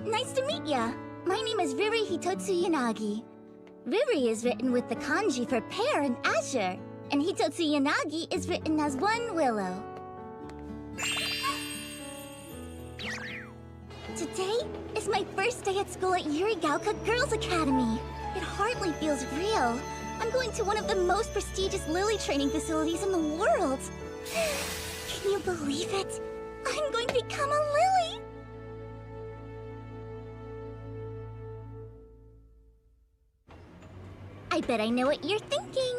Nice to meet ya. My name is Riri Hitotsu Yanagi. Riri is written with the kanji for pear and azure, and Hitotsu Yanagi is written as one willow. Today is my first day at school at Yurigaoka Girls Academy. It hardly feels real. I'm going to one of the most prestigious lily training facilities in the world. Can you believe it? I'm going to become a lily! I bet I know what you're thinking.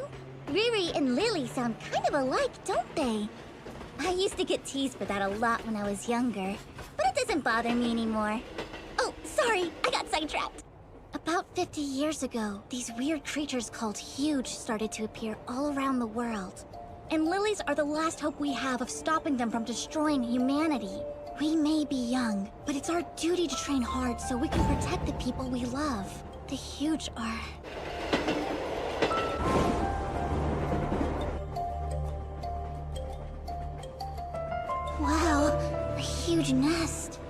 Riri and Lily sound kind of alike, don't they? I used to get teased for that a lot when I was younger, but it doesn't bother me anymore. Oh, sorry, I got sidetracked. About 50 years ago, these weird creatures called Huge started to appear all around the world. And lilies are the last hope we have of stopping them from destroying humanity. We may be young, but it's our duty to train hard so we can protect the people we love. The Huge are... Wow, a huge nest.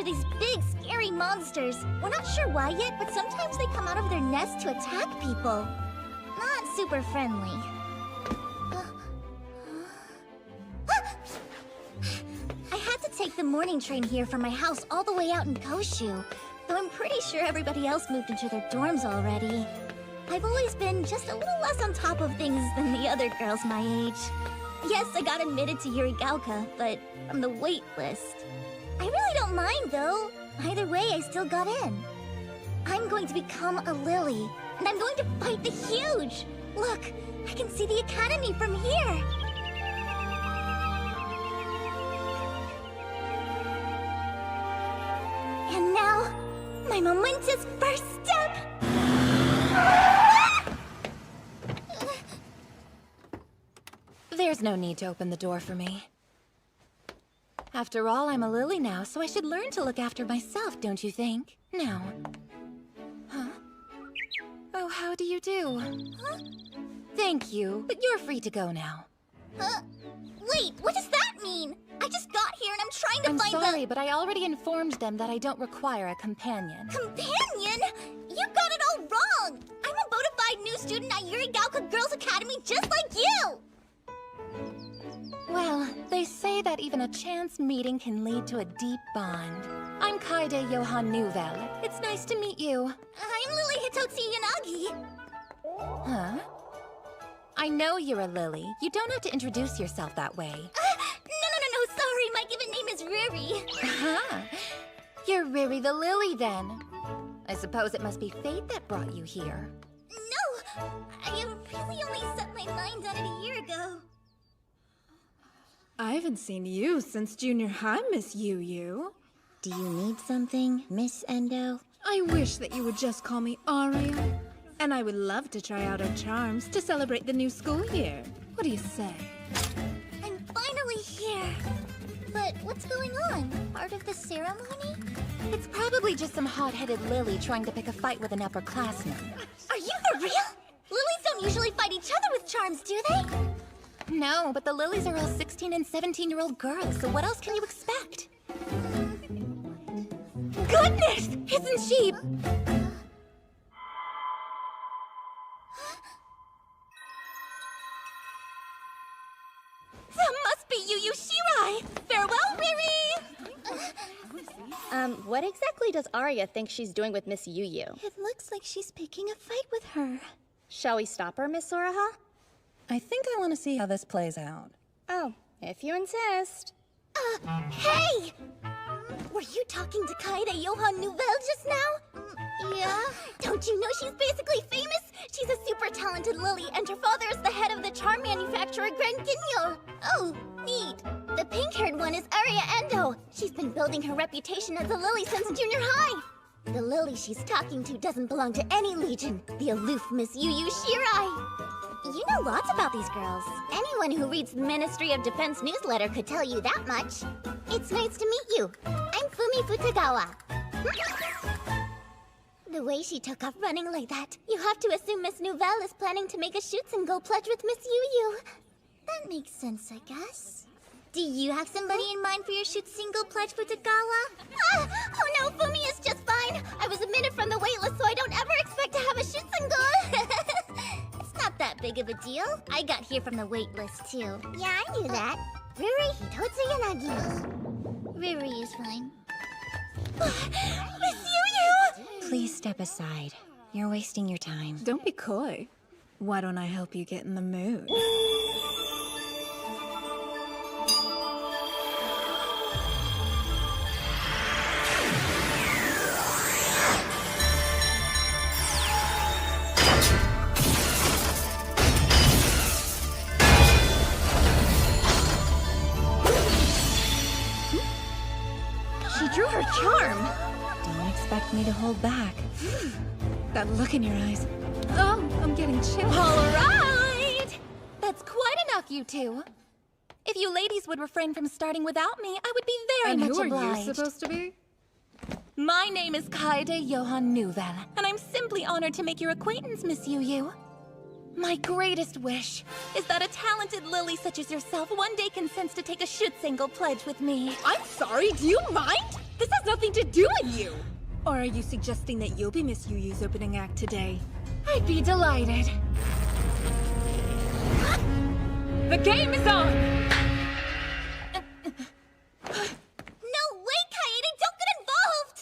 These big, scary monsters. We're not sure why yet, but sometimes they come out of their nest to attack people. Not super friendly. I had to take the morning train here from my house all the way out in Koshu, though I'm pretty sure everybody else moved into their dorms already. I've always been just a little less on top of things than the other girls my age. Yes, I got admitted to Yurigaoka, but from the wait list. I really don't mind, though. Either way, I still got in. I'm going to become a lily, and I'm going to fight the Huge! Look, I can see the academy from here! And now, my momentous first step! There's no need to open the door for me. After all, I'm a lily now, so I should learn to look after myself, don't you think? Now. Huh? Oh, how do you do? Huh? Thank you, but you're free to go now. Wait, what does that mean? I just got here and I'm trying to find I'm sorry, but I already informed them that I don't require a companion. Companion? You got it all wrong! I'm a bona fide new student at Yurigaoka Girls Academy just like you! Well, they say that even a chance meeting can lead to a deep bond. I'm Kaede Johan Newell. It's nice to meet you. I'm Lily Hitotsu Yanagi. Huh? I know you're a lily. You don't have to introduce yourself that way. No, sorry. My given name is Riri. Uh-huh. You're Riri the Lily, then. I suppose it must be fate that brought you here. No! I really only set my mind on it a year ago. I haven't seen you since junior high, Miss Yu. Do you need something, Miss Endo? I wish that you would just call me Aria. And I would love to try out our charms to celebrate the new school year. What do you say? I'm finally here. But what's going on? Part of the ceremony? It's probably just some hot-headed lily trying to pick a fight with an upperclassman. Are you for real? Lilies don't usually fight each other with charms, do they? No, but the lilies are all 16 and 17-year-old girls, so what else can you expect? Goodness! Isn't she... That must be Yu Shirai! Farewell, Riri! What exactly does Arya think she's doing with Miss Yu? It looks like she's picking a fight with her. Shall we stop her, Miss Soraha? I think I want to see how this plays out. Oh, if you insist. Hey! Were you talking to Kaede Johann Nouvelle just now? Yeah. Don't you know she's basically famous? She's a super talented lily, and her father is the head of the charm manufacturer Grand Guignol. Oh, neat. The pink-haired one is Aria Endo. She's been building her reputation as a lily since junior high. The lily she's talking to doesn't belong to any legion. The aloof Miss Yu Yu Shirai. You know lots about these girls. Anyone who reads the Ministry of Defense newsletter could tell you that much. It's nice to meet you. I'm Fumi Futagawa. The way she took off running like that, you have to assume Miss Nouvelle is planning to make a shoot-and-go pledge with Miss Yu Yu. That makes sense, I guess. Do you have somebody in mind for your shoot-single pledge, Futagawa? Oh no, Fumi is just fine. I was a minute from the waitlist, so I don't ever expect to have a shoot-and-go. Not that big of a deal. I got here from the wait list too. Yeah, I knew that. Riri Hitotsu Yanagi. Riri is fine. Miss Yu! Please step aside. You're wasting your time. Don't be coy. Why don't I help you get in the mood? She drew her charm! Don't expect me to hold back. That look in your eyes. Oh, I'm getting chills. All right! That's quite enough, you two. If you ladies would refrain from starting without me, I would be very And much who are obliged. you supposed to be? My name is Kaede Johann Nouvelle, and I'm simply honored to make your acquaintance, Miss Yu Yu. My greatest wish is that a talented lily such as yourself one day consents to take a shoot-single pledge with me. I'm sorry, do you mind? This has nothing to do with you! Or are you suggesting that you'll be Miss Yu Yu's opening act today? I'd be delighted. The game is on! No way, Kaede! Don't get involved!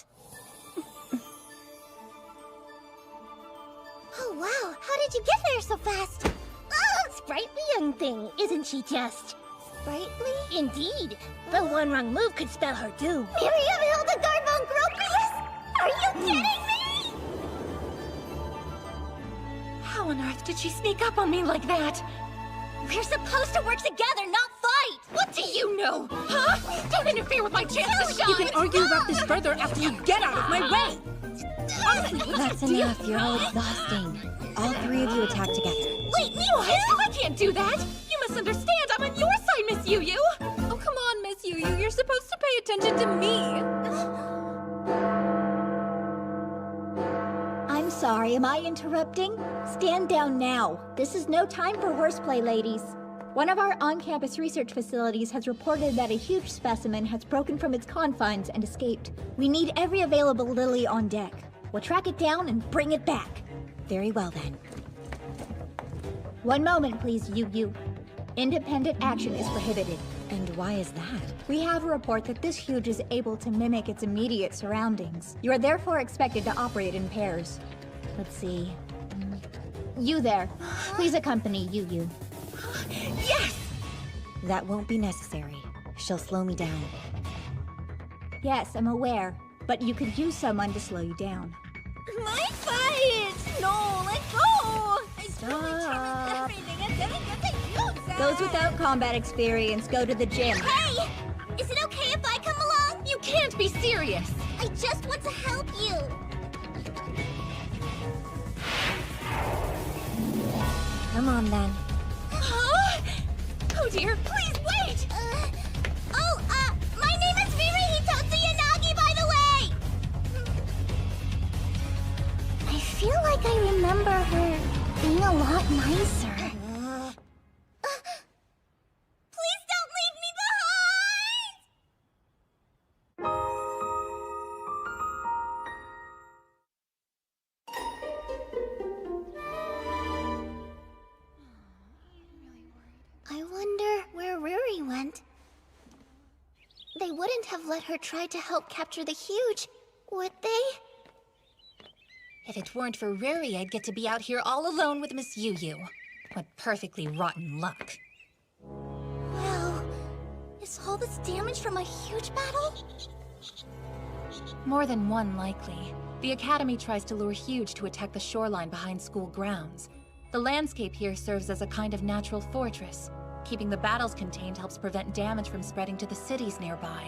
Oh wow, how did you get there so fast? Oh, sprightly young thing, isn't she just? Sprightly? Indeed. The one wrong move could spell her doom. Miriam Hildegard von Gropius? Are you kidding me? How on earth did she sneak up on me like that? We're supposed to work together, not fight! What do you know? Huh? Don't interfere with my chance to You shine! can argue about this further after you get out of my way! Honestly, what's That's your deal? enough. You're all exhausting. All three of you attack together. Wait, me What? too? I can't do that! You must understand, I'm on your side, Miss Yu Yu! Oh, come on, Miss Yu Yu. You're supposed to pay attention to me. I'm sorry, am I interrupting? Stand down now. This is no time for horseplay, ladies. One of our on-campus research facilities has reported that a huge specimen has broken from its confines and escaped. We need every available lily on deck. We'll track it down and bring it back. Very well then. One moment, please, Yu Yu. Independent action is prohibited. And why is that? We have a report that this huge is able to mimic its immediate surroundings. You are therefore expected to operate in pairs. Let's see. You there. Please accompany Yu Yu. Yes! That won't be necessary. She'll slow me down. Yes, I'm aware. But you could use someone to slow you down. My fight! No, let go! Stop. Everything and then it gets a huge Those without combat experience go to the gym. Hey! Is it okay if I come along? You can't be serious! I just want to help you. Come on then. Huh? Oh dear, please wait! My name is Riri Hitotsu Yanagi, by the way! I feel like I remember her being a lot nicer. Please don't leave me behind! I wonder where Riri went. They wouldn't have let her try to help capture the huge, would they? If it weren't for Riri, I'd get to be out here all alone with Miss Yu Yu. What perfectly rotten luck. Well, is Is all this damage from a huge battle? More than one, likely. The Academy tries to lure Huge to attack the shoreline behind school grounds. The landscape here serves as a kind of natural fortress. Keeping the battles contained helps prevent damage from spreading to the cities nearby.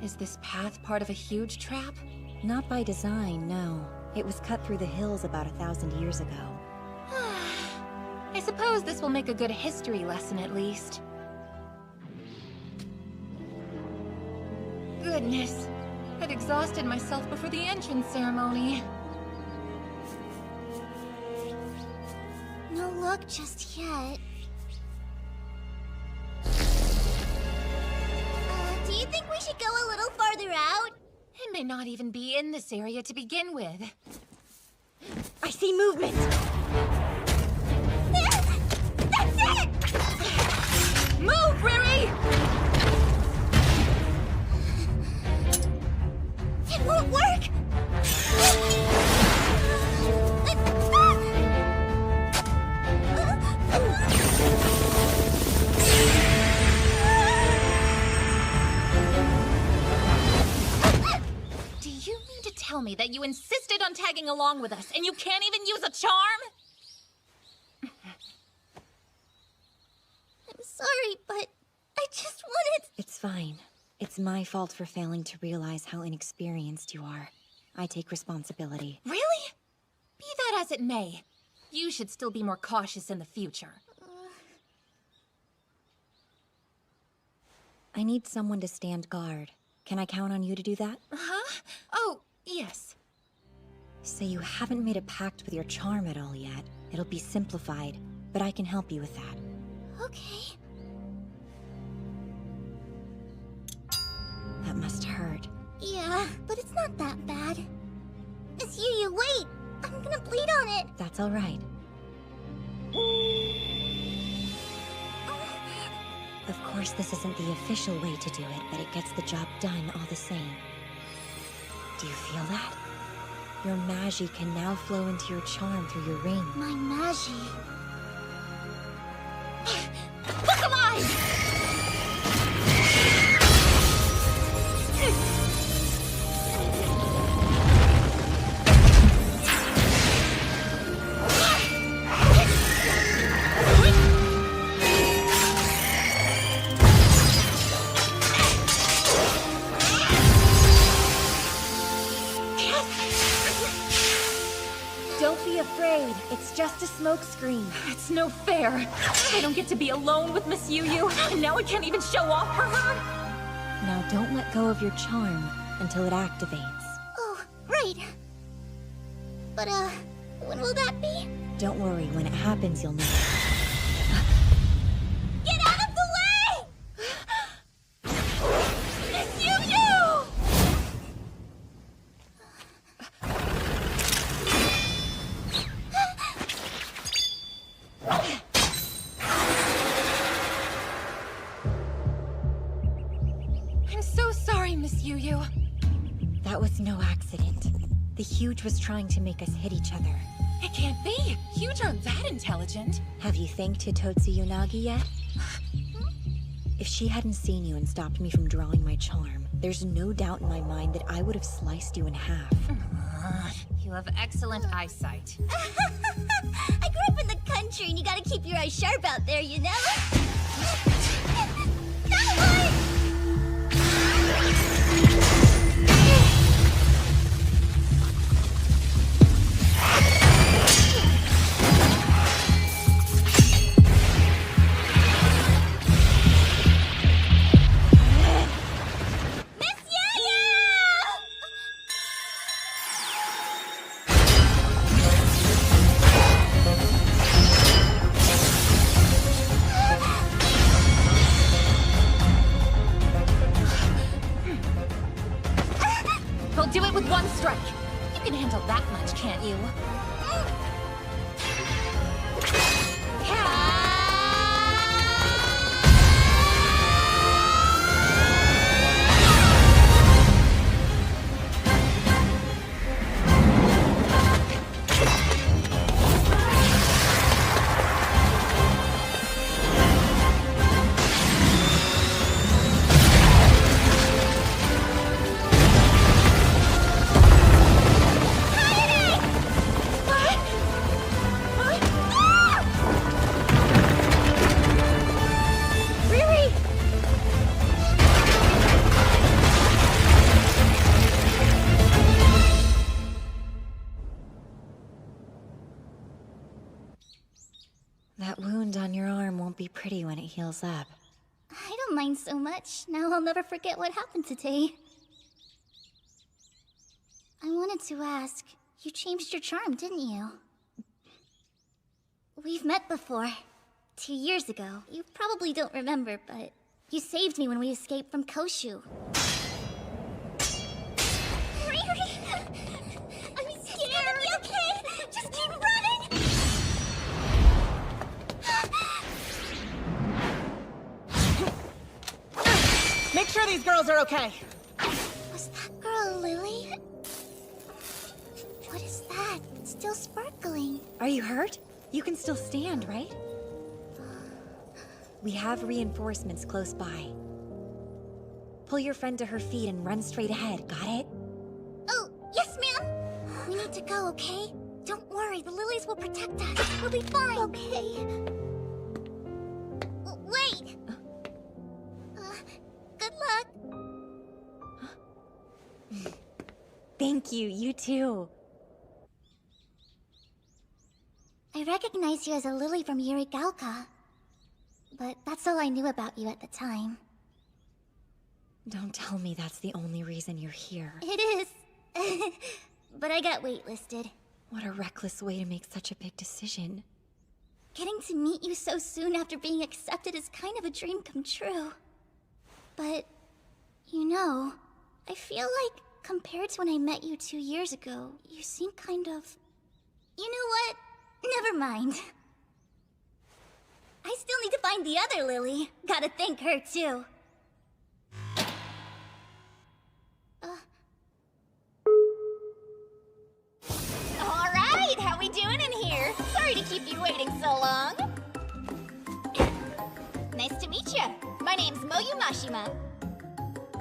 Is this path part of a huge trap? Not by design, no. It was cut through the hills about 1,000 years ago. I suppose this will make a good history lesson at least. Goodness, I'd exhausted myself before the entrance ceremony. No luck just yet. Do you think we should go a little farther out? It may not even be in this area to begin with. I see movement! That's it! Move, Riri! It won't work! Do you mean to tell me that you insisted on tagging along with us and you can't even use a charm? I'm sorry, but I just wanted... It's fine. It's my fault for failing to realize how inexperienced you are. I take responsibility. Really? Be that as it may, you should still be more cautious in the future. I need someone to stand guard. Can I count on you to do that? Huh? Oh, yes. So you haven't made a pact with your charm at all yet. It'll be simplified, but I can help you with that. Okay. That must hurt. Yeah, but it's not that bad. Miss Yu, wait! I'm gonna bleed on it! That's all right. Of course, this isn't the official way to do it, but it gets the job done all the same. Do you feel that? Your magi can now flow into your charm through your ring. My magi. Look alive! Don't be afraid. It's just a smoke screen. It's no fair. I don't get to be alone with Miss Yu, and now I can't even show off for her. Now don't let go of your charm until it activates. Oh, right. But, when will that be? Don't worry, when it happens, you'll know. Get out of the way! Miss Yu! I'm so sorry, Miss Yu. That was no accident. The Huge was trying to make us hit each other. It can't be. Huge aren't that intelligent. Have you thanked Hitotsu Yonagi yet? If she hadn't seen you and stopped me from drawing my charm, there's no doubt in my mind that I would have sliced you in half. You have excellent eyesight. I grew up in the country and you gotta keep your eyes sharp out there, you know? That one! He'll do it with one strike. You can handle that much, can't you? pretty when it heals up. I don't mind so much. Now I'll never forget what happened today. I wanted to ask, you changed your charm, didn't you? We've met before. 2 years ago. You probably don't remember, but you saved me when we escaped from Koshu. Riri! I'm scared! It's gonna be okay! Just keep running! Make sure these girls are okay. Was that girl Lily? What is that? It's still sparkling. Are you hurt? You can still stand, right? We have reinforcements close by. Pull your friend to her feet and run straight ahead, got it? Oh, yes, ma'am! We need to go, okay? Don't worry, the lilies will protect us. We'll be fine. Okay. Wait! Good luck. Thank you, you too. I recognize you as a lily from Yurigalka. But that's all I knew about you at the time. Don't tell me that's the only reason you're here. It is. But I got waitlisted. What a reckless way to make such a big decision. Getting to meet you so soon after being accepted is kind of a dream come true. But, you know, I feel like compared to when I met you 2 years ago, you seem kind of... You know what? Never mind. I still need to find the other Lily. Gotta thank her, too. Alright, how we doing in here? Sorry to keep you waiting so long. Nice to meet you. My name's Moyu Mashima.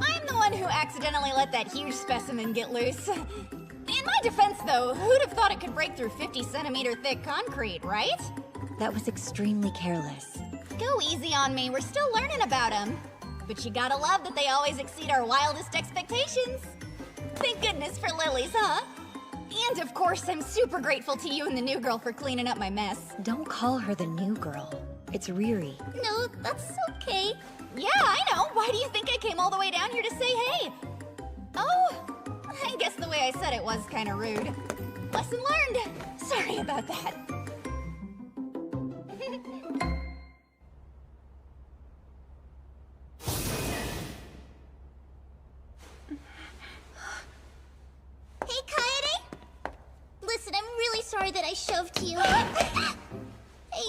I'm the one who accidentally let that huge specimen get loose. In my defense, though, who'd have thought it could break through 50-centimeter thick concrete, right? That was extremely careless. Go easy on me, we're still learning about them. But you gotta love that they always exceed our wildest expectations. Thank goodness for lilies, huh? And of course, I'm super grateful to you and the new girl for cleaning up my mess. Don't call her the new girl. It's Riri. No, that's okay. Yeah, I know. Why do you think I came all the way down here to say hey? Oh, I guess the way I said it was kind of rude. Lesson learned. Sorry about that. Hey, Kaede! Listen, I'm really sorry that I shoved you. Hey,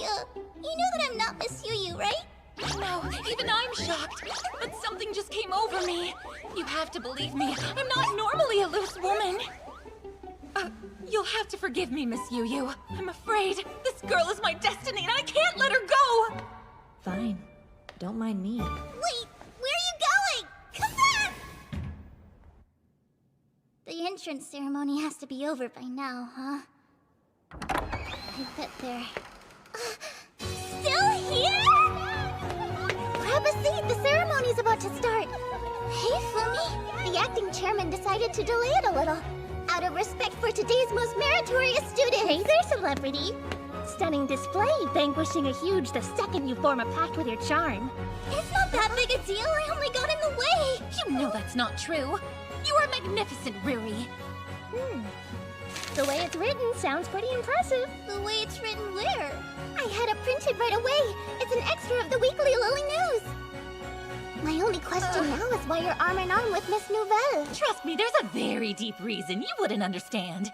you know that I'm not Miss Yu, right? No, even I'm shocked. But something just came over me. You have to believe me. I'm not normally a loose woman. You'll have to forgive me, Miss Yu. I'm afraid. This girl is my destiny and I can't let her go! Fine. Don't mind me. Wait, where are you going? Come back! The entrance ceremony has to be over by now, huh? I bet they're... Still here? Grab a seat, the ceremony's about to start. Hey, Fumi. The acting chairman decided to delay it a little. Out of respect for today's most meritorious student. Hey there, celebrity. Stunning display, vanquishing a huge the second you form a pact with your charm. It's not that big a deal, I only got in the way. You know that's not true. You are magnificent, Riri. The way it's written sounds pretty impressive. The way it's written where? I had it printed right away. It's an extra of the weekly Lily News. My only question now is why you're arm in arm with Miss Nouvelle. Trust me, there's a very deep reason you wouldn't understand.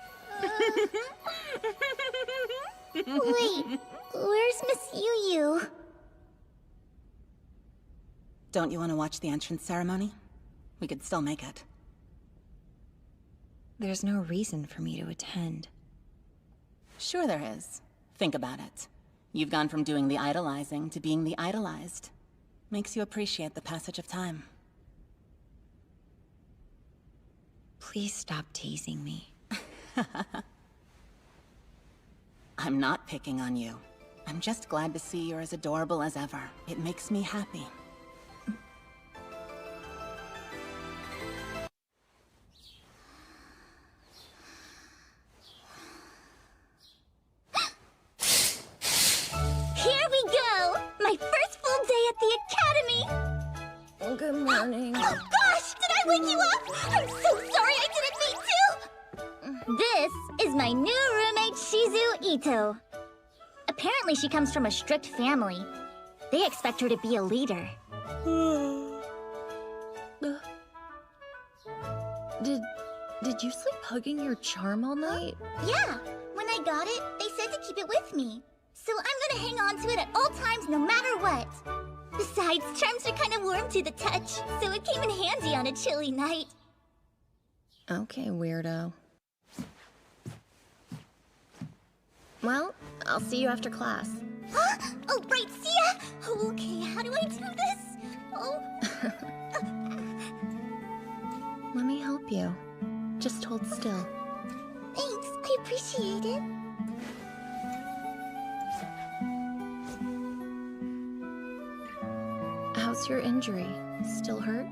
Wait, where's Miss Yu? Don't you want to watch the entrance ceremony? We could still make it. There's no reason for me to attend. Sure there is. Think about it. You've gone from doing the idolizing to being the idolized. Makes you appreciate the passage of time. Please stop teasing me. I'm not picking on you. I'm just glad to see you're as adorable as ever. It makes me happy. Here we go! My first at the academy! Good morning. Oh gosh! Did I wake you up? I'm so sorry I didn't mean to! This is my new roommate, Shizu Ito. Apparently she comes from a strict family. They expect her to be a leader. Did you sleep hugging your charm all night? Yeah, when I got it, they said to keep it with me. So I'm gonna hang on to it at all times, no matter what. Besides, charms are kind of warm to the touch, so it came in handy on a chilly night. Okay, weirdo. Well, I'll see you after class. Oh, right, see ya! Okay, how do I do this? Oh. Let me help you. Just hold still. Thanks, I appreciate it. How's your injury? Still hurt?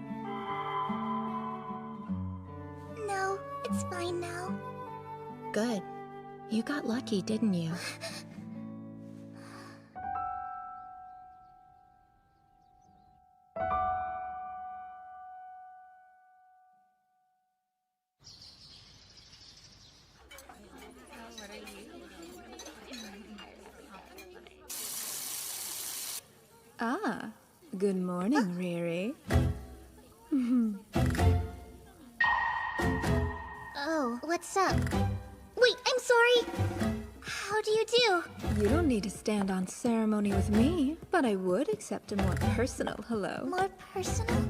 No, it's fine now. Good. You got lucky, didn't you? Ah, good morning, Riri. Oh, what's up? Wait, I'm sorry. How do you do? You don't need to stand on ceremony with me, but I would accept a more personal hello. More personal?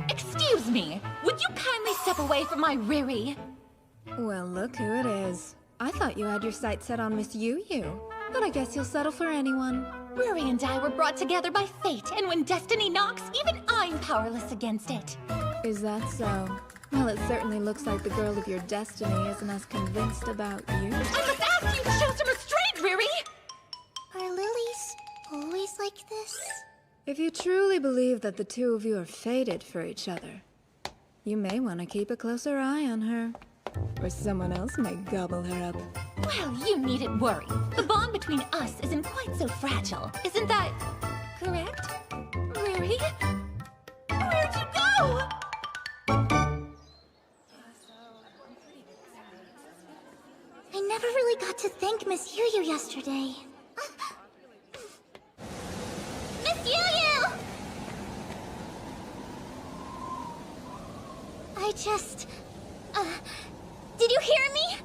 Excuse me! Would you kindly step away from my Riri? Well, look who it is. I thought you had your sights set on Miss Yu, but I guess you'll settle for anyone. Riri and I were brought together by fate, and when destiny knocks, even I'm powerless against it. Is that so? Well, it certainly looks like the girl of your destiny isn't as convinced about you. I must ask you to show some restraint, Riri! Are lilies always like this? If you truly believe that the two of you are fated for each other, you may want to keep a closer eye on her. Or someone else might gobble her up. Well, you needn't worry. The bond between us isn't quite so fragile. Isn't that correct? Riri? Where'd you go? I never really got to thank Miss Yu yesterday. Miss Yu! I just... did you hear me?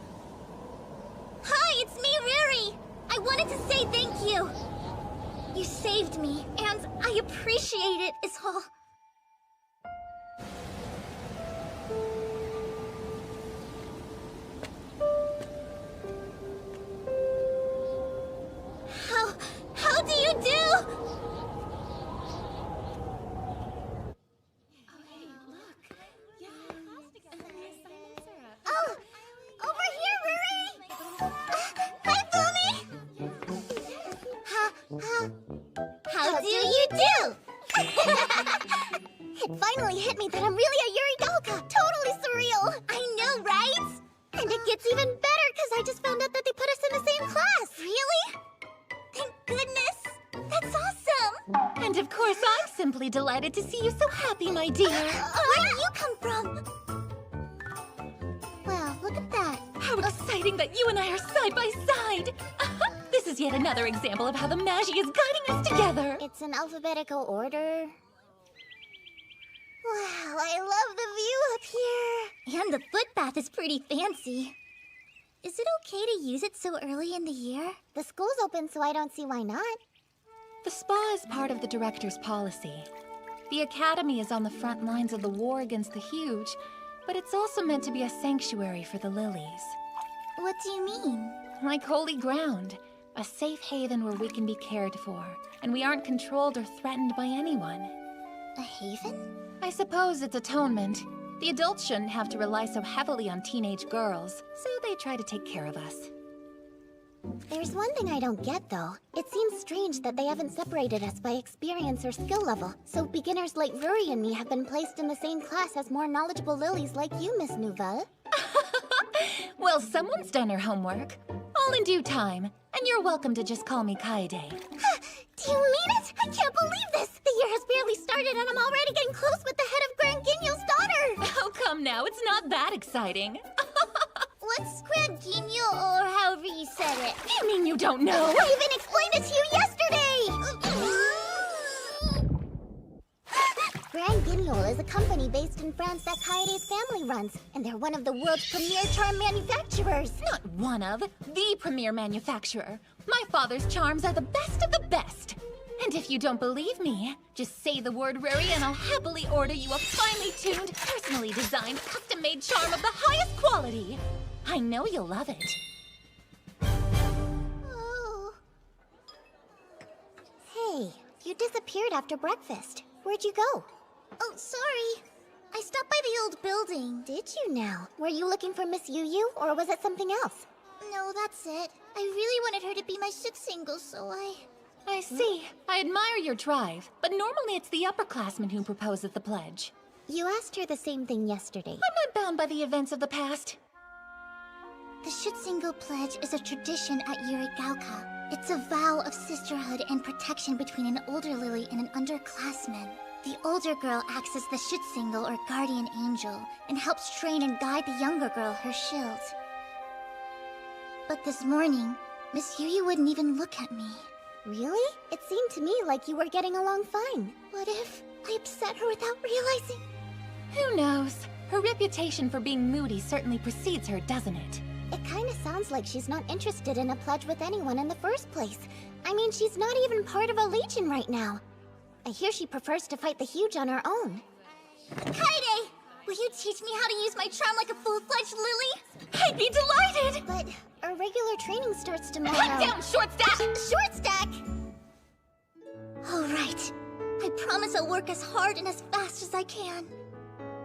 Hi, it's me, Riri! I wanted to say thank you! You saved me, and I appreciate it, is all. How do you do? Oh, over here, Riri! Hi, Fumi! How do you do? It finally hit me that I'm really a Yurigalka! Totally surreal! I know, right? And it gets even better because I just found out that they put us in the same class! Really? Thank goodness! That's awesome! And of course, I'm simply delighted to see you so happy, my dear. Where do you come from? Wow, look at that. How exciting that you and I are side by side! This is yet another example of how the Magi is guiding us together. It's in alphabetical order. Wow, I love the view up here. And the footpath is pretty fancy. Is it okay to use it so early in the year? The school's open, so I don't see why not. The spa is part of the director's policy. The academy is on the front lines of the war against the Huge, but it's also meant to be a sanctuary for the lilies. What do you mean? Like holy ground, a safe haven where we can be cared for, and we aren't controlled or threatened by anyone. A haven? I suppose it's atonement. The adults shouldn't have to rely so heavily on teenage girls, so they try to take care of us. There's one thing I don't get, though. It seems strange that they haven't separated us by experience or skill level, so beginners like Ruri and me have been placed in the same class as more knowledgeable lilies like you, Miss Nouvelle. Well, someone's done her homework. All in due time. And you're welcome to just call me Kaede. Do you mean it? I can't believe this! The year has barely started and I'm already getting close with the head of Grand Guignol's daughter! Oh, come now. It's not that exciting. What's Grand Guignol, or however you said it? You mean you don't know? I even explained it to you yesterday! Grand Guignol is a company based in France that Kaede's family runs, and they're one of the world's premier charm manufacturers. Not one of, the premier manufacturer. My father's charms are the best of the best. And if you don't believe me, just say the word Ruri and I'll happily order you a finely tuned, personally designed, custom-made charm of the highest quality. I know you'll love it. Oh. Hey, you disappeared after breakfast. Where'd you go? Oh, sorry. I stopped by the old building. Did you now? Were you looking for Miss Yu, or was it something else? No, that's it. I really wanted her to be my ship single, so I see. I admire your drive, but normally it's the upperclassmen who propose at the pledge. You asked her the same thing yesterday. I'm not bound by the events of the past. The Schutzingle Pledge is a tradition at Yurigauka. It's a vow of sisterhood and protection between an older Lily and an underclassman. The older girl acts as the Schutzingle or guardian angel and helps train and guide the younger girl, her shield. But this morning, Miss Yu wouldn't even look at me. Really? It seemed to me like you were getting along fine. What if I upset her without realizing? Who knows? Her reputation for being moody certainly precedes her, doesn't it? It kinda sounds like she's not interested in a pledge with anyone in the first place. I mean, she's not even part of a legion right now. I hear she prefers to fight the huge on her own. Kaede! Will you teach me how to use my charm like a full-fledged Lily? I'd be delighted! But our regular training starts tomorrow. Cut down, Short Stack! Short Stack! All right. I promise I'll work as hard and as fast as I can.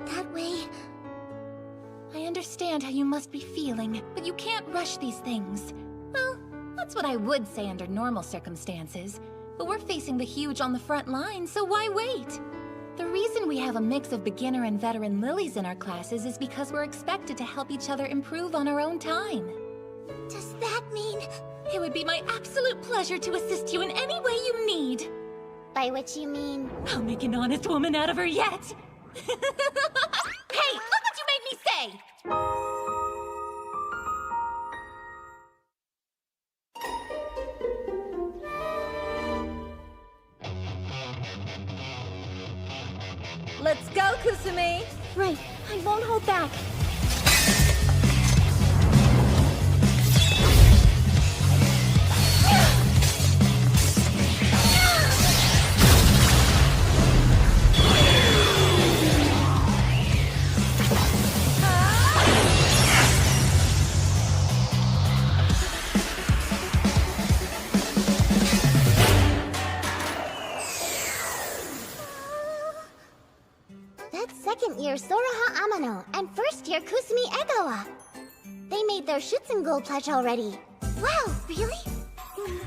That way... I understand how you must be feeling, but you can't rush these things. Well, that's what I would say under normal circumstances. But we're facing the huge on the front line, so why wait? The reason we have a mix of beginner and veteran lilies in our classes is because we're expected to help each other improve on our own time. Does that mean... It would be my absolute pleasure to assist you in any way you need. By which you mean... I'll make an honest woman out of her yet. Hey, look what you made me say! Let's go, Kusumi! Right, I won't hold back. Second year Soraha Amano and first year Kusumi Egawa. They made their Schutzingle pledge already. Wow, really?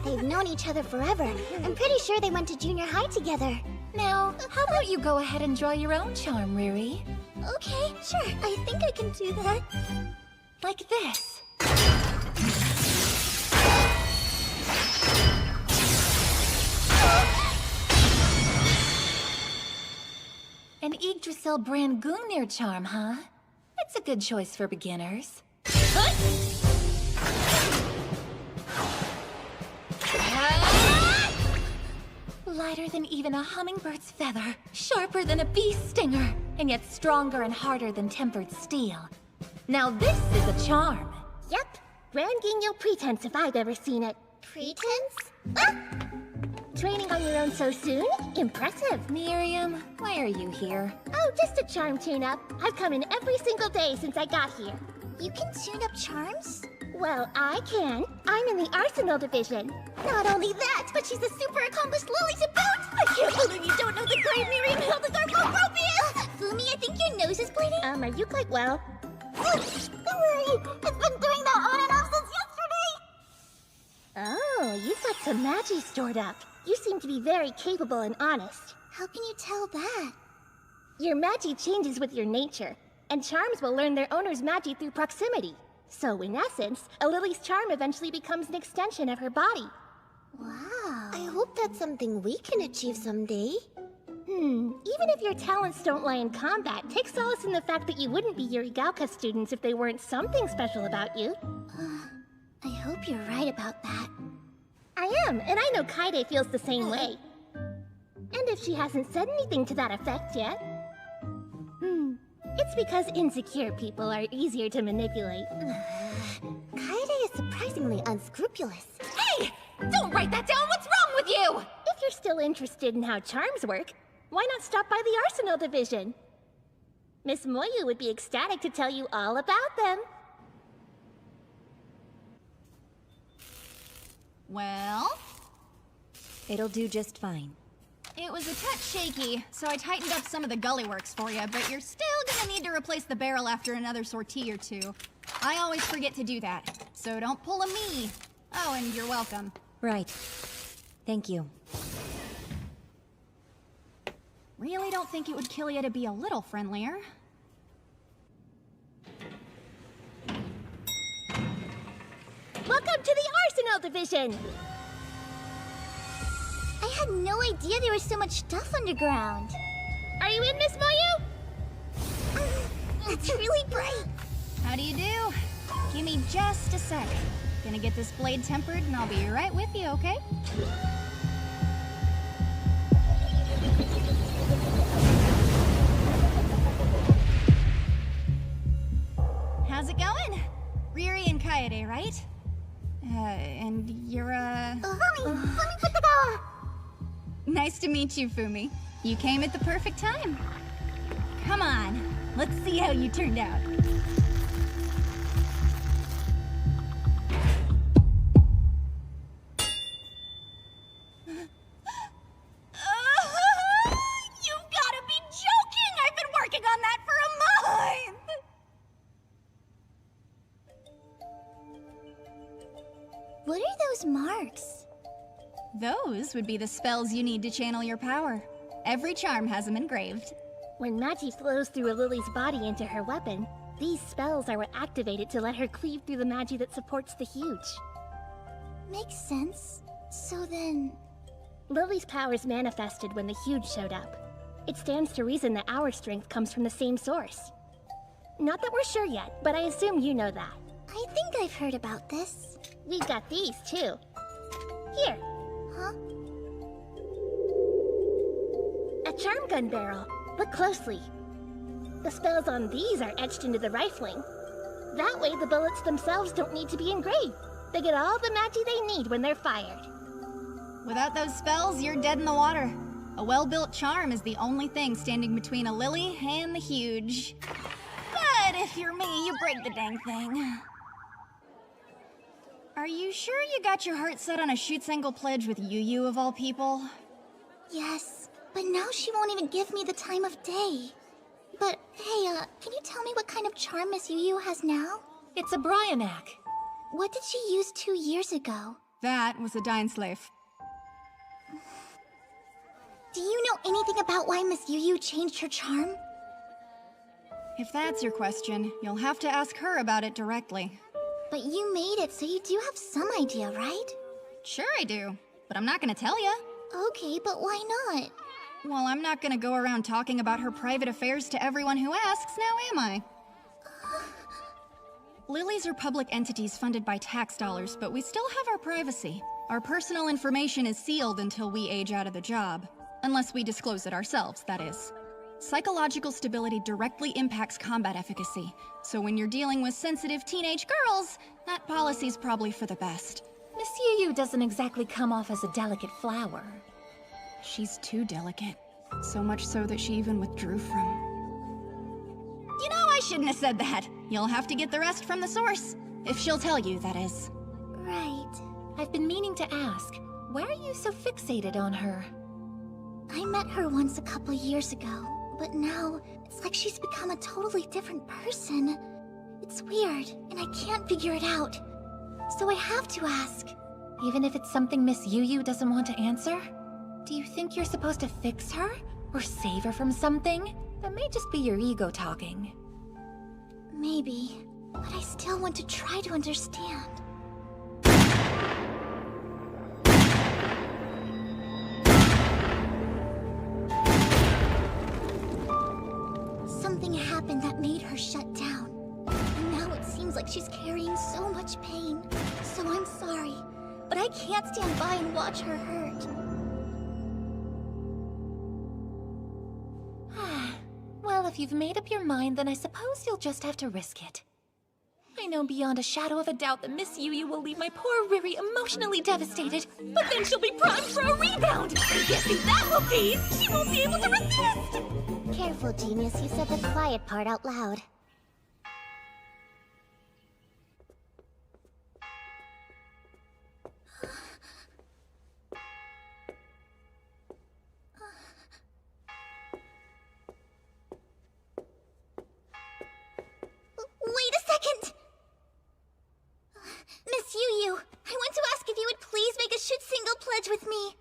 They've known each other forever. I'm pretty sure they went to junior high together. Now, how about you go ahead and draw your own charm, Ruri? Okay, sure. I think I can do that. Like this. An Yggdrasil brand Gungnir charm, huh? It's a good choice for beginners. Lighter than even a hummingbird's feather, sharper than a bee's stinger, and yet stronger and harder than tempered steel. Now this is a charm. Yep, Grand Guignol pretense if I've ever seen it. Pretense? Ah! Training on your own so soon? Impressive. Miriam, why are you here? Oh, just a charm tune-up. I've come in every single day since I got here. You can tune up charms? Well, I can. I'm in the Arsenal division. Not only that, but she's a super accomplished lily to boot! I can't believe you don't know the great Miriam Hildegard von Gropius! Fumi, I think your nose is bleeding. Are you quite well? Don't worry, it's been doing that on and off since yesterday! Oh, you've got some magi stored up. You seem to be very capable and honest. How can you tell that? Your magi changes with your nature, and charms will learn their owner's magi through proximity. So, in essence, a Lily's charm eventually becomes an extension of her body. Wow. I hope that's something we can achieve someday. Even if your talents don't lie in combat, take solace in the fact that you wouldn't be Yurigauka students if they weren't something special about you. I hope you're right about that. I am, and I know Kaede feels the same way. And if she hasn't said anything to that effect yet... It's because insecure people are easier to manipulate. Kaede is surprisingly unscrupulous. Hey! Don't write that down! What's wrong with you? If you're still interested in how charms work, why not stop by the Arsenal Division? Miss Moyu would be ecstatic to tell you all about them. Well, It'll do just fine. it was a touch shaky, so I tightened up some of the gully works for you, but you're still gonna need to replace the barrel after another sortie or two. I always forget to do that, so don't pull a me. Oh, and you're welcome. Right. Thank you. Really don't think it would kill you to be a little friendlier. Welcome to the Arsenal Division! I had no idea there was so much stuff underground. Are you in, Miss Moyu? It's really bright. How do you do? Give me just a sec. Gonna get this blade tempered and I'll be right with you, okay? How's it going? Riri and Kaede, right? And you're, Let me put the ball. Nice to meet you, Fumi. You came at the perfect time. Come on, let's see how you turned out. You've gotta be joking! I've been working on that for a month! What are those marks? Those would be the spells you need to channel your power. Every charm has them engraved. When Magi flows through a Lily's body into her weapon, these spells are what activate it to let her cleave through the Magi that supports the huge. Makes sense. So then... Lily's powers manifested when the huge showed up. It stands to reason that our strength comes from the same source. Not that we're sure yet, but I assume you know that. I think I've heard about this. We've got these, too. Here, Huh? a charm gun barrel. Look closely. The spells on these are etched into the rifling. That way, the bullets themselves don't need to be engraved. They get all the Magi they need when they're fired. Without those spells, you're dead in the water. A well-built charm is the only thing standing between a lily and the huge. But if you're me, you break the dang thing. Are you sure you got your heart set on a Schutzengel pledge with Yu of all people? Yes, but now she won't even give me the time of day. But hey, can you tell me what kind of charm Miss Yu has now? It's a Bryanak. What did she use 2 years ago? That was a Dying Slave. Do you know anything about why Miss Yu changed her charm? If that's your question, you'll have to ask her about it directly. But you made it, so you do have some idea, right? Sure I do, but I'm not gonna tell ya. Okay, but why not? Well, I'm not gonna go around talking about her private affairs to everyone who asks, now am I? Lilies are public entities funded by tax dollars, but we still have our privacy. Our personal information is sealed until we age out of the job. Unless we disclose it ourselves, that is. Psychological stability directly impacts combat efficacy, so when you're dealing with sensitive teenage girls, that policy's probably for the best. Miss Yu doesn't exactly come off as a delicate flower. She's too delicate. So much so that she even withdrew from... You know, I shouldn't have said that. You'll have to get the rest from the source. If she'll tell you, that is. Right. I've been meaning to ask, why are you so fixated on her? I met her once a couple years ago, but now it's like she's become a totally different person. It's weird, and I can't figure it out. So I have to ask. Even if it's something Miss Yu doesn't want to answer? Do you think you're supposed to fix her? Or save her from something? That may just be your ego talking. Maybe. But I still want to try to understand. Something happened that made her shut down. And now it seems like she's carrying so much pain. So I'm sorry, but I can't stand by and watch her hurt. Well, if you've made up your mind, then I suppose you'll just have to risk it. I know beyond a shadow of a doubt that Miss Yu Yu will leave my poor Riri emotionally devastated, but then she'll be primed for a rebound! Guessing that will be, she won't be able to resist! Careful, genius, you said the quiet part out loud. Wait a second! Miss Yu Yu, I want to ask if you would please make a shoot single pledge with me.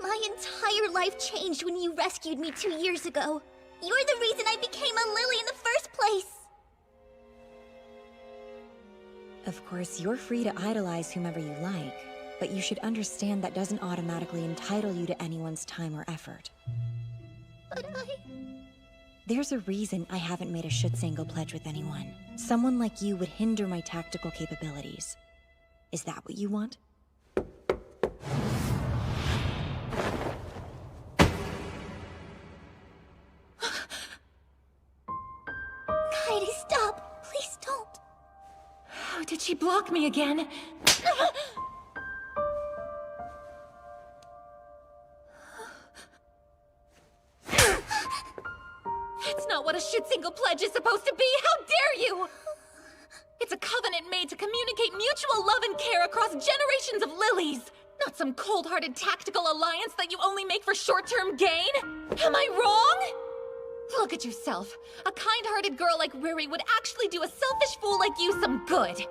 My entire life changed when you rescued me 2 years ago. You're the reason I became a lily in the first place. Of course, you're free to idolize whomever you like, but you should understand that doesn't automatically entitle you to anyone's time or effort. But There's a reason I haven't made a Schutzingle pledge with anyone. Someone like you would hinder my tactical capabilities. Is that what you want? Kaede, stop! Please don't! Oh, did she block me again? That's not what a Schutzingle pledge is supposed to be! How dare you! It's a covenant made to communicate mutual love and care across generations of lilies! Not some cold-hearted tactical alliance that you only make for short-term gain! Am I wrong? Look at yourself. A kind-hearted girl like Riri would actually do a selfish fool like you some good.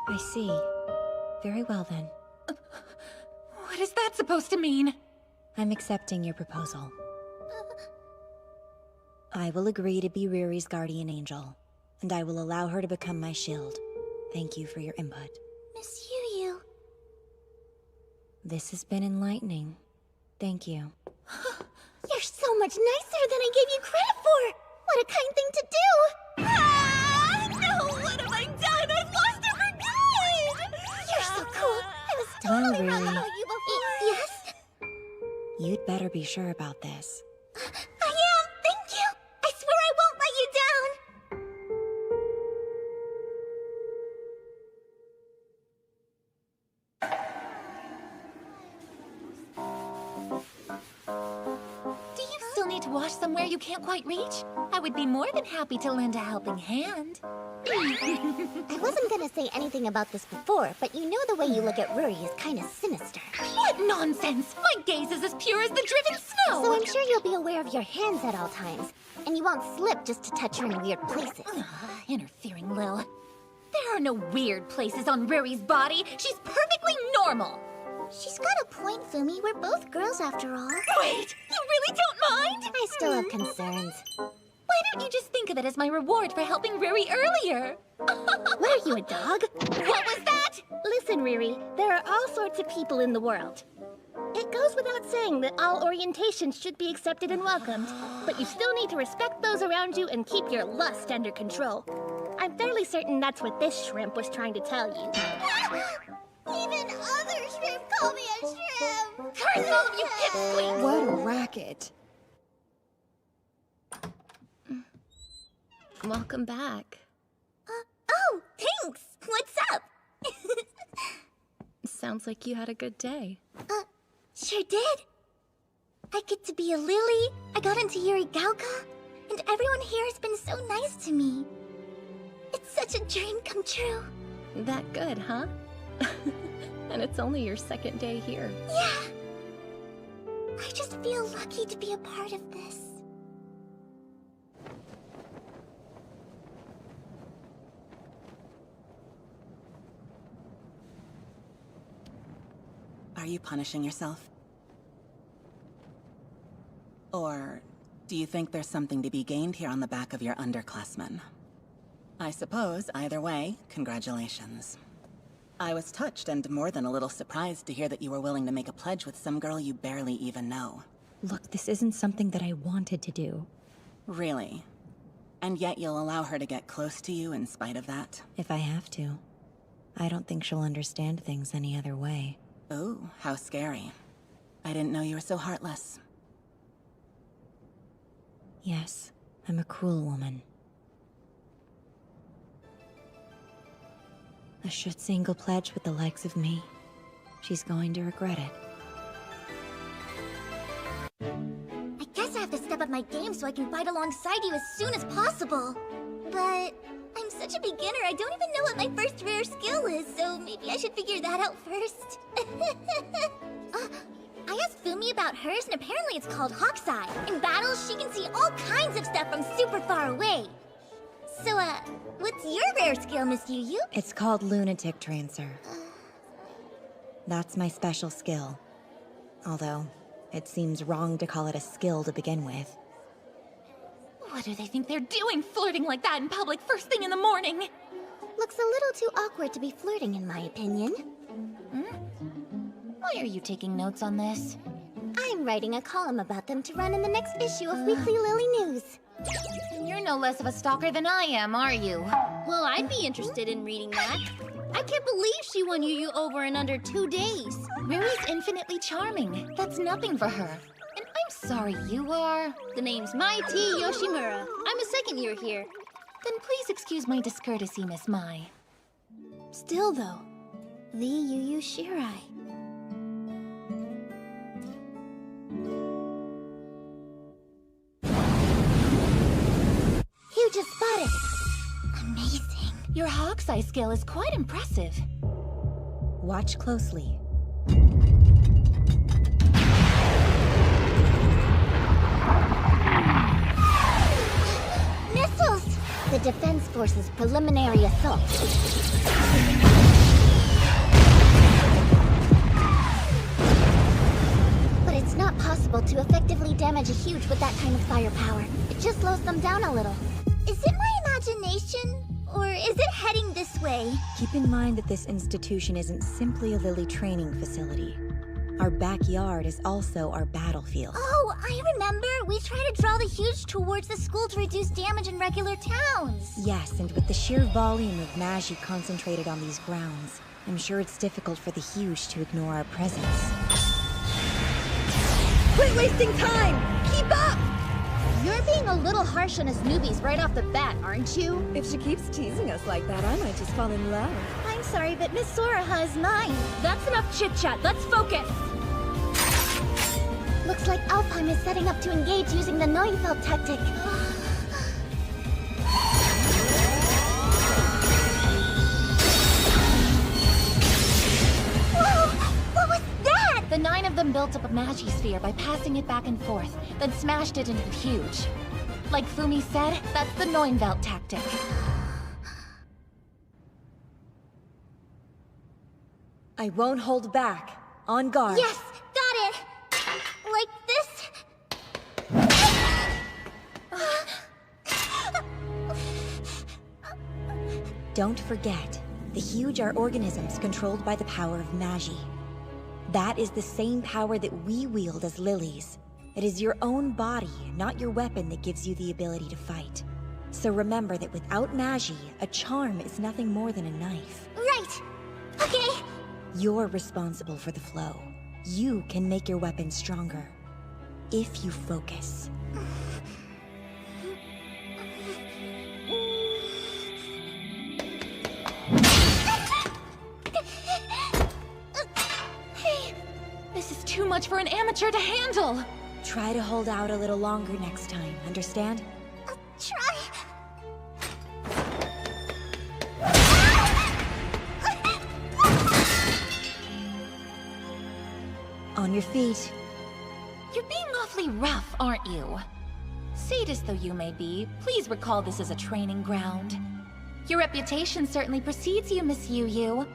I see. Very well then. What is that supposed to mean? I'm accepting your proposal. I will agree to be Riri's guardian angel, and I will allow her to become my shield. Thank you for your input. Miss Yu Yu. This has been enlightening. Thank you. You're so much nicer than I gave you credit for! What a kind thing to do! Ah! No, what have I done? I've lost it for good! You're so cool! I was totally wrong Riri. about you before! Yes? You'd better be sure about this. I am! Thank you! I swear I won't let you down! Do you still need to wash somewhere you can't quite reach? I would be more than happy to lend a helping hand. I wasn't gonna say anything about this before, but you know the way you look at Ruri is kinda sinister. What nonsense! My gaze is as pure as the driven snow! So I'm sure you'll be aware of your hands at all times, and you won't slip just to touch her in weird places. Interfering Lil. There are no weird places on Riri's body. She's perfectly normal. She's got a point, Fumi. We're both girls after all. Wait, you really don't mind? I still have concerns. Why don't you just think of it as my reward for helping Riri earlier? What are you, a dog? What was that? Listen, Riri, there are all sorts of people in the world. It goes without saying that all orientations should be accepted and welcomed, but you still need to respect those around you and keep your lust under control. I'm fairly certain that's what this shrimp was trying to tell you. Even other shrimp call me a shrimp! Curse all of you pipsqueaks! What a racket. Welcome back. Oh, thanks! What's up? Sounds like you had a good day. Sure did. I get to be a lily, I got into Yurigauka, and everyone here has been so nice to me. It's such a dream come true. That good, huh? And it's only your second day here. Yeah. I just feel lucky to be a part of this. Are you punishing yourself? Or do you think there's something to be gained here on the back of your underclassmen? I suppose, either way, congratulations. I was touched and more than a little surprised to hear that you were willing to make a pledge with some girl you barely even know. Look, this isn't something that I wanted to do. Really? And yet you'll allow her to get close to you in spite of that? If I have to. I don't think she'll understand things any other way. Ooh, how scary. I didn't know you were so heartless. Yes, I'm a cruel woman. A Schutzengel pledge with the likes of me. She's going to regret it. I guess I have to step up my game so I can fight alongside you as soon as possible. But I'm such a beginner, I don't even know what my first rare skill is, so maybe I should figure that out first. I asked Fumi about hers, and apparently it's called Hawk's-Eye. In battles, she can see all kinds of stuff from super far away. So, what's your rare skill, Miss Yu? It's called Lunatic Trancer. That's my special skill. Although, it seems wrong to call it a skill to begin with. What do they think they're doing, flirting like that in public first thing in the morning? Looks a little too awkward to be flirting, in my opinion. Why are you taking notes on this? I'm writing a column about them to run in the next issue of Weekly Lily News. You're no less of a stalker than I am, are you? Well, I'd be interested in reading that. I can't believe she won Yu over in under 2 days. Riri's infinitely charming. That's nothing for her. And I'm sorry you are... The name's Mai T. Yoshimura. I'm a second year here. Then please excuse my discourtesy, Miss Mai. Still, though, the Yu Shirai. You just spotted it. Amazing. Your Hawk's-Eye skill is quite impressive. Watch closely. Missiles! The Defense Force's preliminary assault. But it's not possible to effectively damage a huge with that kind of firepower. It just slows them down a little. Is it my imagination? Or is it heading this way? Keep in mind that this institution isn't simply a Lily training facility. Our backyard is also our battlefield. Oh, I remember. We try to draw the huge towards the school to reduce damage in regular towns. Yes, and with the sheer volume of Magi concentrated on these grounds, I'm sure it's difficult for the huge to ignore our presence. Quit wasting time! Keep up! You're being a little harsh on us newbies right off the bat, aren't you? If she keeps teasing us like that, I might just fall in love. I'm sorry, but Miss Soraha is mine. That's enough chit-chat. Let's focus. Looks like Alfheim is setting up to engage using the Neufeld tactic. Whoa! What was that? The 9 of them built up a Magisphere by passing it back and forth, then smashed it into the huge. Like Fumi said, that's the Neufeld tactic. I won't hold back. On guard. Yes! Got it! Like this? Don't forget, the huge are organisms controlled by the power of Magi. That is the same power that we wield as lilies. It is your own body, not your weapon, that gives you the ability to fight. So remember that without Magi, a charm is nothing more than a knife. Right! Okay! You're responsible for the flow. You can make your weapon stronger. If you focus. Hey, this is too much for an amateur to handle. Try to hold out a little longer next time, understand? I'll try. On your feet. You're being awfully rough, aren't you? Sadist though you may be, please recall this as a training ground. Your reputation certainly precedes you, Miss Yu.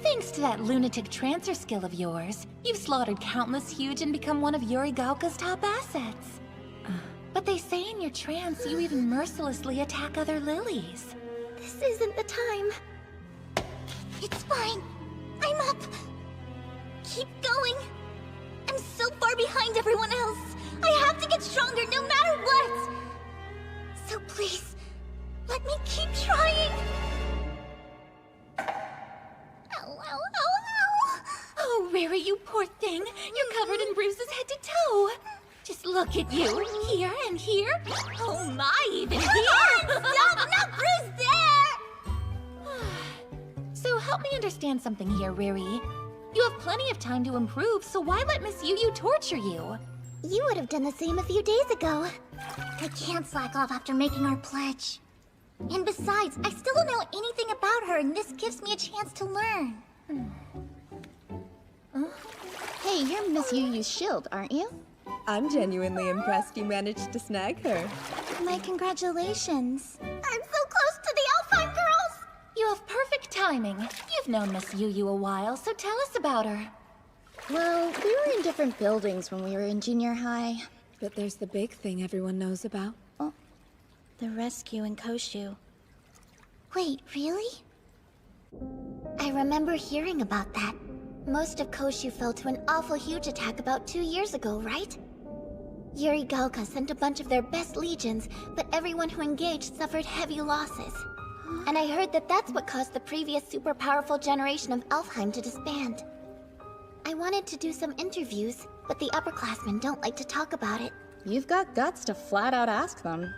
Thanks to that lunatic trancer skill of yours, you've slaughtered countless huge and become one of Yurigauka's top assets. But they say in your trance you even mercilessly attack other lilies. This isn't the time. It's fine. I'm up. Keep going. I'm so far behind everyone else. I have to get stronger no matter what. So please, let me keep trying. Ow, ow, ow, ow. Oh, Riri, you poor thing. You're covered in bruises head to toe. Just look at you. Here and here. Oh my, even here. Stop, not bruised there. So help me understand something here, Riri. You have plenty of time to improve, so why let Miss Yu torture you? You would have done the same a few days ago. I can't slack off after making our pledge. And besides, I still don't know anything about her, and this gives me a chance to learn. Hey, you're Miss Yu's shield, aren't you? I'm genuinely impressed you managed to snag her. My congratulations. I'm so close to the Alpine girls! You have perfect timing. You've known Miss Yu a while, so tell us about her. Well, we were in different buildings when we were in junior high. But there's the big thing everyone knows about. The rescue in Koshu. Wait, really? I remember hearing about that. Most of Koshu fell to an awful huge attack about 2 years ago, right? Yuri Gaoka sent a bunch of their best legions, but everyone who engaged suffered heavy losses. And I heard that that's what caused the previous super powerful generation of Alfheim to disband. I wanted to do some interviews, but the upperclassmen don't like to talk about it. You've got guts to flat out ask them.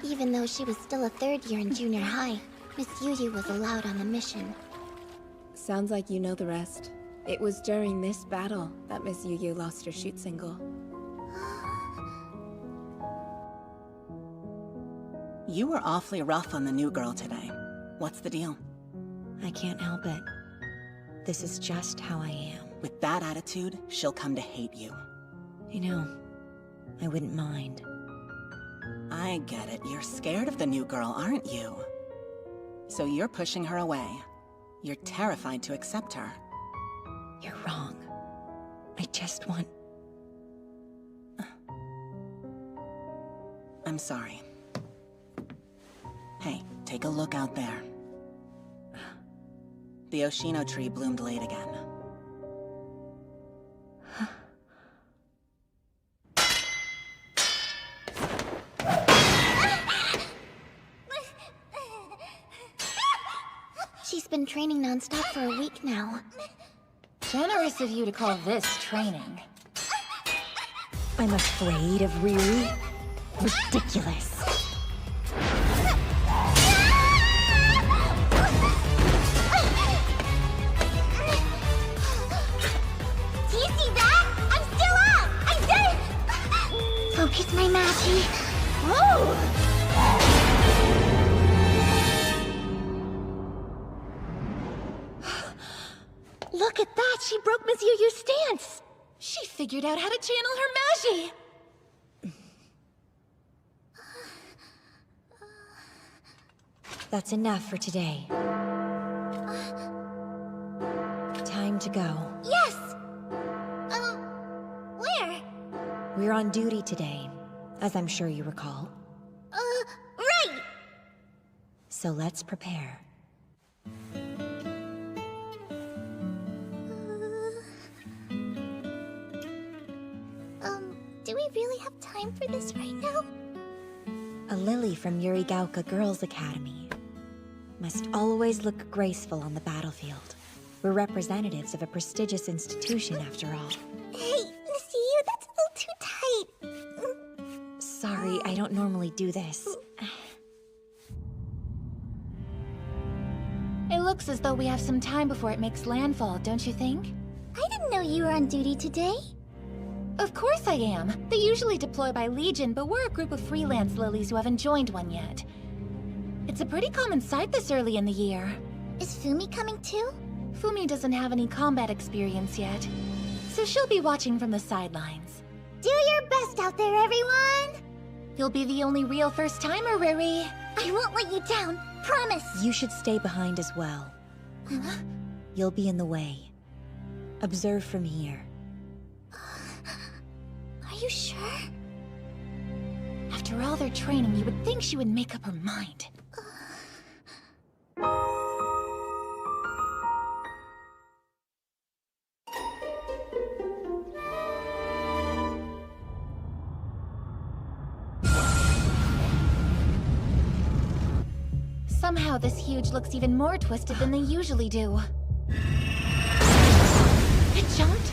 Even though she was still a third year in junior high, Miss Yu was allowed on the mission. Sounds like you know the rest. It was during this battle that Miss Yu lost her shoot single. You were awfully rough on the new girl today. What's the deal? I can't help it. This is just how I am. With that attitude, she'll come to hate you. You know, I wouldn't mind. I get it. You're scared of the new girl, aren't you? So you're pushing her away. You're terrified to accept her. You're wrong. I just want... I'm sorry. Hey, take a look out there. The Oshino tree bloomed late again. She's been training non-stop for a week now. Generous of you to call this training. I'm afraid of Riri? Ridiculous. Do you see that? I'm still up! I did it! Focus my Magi. Oh! Look at that! She broke Miss Yu's stance! She figured out how to channel her Magi! That's enough for today. Time to go. Yes! Where? We're on duty today, as I'm sure you recall. Right! So let's prepare. Do we really have time for this right now? A lily from Yuri Gaoka Girls Academy must always look graceful on the battlefield. We're representatives of a prestigious institution, after all. Hey, Miss Yu, that's a little too tight. Sorry, I don't normally do this. It looks as though we have some time before it makes landfall, don't you think? I didn't know you were on duty today. Of course I am. They usually deploy by Legion, but we're a group of freelance lilies who haven't joined one yet. It's a pretty common sight this early in the year. Is Fumi coming too? Fumi doesn't have any combat experience yet, so she'll be watching from the sidelines. Do your best out there, everyone! You'll be the only real first-timer, Riri. I won't let you down, promise! You should stay behind as well. You'll be in the way. Observe from here. Are you sure? After all their training, you would think she would make up her mind. Somehow this huge looks even more twisted than they usually do. It jumped?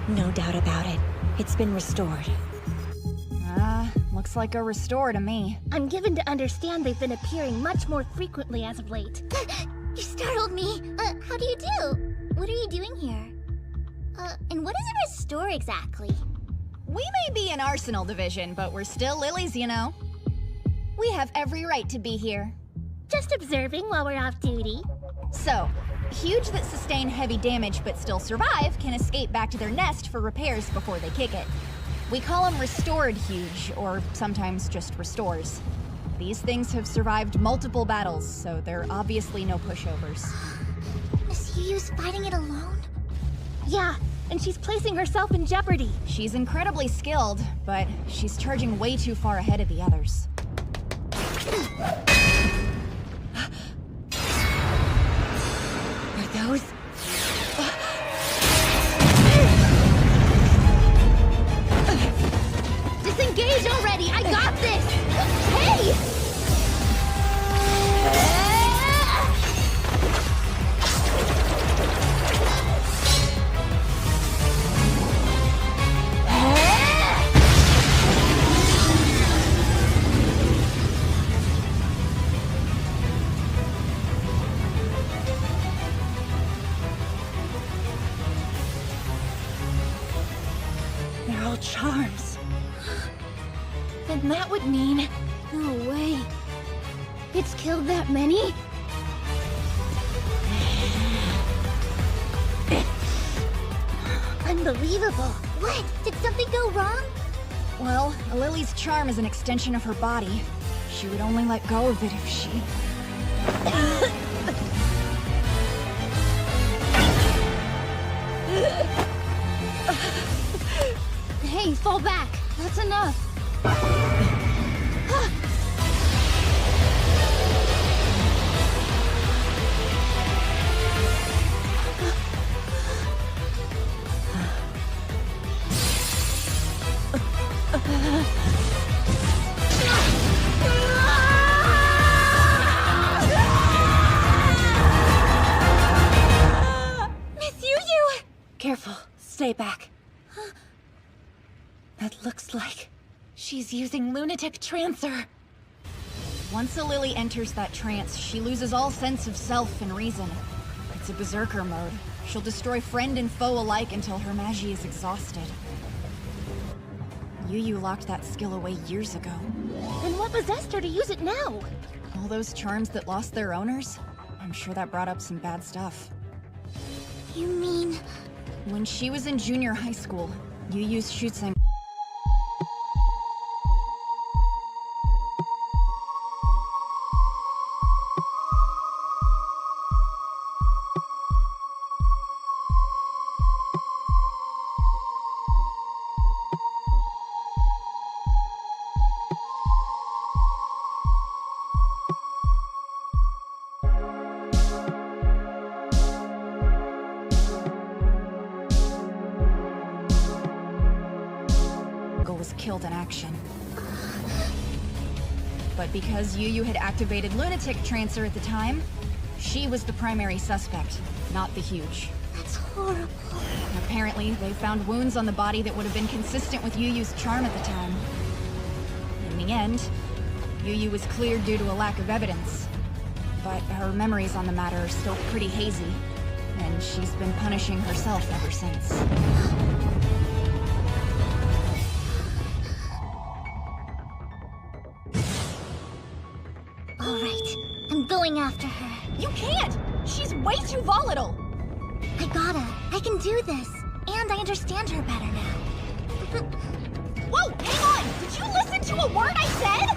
No doubt about it. It's been restored. Looks like a restore to me. I'm given to understand they've been appearing much more frequently as of late. You startled me. How do you do? What are you doing here? And what is a restore exactly? We may be an arsenal division, but we're still lilies, you know. We have every right to be here. Just observing while we're off duty. So, huge that sustain heavy damage but still survive can escape back to their nest for repairs before they kick it. We call them restored huge, or sometimes just restores. These things have survived multiple battles, so they're obviously no pushovers. Miss Yuyu's fighting it alone? Yeah, and she's placing herself in jeopardy. She's incredibly skilled, but she's charging way too far ahead of the others. Are those? Disengage already! I got this! Hey! They're all charms. Then that would mean... No way. It's killed that many? Unbelievable. What? Did something go wrong? Well, a lily's charm is an extension of her body. She would only let go of it if she... Hey, fall back. That's enough. Miss Yuyu! Careful. Stay back. That looks like... she's using Lunatic Trancer. Once a lily enters that trance, she loses all sense of self and reason. It's a berserker mode. She'll destroy friend and foe alike until her magie is exhausted. Yuyu locked that skill away years ago. Then what possessed her to use it now? All those charms that lost their owners? I'm sure that brought up some bad stuff. You mean... When she was in junior high school, Yuyu's Shutsai was killed in action. But because Yuyu had activated Lunatic Trancer at the time, she was the primary suspect, not the Huge. That's horrible. Apparently, they found wounds on the body that would have been consistent with Yuyu's charm at the time. In the end, Yuyu was cleared due to a lack of evidence. But her memories on the matter are still pretty hazy, and she's been punishing herself ever since. All right, I'm going after her. You can't! She's way too volatile! I gotta. I can do this. And I understand her better now. Whoa! Hang on! on! Did you listen to a word I said?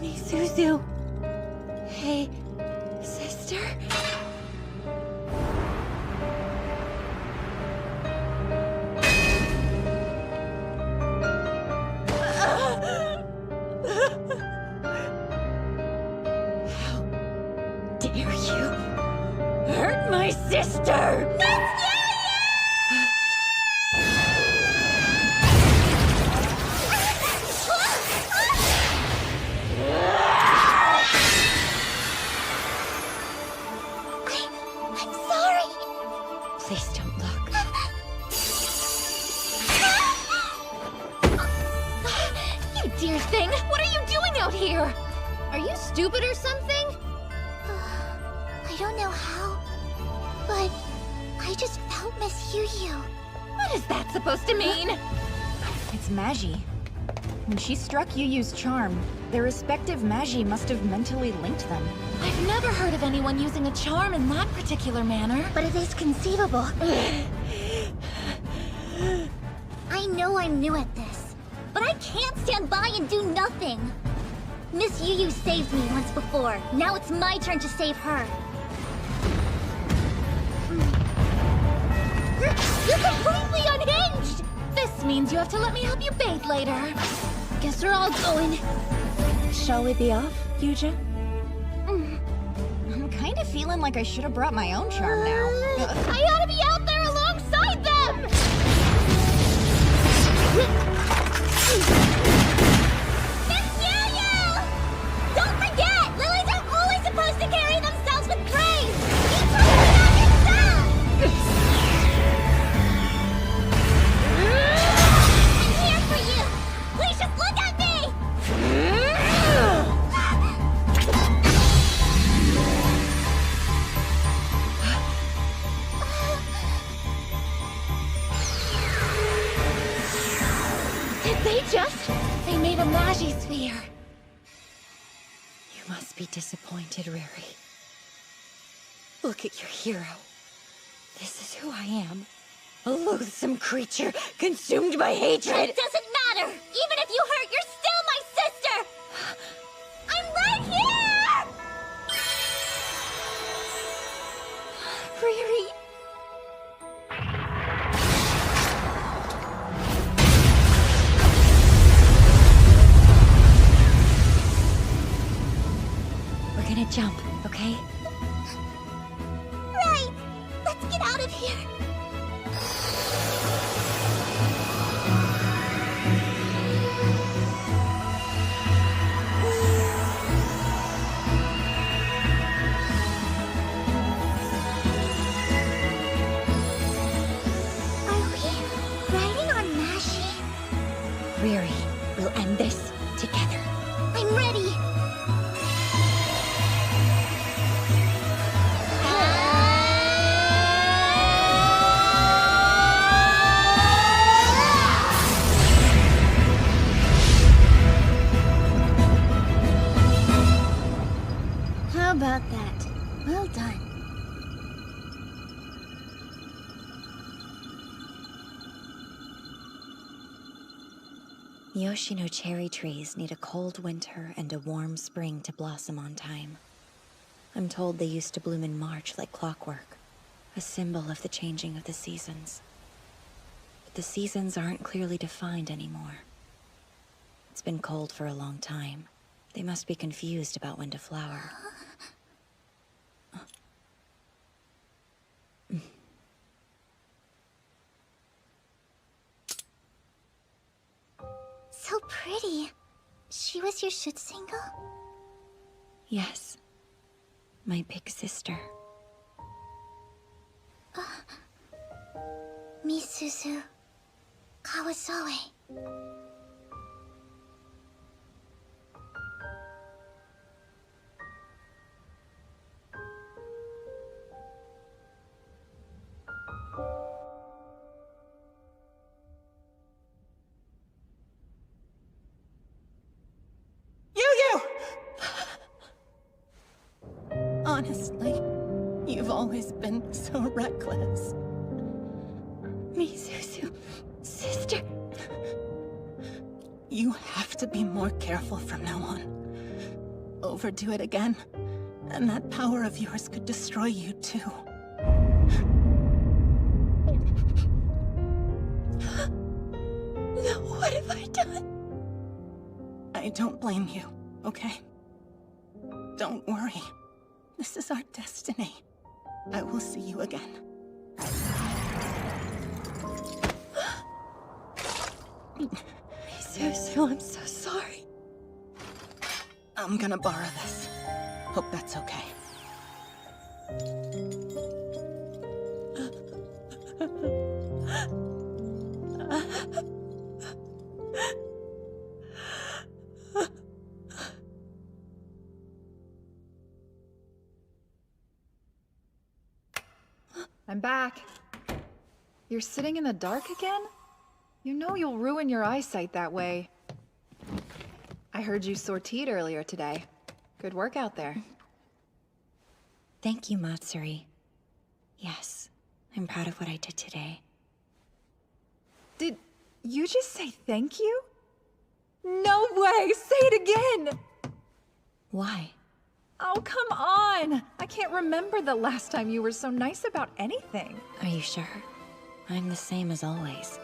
Misuzu. Hey, sister? How dare you hurt my sister? I'm sorry. Please don't look. You dear thing! What are you doing out here? Are you stupid or something? I don't know how, but I just felt Miss Yu. What is that supposed to mean? It's Magi. When she struck Yuyu's charm, their respective Magi must have mentally linked them. I've never heard of anyone using a charm in that particular manner. But it is conceivable. I know I'm new at this, but I can't stand by and do nothing. Miss Yu saved me once before. Now it's my turn to save her. You're completely unhinged! This means you have to let me help you bathe later. Guess we're all going. Shall we be off, Yuja? I'm kind of feeling like I should have brought my own charm now. I ought to be out there alongside them! Miss Yu! Don't forget, lilies are always supposed to carry themselves with praise! You told me that yourself! I'm here for you! Please just look at me! Did they just? They made a Magi sphere. You must be disappointed, Riri. Look at your hero. This is who I am. A loathsome creature consumed by hatred. It doesn't matter! Even if you hurt, you're still my sister! I'm right here! Riri. We're gonna jump, okay? Right! Let's get out of here! Are we riding on Magi? Riri, we'll end this together. I'm ready! How about that? Well done. Yoshino cherry trees need a cold winter and a warm spring to blossom on time. I'm told they used to bloom in March like clockwork, a symbol of the changing of the seasons. But the seasons aren't clearly defined anymore. It's been cold for a long time. They must be confused about when to flower. So pretty. She was your Shutsengo? Yes, my big sister. Misuzu Kawasoe. Honestly, you've always been so reckless. Misuzu, sister. You have to be more careful from now on. Overdo it again, and that power of yours could destroy you too. No, what have I done? I don't blame you, okay? Don't worry. This is our destiny. I will see you again. Misuzu, I'm so sorry. I'm gonna borrow this. Hope that's okay. I'm back. You're sitting in the dark again? You know you'll ruin your eyesight that way. I heard you sortied earlier today. Good work out there. Thank you, Matsuri. Yes, I'm proud of what I did today. Did you just say thank you? No way! Say it again! Why? Oh, come on! I can't remember the last time you were so nice about anything. Are you sure? I'm the same as always.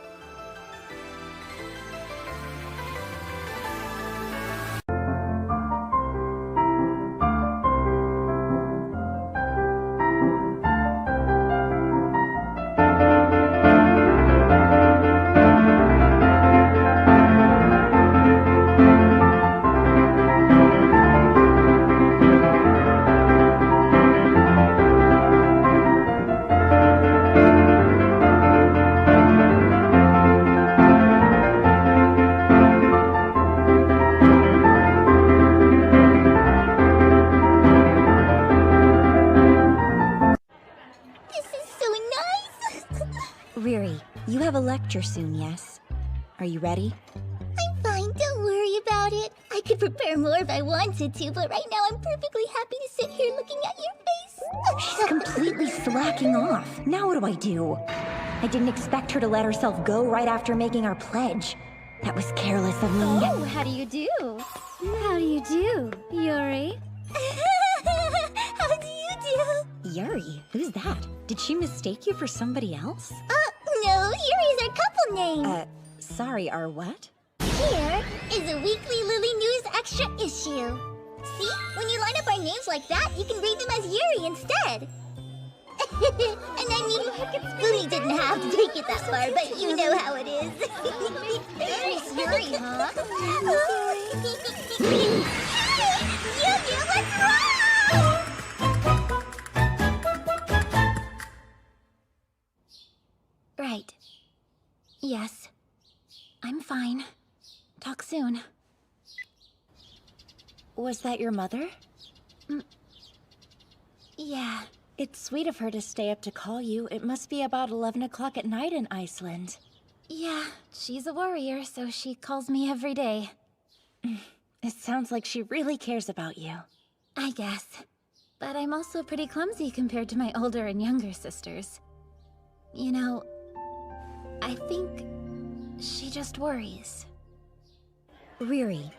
Riri, you have a lecture soon, yes? Are you ready? I'm fine, don't worry about it. I could prepare more if I wanted to, but right now I'm perfectly happy to sit here looking at your face. She's completely slacking off. Now what do I do? I didn't expect her to let herself go right after making our pledge. That was careless of me. Oh, how do you do? How do you do, Yuri? How do you do? Yuri? Who's that? Did she mistake you for somebody else? No, Yuri's our couple name. Sorry, our what? Here is a weekly Lily News extra issue. See? When you line up our names like that, you can read them as Yuri instead. And I mean, Fumi didn't have to take it that far, but you know how it is. It's Yuri, huh? Yuri, what's wrong? Right. Yes. I'm fine. Talk soon. Was that your mother? Yeah. It's sweet of her to stay up to call you. It must be about 11 o'clock at night in Iceland. Yeah, she's a warrior, so she calls me every day. It sounds like she really cares about you. I guess. But I'm also pretty clumsy compared to my older and younger sisters. You know, I think she just worries. Riri,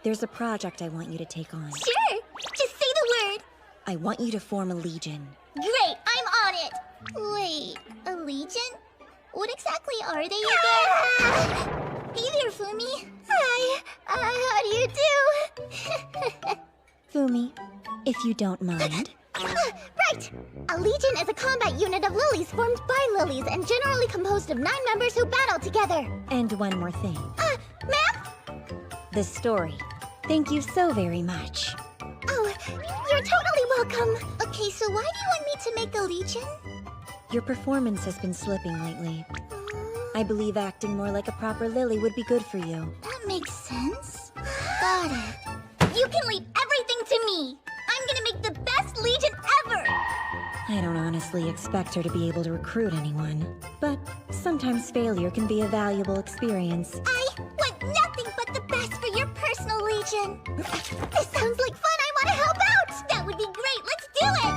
there's a project I want you to take on. Sure! Just say the word! I want you to form a legion. Great, I'm on it! Wait, a legion? What exactly are they again? Hey there, Fumi. Hi, how do you do? Fumi, if you don't mind. Right! A legion is a combat unit of lilies formed by lilies and generally composed of 9 members who battle together. And one more thing. Ma'am? The story. Thank you so very much. Oh, you're totally welcome. Okay, so why do you want me to make a legion? Your performance has been slipping lately. I believe acting more like a proper lily would be good for you. That makes sense. Got it. You can leave everything to me. I'm gonna make the best legion ever. I don't honestly expect her to be able to recruit anyone, but sometimes failure can be a valuable experience. I want nothing but the best for your personal legion. This sounds like fun. I want to help out. That would be great. Let's do it.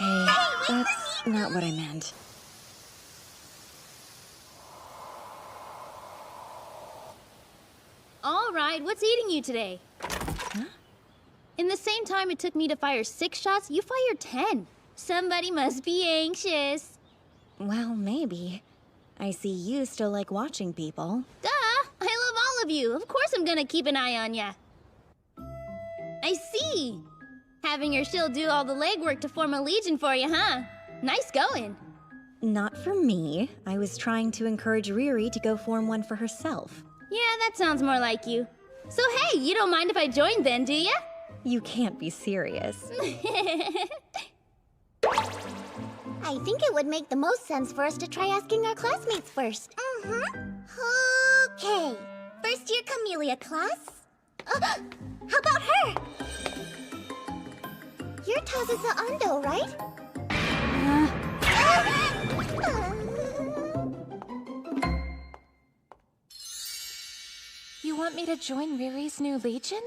Okay, that's not what I meant. All right, what's eating you today? Huh? In the same time it took me to fire 6 shots, you fired 10. Somebody must be anxious. Well, maybe. I see you still like watching people. Duh! I love all of you. Of course I'm gonna keep an eye on ya. I see. Having your shield do all the legwork to form a legion for you, huh? Nice going. Not for me. I was trying to encourage Riri to go form one for herself. Yeah, that sounds more like you. So hey, you don't mind if I join then, do ya? You can't be serious. I think it would make the most sense for us to try asking our classmates first. Okay. First year Camellia class. How about her? You're Tazusa Ando, right? You want me to join Riri's new legion?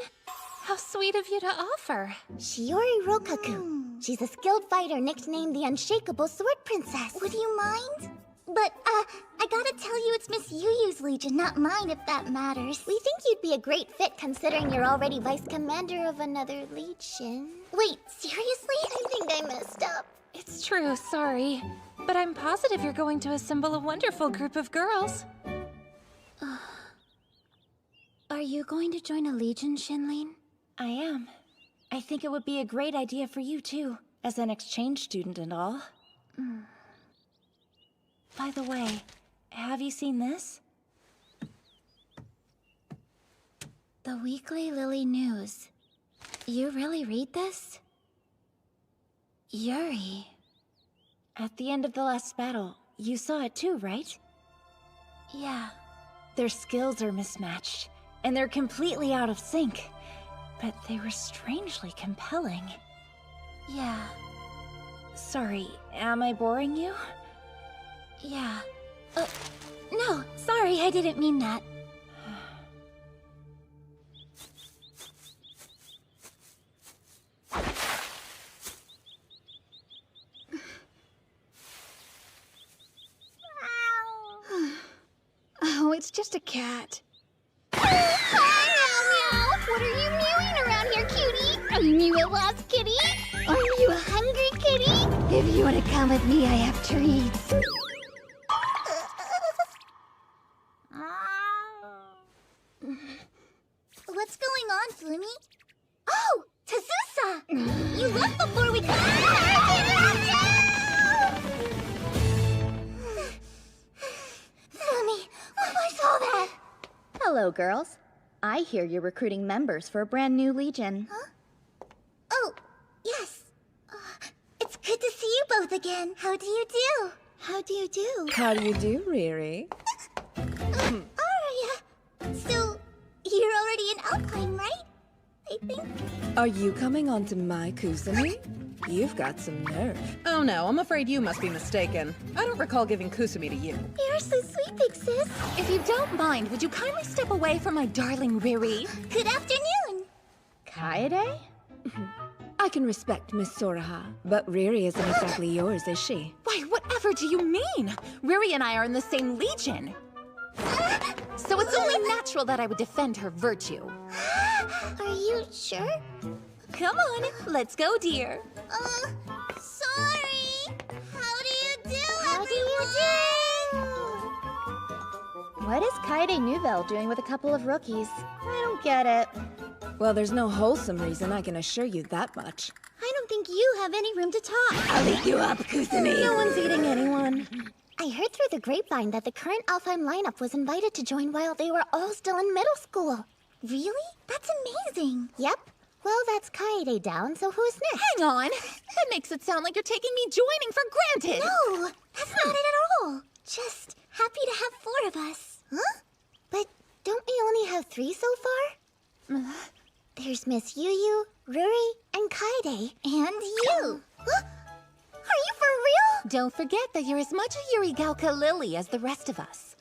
How sweet of you to offer. Shiori Rokaku. She's a skilled fighter nicknamed the Unshakable Sword Princess. Would you mind? But, I gotta tell you it's Miss Yuyu's legion, not mine, if that matters. We think you'd be a great fit considering you're already vice commander of another legion. Wait, seriously? I think I messed up. It's true, sorry. But I'm positive you're going to assemble a wonderful group of girls. Are you going to join a legion, Shinlin? I am. I think it would be a great idea for you, too, as an exchange student and all. By the way, have you seen this? The Weekly Lily News. You really read this? Yuri. At the end of the last battle, you saw it too, right? Yeah. Their skills are mismatched, and they're completely out of sync. But they were strangely compelling. Yeah. Sorry, am I boring you? Yeah. No, sorry, I didn't mean that. Oh, it's just a cat. Hi, Meow Meow! What are you mewing around here, cutie? Are you a lost kitty? Are you a hungry kitty? If you want to come with me, I have treats. What's going on, Flumi? Oh, Tazusa! You left before we Flumi, what was all that? Hello, girls. I hear you're recruiting members for a brand new legion. Huh? Oh, yes. It's good to see you both again. How do you do? How do you do? How do you do, Riri? Aria. So, you're already in Alpine, right? I think. Are you coming onto my Kusumi? You've got some nerve. Oh no, I'm afraid you must be mistaken. I don't recall giving Kusumi to you. You're so sweet, big sis. If you don't mind, would you kindly step away from my darling Riri? Good afternoon. Kaede? I can respect Miss Soraha, but Riri isn't exactly yours, is she? Why, whatever do you mean? Riri and I are in the same legion. So it's only natural that I would defend her virtue. Are you sure? Come on, let's go, dear. Sorry. How do you do, How do you do? What is Kaede Nouvelle doing with a couple of rookies? I don't get it. Well, there's no wholesome reason, I can assure you that much. I don't think you have any room to talk. I'll eat you up, Kusumi! No one's eating anyone. I heard through the grapevine that the current Alfheim lineup was invited to join while they were all still in middle school. Really? That's amazing. Yep. Well, that's Kaede down, so who's next? Hang on. That makes it sound like you're taking me joining for granted. No, that's not it at all. Just happy to have 4 of us. Huh? But don't we only have 3 so far? There's Miss Yuyu, Ruri, and Kaede. And you. Huh? Are you for real? Don't forget that you're as much a Yurigalka Lily as the rest of us.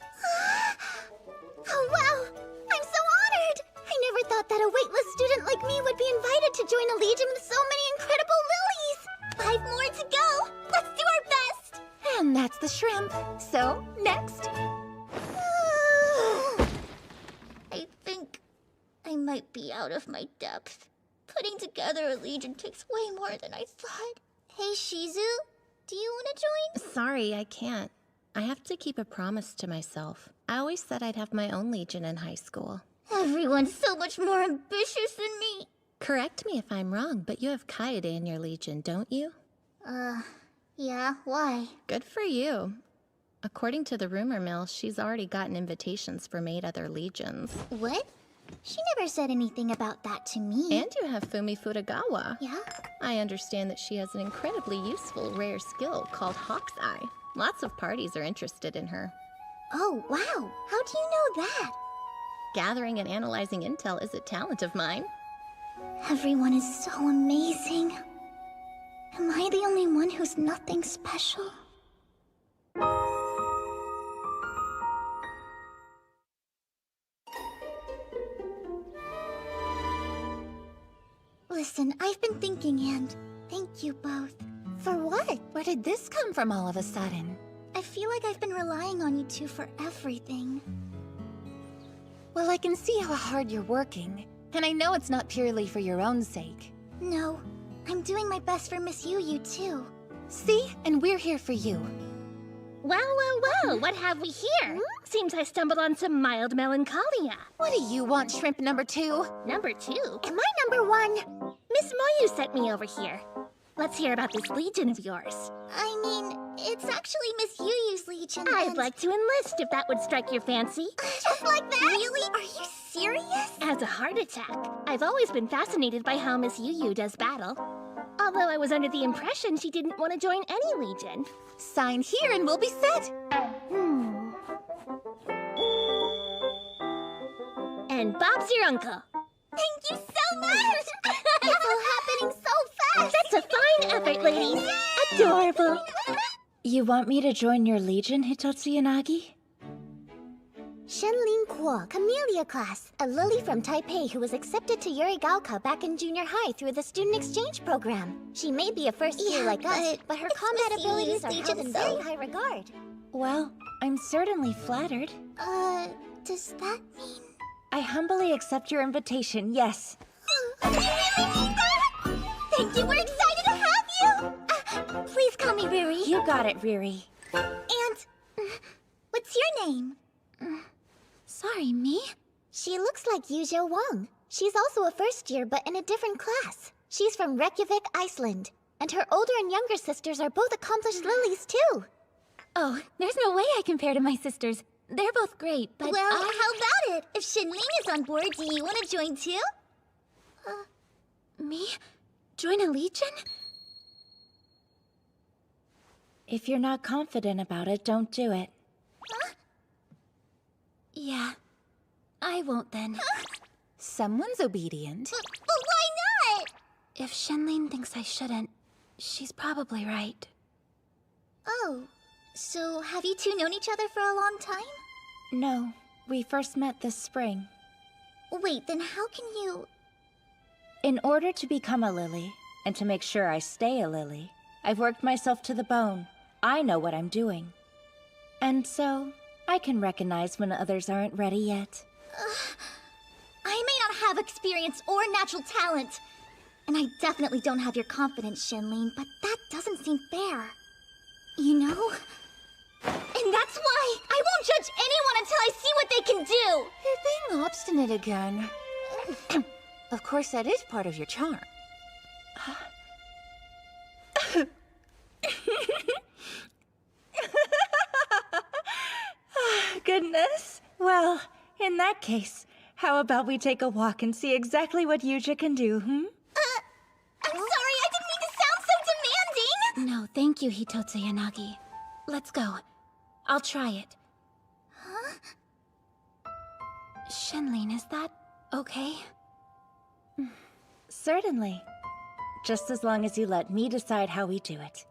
Oh, wow! I'm so honored! I never thought that a waitlist student like me would be invited to join a legion with so many incredible lilies! 5 more to go! might be out of my depth. Putting together a legion takes way more than I thought. Hey, Shizu, do you want to join? Sorry, I can't. I have to keep a promise to myself. I always said I'd have my own legion in high school. Everyone's so much more ambitious than me. Correct me if I'm wrong, but you have Kaede in your legion, don't you? Yeah, why? Good for you. According to the rumor mill, she's already gotten invitations for 8 other legions. What? She never said anything about that to me. And you have Fumi Futagawa. Yeah? I understand that she has an incredibly useful rare skill called Hawk's Eye. Lots of parties are interested in her. Oh, wow. How do you know that? Gathering and analyzing intel is a talent of mine. Everyone is so amazing. Am I the only one who's nothing special? Listen, I've been thinking, and thank you both. For what? Where did this come from all of a sudden? I feel like I've been relying on you two for everything. Well, I can see how hard you're working, and I know it's not purely for your own sake. No, I'm doing my best for Miss Yu too. See? And we're here for you. Well, what have we here? Seems I stumbled on some mild melancholia. What do you want, shrimp number 2? Number 2? Am I number 1? Miss Moyu sent me over here. Let's hear about this legion of yours. I mean, it's actually Miss Yu's legion. I'd like to enlist if that would strike your fancy. Just like that? Really? Are you serious? As a heart attack, I've always been fascinated by how Miss Yu does battle. Although I was under the impression she didn't want to join any legion. Sign here and we'll be set. And Bob's your uncle. Thank you so much! It's all happening so fast! That's a fine effort, ladies. Adorable. You want me to join your legion, Hitotsu Yanagi? Shenlin Kuo, Camellia class, a lily from Taipei who was accepted to Yurigaoka back in junior high through the student exchange program. She may be a first year like us, but her combat abilities are held in very high regard. Well, I'm certainly flattered. Does that mean... I humbly accept your invitation, yes. Thank you, we're excited to have you! Please call me Riri. You got it, Riri. And... what's your name? Sorry, me? She looks like Yujo Wang. She's also a first year, but in a different class. She's from Reykjavik, Iceland. And her older and younger sisters are both accomplished lilies, too. Oh, there's no way I compare to my sisters. They're both great, but well, how about it? If Shinling is on board, do you want to join too? Me? Join a legion? If you're not confident about it, don't do it. Huh? Yeah. I won't then. Someone's obedient. But why not? If Shenlin thinks I shouldn't, she's probably right. Oh, so have you two known each other for a long time? No, we first met this spring. Wait, then how can you... In order to become a lily, and to make sure I stay a lily, I've worked myself to the bone. I know what I'm doing. And so, I can recognize when others aren't ready yet. I may not have experience or natural talent. And I definitely don't have your confidence, Shenlin, but that doesn't seem fair. You know? And that's why I won't judge anyone until I see what they can do! You're being obstinate again. Of course, that is part of your charm. Goodness. Well, in that case, how about we take a walk and see exactly what Yuja can do, I'm sorry, I didn't mean to sound so demanding! No, thank you, Hitotsu Yanagi. Let's go. I'll try it. Huh? Shenlin, is that okay? Certainly. Just as long as you let me decide how we do it.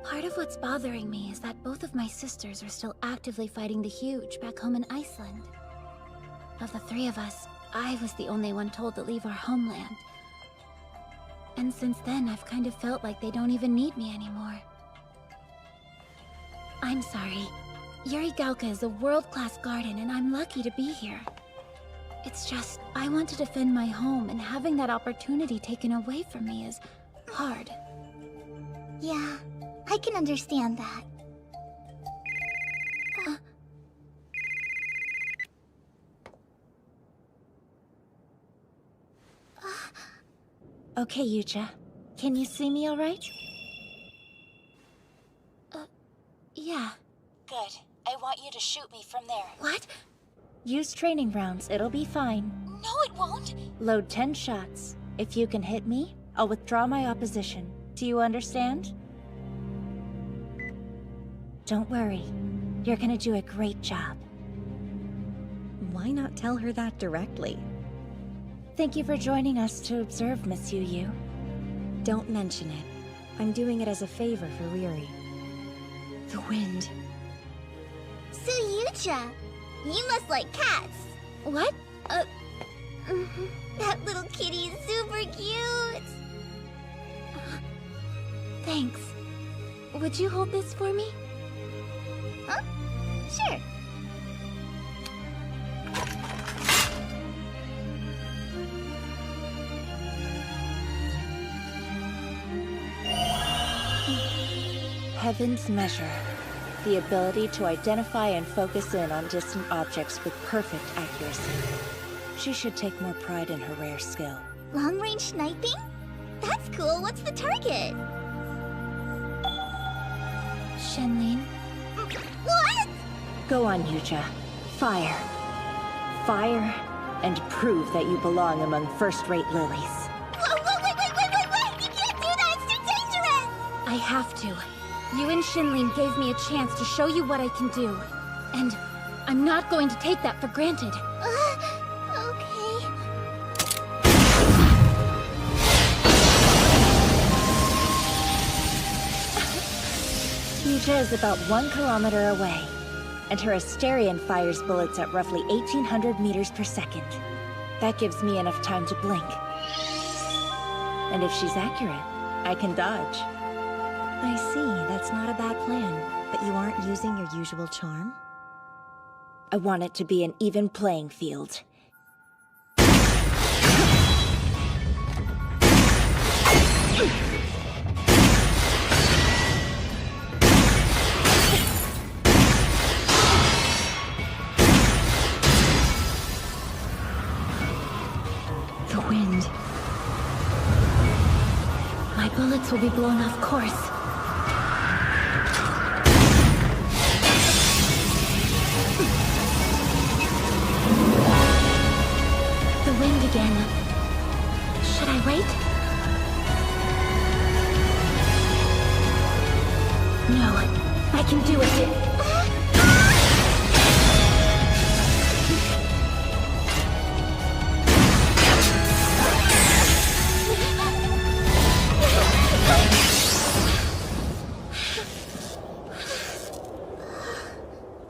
Part of what's bothering me is that both of my sisters are still actively fighting the Huge back home in Iceland. Of the three of us, I was the only one told to leave our homeland. And since then, I've kind of felt like they don't even need me anymore. I'm sorry. Yurigaoka is a world-class garden, and I'm lucky to be here. It's just, I want to defend my home, and having that opportunity taken away from me is hard. Yeah, I can understand that. Okay, Yuja. Can you see me all right? Yeah. Good. I want you to shoot me from there. What? Use training rounds. It'll be fine. No, it won't. Load 10 shots. If you can hit me, I'll withdraw my opposition. Do you understand? Don't worry. You're gonna do a great job. Why not tell her that directly? Thank you for joining us to observe, Miss Yu. Don't mention it. I'm doing it as a favor for Riri. The wind. So Yuja, you must like cats. What? That little kitty is super cute. Thanks. Would you hold this for me? Huh? Sure. Heaven's Measure. The ability to identify and focus in on distant objects with perfect accuracy. She should take more pride in her rare skill. Long-range sniping? That's cool. What's the target? Shenlin. What? Go on, Yuja. Fire. Fire, and prove that you belong among first-rate lilies. Whoa, wait! You can't do that! It's too dangerous! I have to. You and Shenlin gave me a chance to show you what I can do. And I'm not going to take that for granted. Okay. Yuja is about 1 kilometer away, and her Asterion fires bullets at roughly 1,800 meters per second. That gives me enough time to blink. And if she's accurate, I can dodge. I see, that's not a bad plan. But you aren't using your usual charm? I want it to be an even playing field. The wind. My bullets will be blown off course. The wind again. Should I wait? No, I can do it.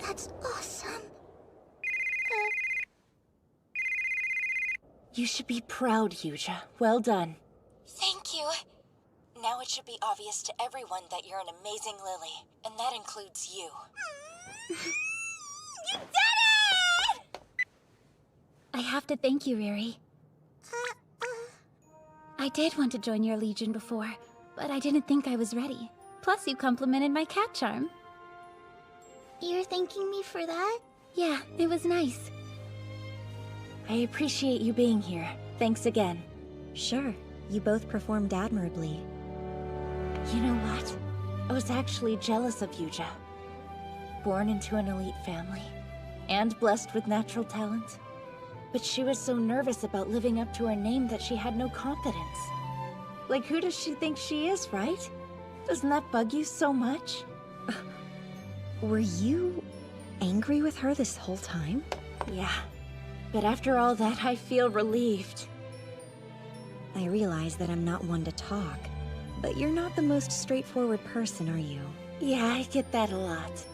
That's awesome. You should be proud, Yuja. Well done. Thank you. Now it should be obvious to everyone that you're an amazing lily, and that includes you. You did it! I have to thank you, Riri. I did want to join your legion before, but I didn't think I was ready. Plus, you complimented my cat charm. You're thanking me for that? Yeah, it was nice. I appreciate you being here. Thanks again. Sure, you both performed admirably. You know what? I was actually jealous of Yuja. Born into an elite family, and blessed with natural talent. But she was so nervous about living up to her name that she had no confidence. Like, who does she think she is, right? Doesn't that bug you so much? Were you angry with her this whole time? Yeah. But after all that, I feel relieved. I realize that I'm not one to talk, but you're not the most straightforward person, are you? Yeah, I get that a lot.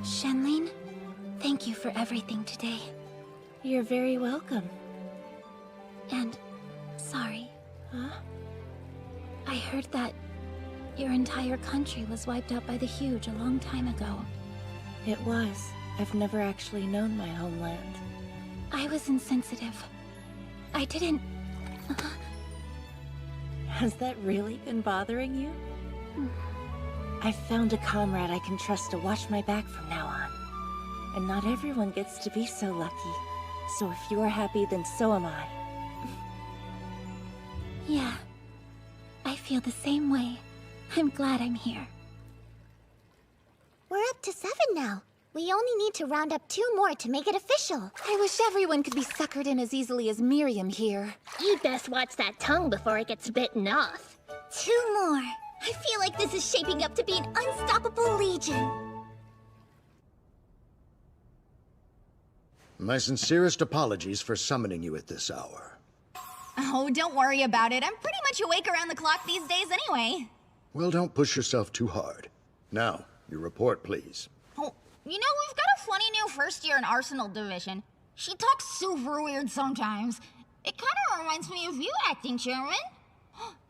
Shenlin, thank you for everything today. You're very welcome. And sorry. Huh? I heard that Your entire country was wiped out by the Huge a long time ago. It was. I've never actually known my homeland. I was insensitive. I didn't... Has that really been bothering you? I've found a comrade I can trust to watch my back from now on. And not everyone gets to be so lucky. So if you're happy, then so am I. Yeah. I feel the same way. I'm glad I'm here. We're up to 7 now. We only need to round up 2 more to make it official. I wish everyone could be suckered in as easily as Miriam here. You'd best watch that tongue before it gets bitten off. 2 more. I feel like this is shaping up to be an unstoppable legion. My sincerest apologies for summoning you at this hour. Oh, don't worry about it. I'm pretty much awake around the clock these days anyway. Well, don't push yourself too hard. Now, your report, please. Oh, you know, we've got a funny new first year in Arsenal Division. She talks super weird sometimes. It kind of reminds me of you, Acting Chairman.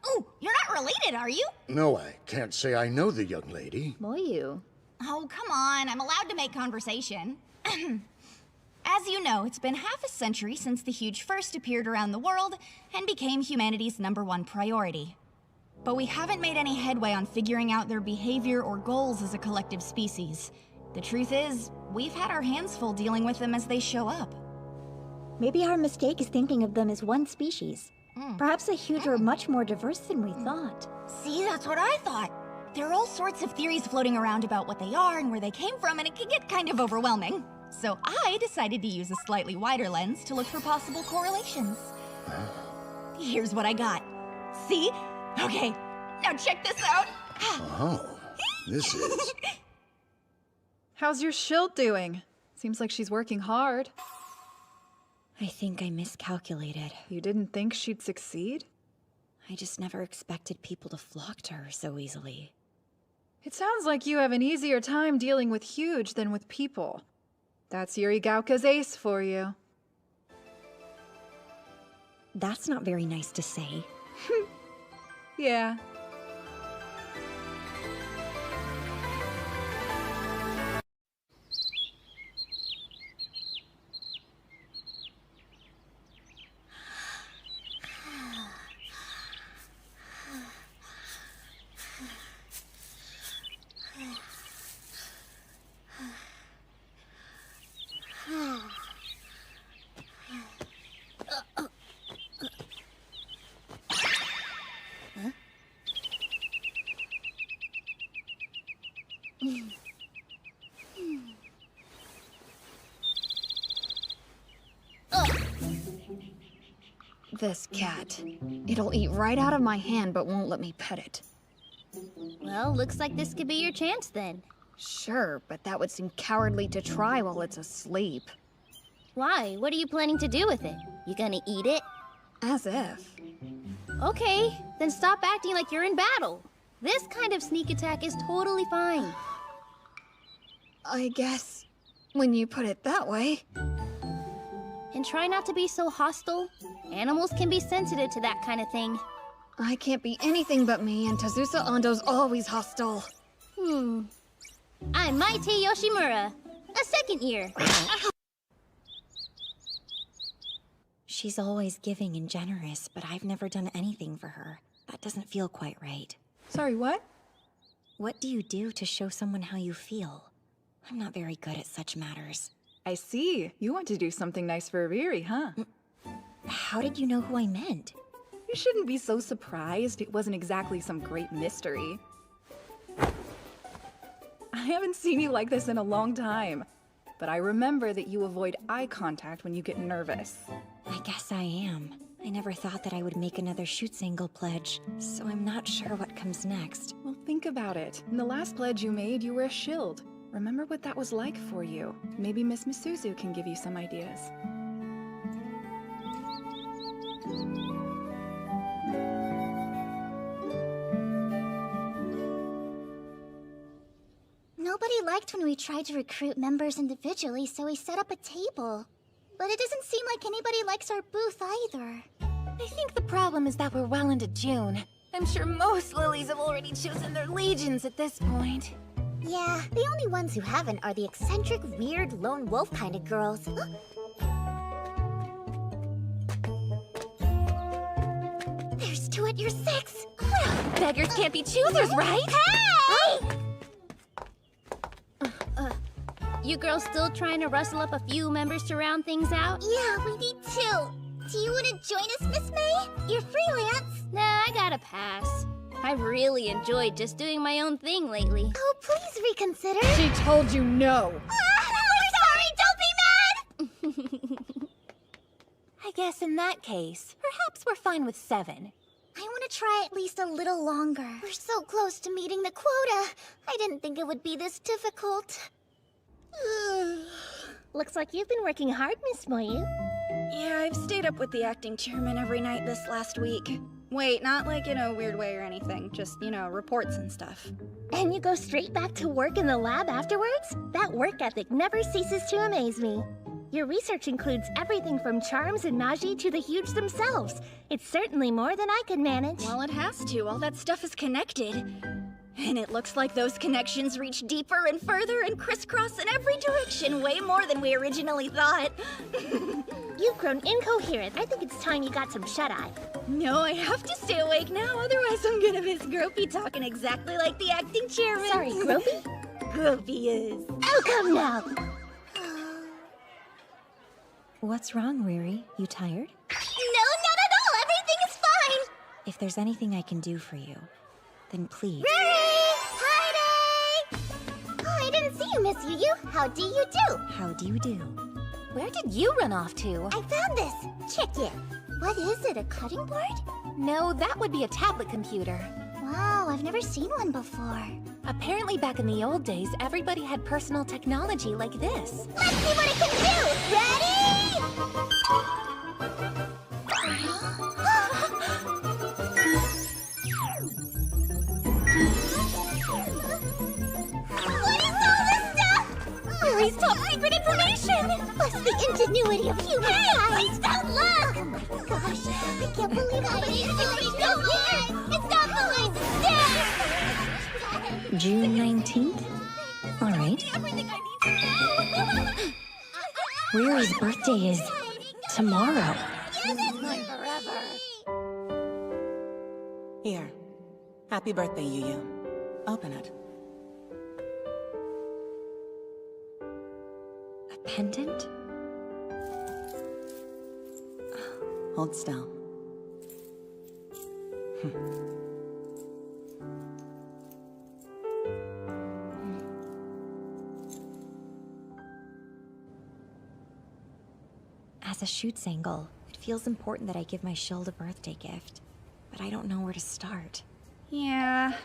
Oh, you're not related, are you? No, I can't say I know the young lady. Moyu. Oh, come on. I'm allowed to make conversation. As you know, it's been half a century since the Huge first appeared around the world and became humanity's #1 priority. But we haven't made any headway on figuring out their behavior or goals as a collective species. The truth is, we've had our hands full dealing with them as they show up. Maybe our mistake is thinking of them as one species. Perhaps the Huge are much more diverse than we thought. See, that's what I thought. There are all sorts of theories floating around about what they are and where they came from, and it can get kind of overwhelming. So I decided to use a slightly wider lens to look for possible correlations. Here's what I got. See? Okay, now check this out. Oh, this is... How's your shield doing? Seems like she's working hard. I think I miscalculated. You didn't think she'd succeed? I just never expected people to flock to her so easily. It sounds like you have an easier time dealing with Huge than with people. That's Yuri Gauka's ace for you. That's not very nice to say. Yeah. This cat. It'll eat right out of my hand, but won't let me pet it. Well, looks like this could be your chance then. Sure, but that would seem cowardly to try while it's asleep. Why? What are you planning to do with it? You gonna eat it? As if. Okay, then stop acting like you're in battle. This kind of sneak attack is totally fine. I guess, when you put it that way. And try not to be so hostile. Animals can be sensitive to that kind of thing. I can't be anything but me, and Tazusa Ando's always hostile. I'm Maite Yoshimura, a second year. She's always giving and generous, but I've never done anything for her. That doesn't feel quite right. Sorry, what? What do you do to show someone how you feel? I'm not very good at such matters. I see. You want to do something nice for Riri, huh? How did you know who I meant? You shouldn't be so surprised. It wasn't exactly some great mystery. I haven't seen you like this in a long time, but I remember that you avoid eye contact when you get nervous. I guess I am. I never thought that I would make another Shoot-Single pledge, so I'm not sure what comes next. Well, think about it. In the last pledge you made, you were a shield. Remember what that was like for you. Maybe Miss Misuzu can give you some ideas. Nobody liked when we tried to recruit members individually, so we set up a table. But it doesn't seem like anybody likes our booth either. I think the problem is that we're well into June. I'm sure most lilies have already chosen their legions at this point. Yeah, the only ones who haven't are the eccentric, weird, lone wolf kind of girls. There's two at your 6. Beggars can't be choosers, right? Hey! You girls still trying to rustle up a few members to round things out? Yeah, we need 2. Do you want to join us, Miss May? You're freelance. Nah, I gotta pass. I've really enjoyed just doing my own thing lately. Oh, please reconsider. She told you no. We're sorry, don't be mad! I guess in that case, perhaps we're fine with 7. I want to try at least a little longer. We're so close to meeting the quota. I didn't think it would be this difficult. Looks like you've been working hard, Miss Moyu. Yeah, I've stayed up with the acting chairman every night this last week. Wait, not like in a weird way or anything. Just, reports and stuff. And you go straight back to work in the lab afterwards? That work ethic never ceases to amaze me. Your research includes everything from charms and magi to the huge themselves. It's certainly more than I could manage. Well, it has to. All that stuff is connected. And it looks like those connections reach deeper and further and crisscross in every direction, way more than we originally thought. You've grown incoherent. I think it's time you got some shut-eye. No, I have to stay awake now, otherwise I'm gonna miss Gropey talking exactly like the acting chairman. Sorry, Gropey? Gropey is. Oh, come now! What's wrong, Riri? You tired? No, not at all! Everything is fine! If there's anything I can do for you, then please. Riri! Heidi! Oh, I didn't see you, Miss Yu. How do you do? How do you do? Where did you run off to? I found this. Check it. What is it, a cutting board? No, that would be a tablet computer. Wow, I've never seen one before. Apparently back in the old days, everybody had personal technology like this. Let's see what it can do! Ready? Riri's top secret information! Plus the ingenuity of humankind! Don't look! Oh my gosh, I can't believe how many information is here! It's not behind the stairs! June 19th? Alright. Riri's birthday is tomorrow. This is mine forever. Here. Happy birthday, Yu. Open it. A pendant? Hold still. As a shoots angle, it feels important that I give my shield a birthday gift. But I don't know where to start. Yeah,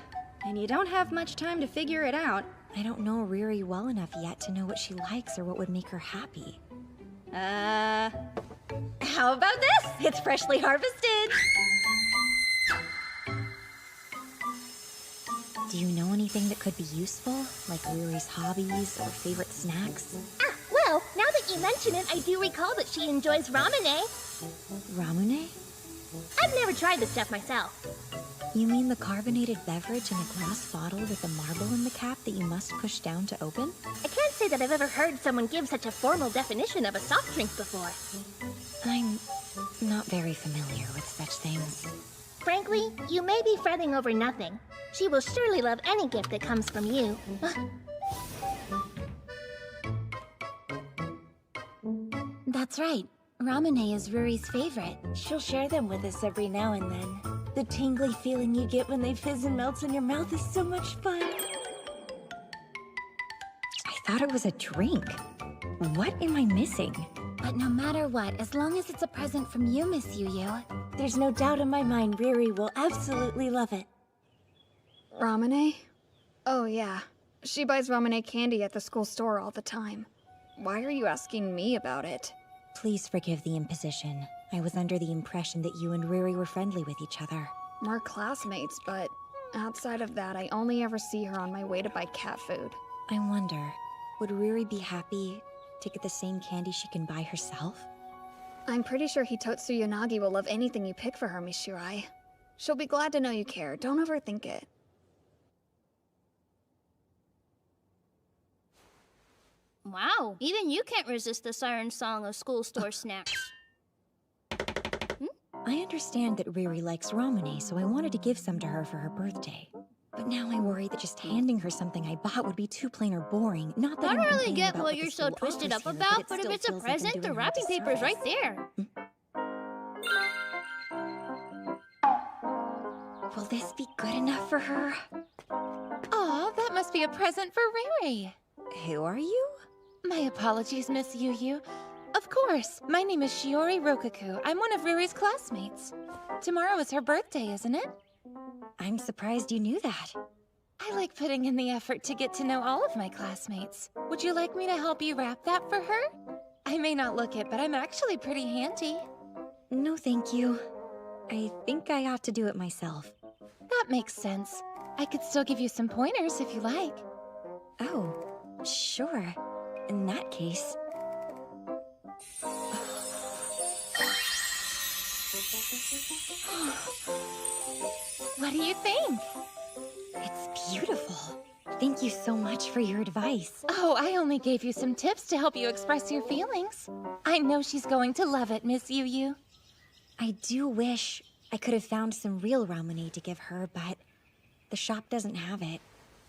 and you don't have much time to figure it out. I don't know Riri well enough yet to know what she likes or what would make her happy. How about this? It's freshly harvested! Do you know anything that could be useful? Like Riri's hobbies or favorite snacks? Ah, well, now that you mention it, I do recall that she enjoys ramune. Ramune? I've never tried the stuff myself. You mean the carbonated beverage in a glass bottle with a marble in the cap that you must push down to open? I can't say that I've ever heard someone give such a formal definition of a soft drink before. I'm not very familiar with such things. Frankly, you may be fretting over nothing. She will surely love any gift that comes from you. That's right. Ramune is Riri's favorite. She'll share them with us every now and then. The tingly feeling you get when they fizz and melt in your mouth is so much fun. I thought it was a drink. What am I missing? But no matter what, as long as it's a present from you, Miss Yu, there's no doubt in my mind Riri will absolutely love it. Ramune? Oh yeah. She buys Ramune candy at the school store all the time. Why are you asking me about it? Please forgive the imposition. I was under the impression that you and Riri were friendly with each other. We're classmates, but outside of that, I only ever see her on my way to buy cat food. I wonder, would Riri be happy to get the same candy she can buy herself? I'm pretty sure Hitotsu Yanagi will love anything you pick for her, Miss Shirai. She'll be glad to know you care. Don't overthink it. Wow, even you can't resist the siren song of school store snacks. I understand that Riri likes Ramune, so I wanted to give some to her for her birthday. But now I worry that just handing her something I bought would be too plain or boring. Not that I I'm don't really complaining get about what the you're so school twisted up offers here, about, it but if still it's a feels like I'm present, the doing her wrapping paper's right disservice. there. Will this be good enough for her? Aw, that must be a present for Riri. Who are you? My apologies, Miss Yu. Of course, my name is Shiori Rokaku. I'm one of Riri's classmates. Tomorrow is her birthday, isn't it? I'm surprised you knew that. I like putting in the effort to get to know all of my classmates. Would you like me to help you wrap that for her? I may not look it, but I'm actually pretty handy. No, thank you. I think I ought to do it myself. That makes sense. I could still give you some pointers if you like. Oh, sure. In that case... What do you think? It's beautiful. Thank you so much for your advice. Oh, I only gave you some tips to help you express your feelings. I know she's going to love it, Miss Yu. I do wish I could have found some real Ramune to give her, but the shop doesn't have it,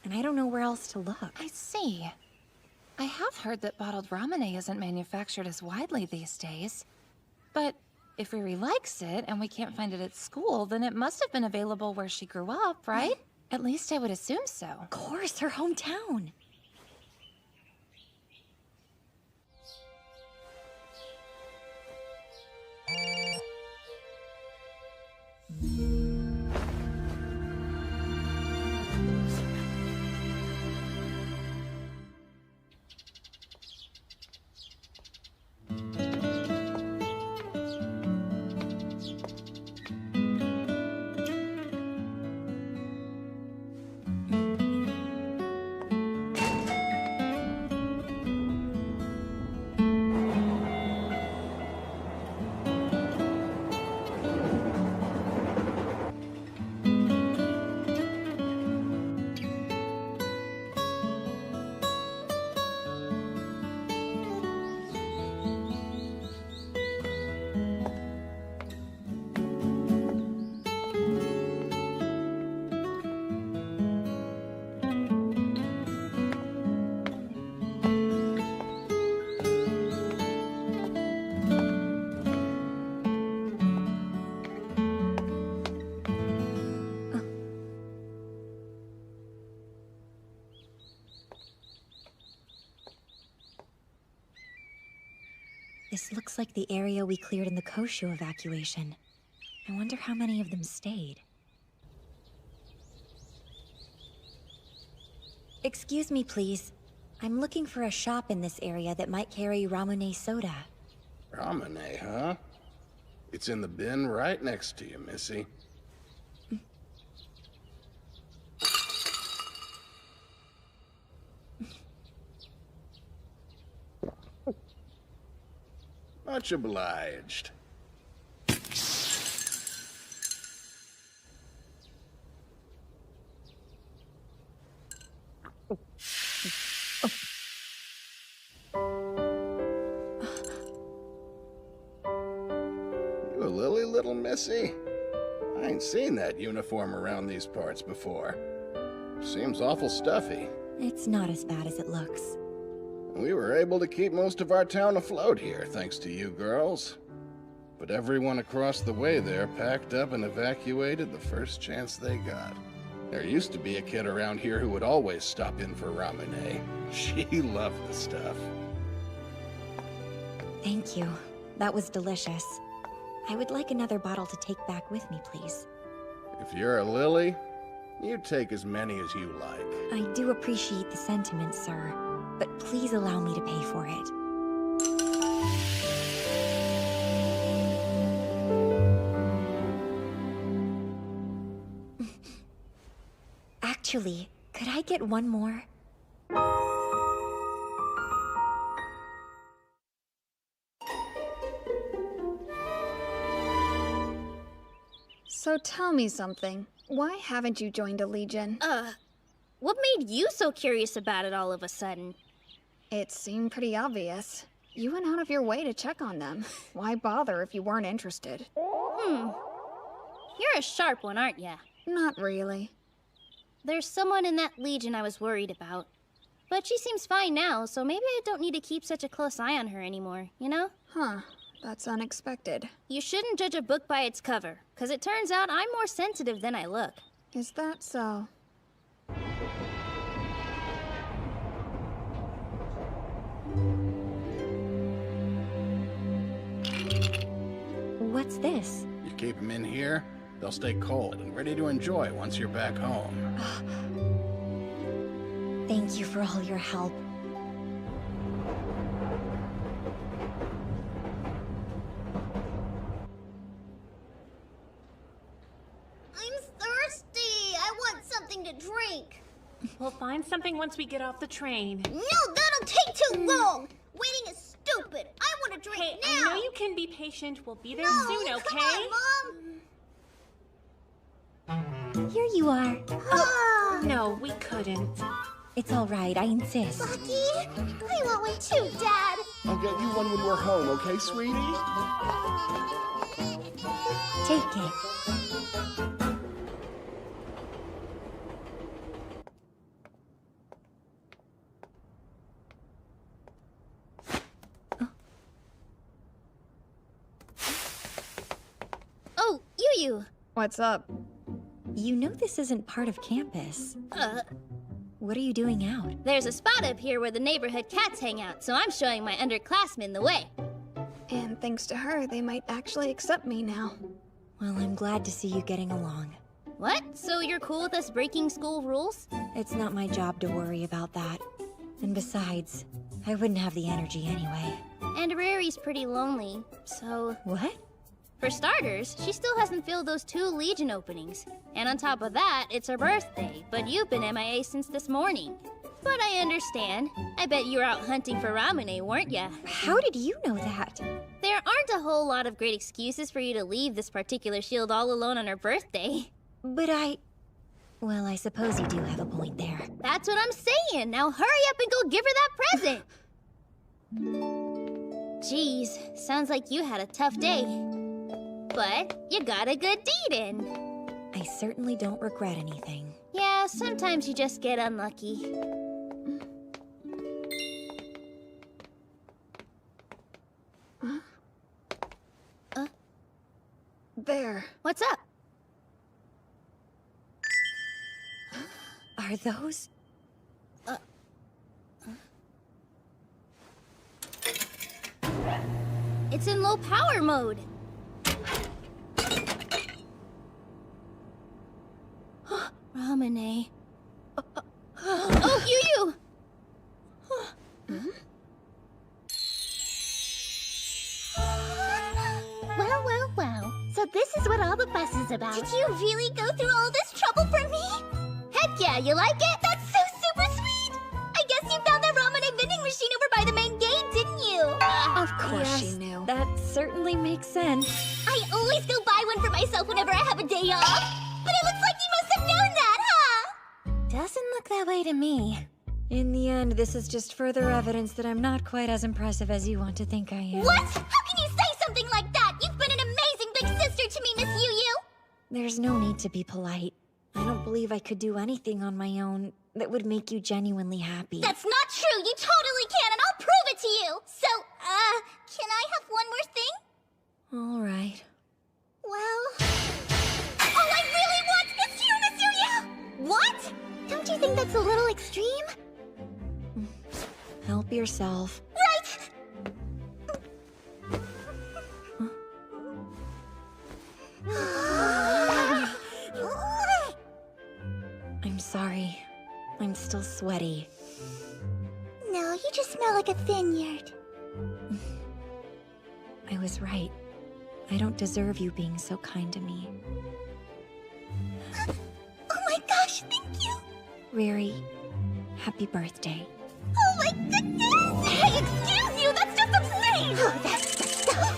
and I don't know where else to look. I see. I have heard that bottled Ramune isn't manufactured as widely these days. But if Riri likes it and we can't find it at school, then it must have been available where she grew up, right? At least I would assume so. Of course, her hometown. This looks like the area we cleared in the Koshu evacuation. I wonder how many of them stayed. Excuse me, please. I'm looking for a shop in this area that might carry Ramune soda. Ramune, huh? It's in the bin right next to you, Missy. Much obliged. You a Lily, little Missy? I ain't seen that uniform around these parts before. Seems awful stuffy. It's not as bad as it looks. We were able to keep most of our town afloat here, thanks to you girls. But everyone across the way there packed up and evacuated the first chance they got. There used to be a kid around here who would always stop in for Ramune. She loved the stuff. Thank you. That was delicious. I would like another bottle to take back with me, please. If you're a Lily, you take as many as you like. I do appreciate the sentiment, sir, but please allow me to pay for it. Actually, could I get one more? So tell me something. Why haven't you joined a Legion? What made you so curious about it all of a sudden? It seemed pretty obvious. You went out of your way to check on them. Why bother if you weren't interested? You're a sharp one, aren't ya? Not really. There's someone in that Legion I was worried about. But she seems fine now, so maybe I don't need to keep such a close eye on her anymore, you know? Huh. That's unexpected. You shouldn't judge a book by its cover, because it turns out I'm more sensitive than I look. Is that so? What's this? You keep them in here, they'll stay cold and ready to enjoy once you're back home. Thank you for all your help. I'm thirsty. I want something to drink. We'll find something once we get off the train. No, that'll take too long. Waiting is stupid. I want to drink Hey, now. I know you can be patient. We'll be there No, soon, okay? Come on, Mom. Here you are. No, we couldn't. It's all right, I insist. Lucky, I want one too, Dad. I'll get you one when we're home, okay, sweetie? Take it. Oh, Yu. What's up? You know this isn't part of campus. What are you doing out? There's a spot up here where the neighborhood cats hang out, so I'm showing my underclassmen the way. And thanks to her, they might actually accept me now. Well, I'm glad to see you getting along. What? So you're cool with us breaking school rules? It's not my job to worry about that. And besides, I wouldn't have the energy anyway. And Rary's pretty lonely, so... What? For starters, she still hasn't filled those 2 Legion openings. And on top of that, it's her birthday, but you've been MIA since this morning. But I understand. I bet you were out hunting for Ramune, weren't ya? How did you know that? There aren't a whole lot of great excuses for you to leave this particular shield all alone on her birthday. But well, I suppose you do have a point there. That's what I'm saying. Now hurry up and go give her that present. Jeez, sounds like you had a tough day. But you got a good deed in. I certainly don't regret anything. Yeah, sometimes you just get unlucky. There. What's up? Are those? It's in low power mode. Ramune. Oh, Yu! Well. So this is what all the fuss is about. Did you really go through all this trouble for me? Heck yeah, you like it? That's so super sweet! I guess you found that Ramune vending machine over by the main gate, didn't you? Of course Yes, she knew. That certainly makes sense. I always go buy one for myself whenever I have a day off. But it looks like you must have known that, huh? Doesn't look that way to me. In the end, this is just further evidence that I'm not quite as impressive as you want to think I am. What? How can you say something like that? You've been an amazing big sister to me, Miss Yu. There's no need to be polite. I don't believe I could do anything on my own that would make you genuinely happy. That's not true. You totally can, and I'll prove it to you. So, can I have one more thing? All right. Well, all I really want is you, Miss Yu. What? Don't you think that's a little extreme? Help yourself. Right. I'm sorry. I'm still sweaty. No, you just smell like a vineyard. I was right. I don't deserve you being so kind to me. Oh my gosh, thank you. Riri, happy birthday. Oh my goodness! Hey, excuse you! That's just obscene! Oh, that's the stuff!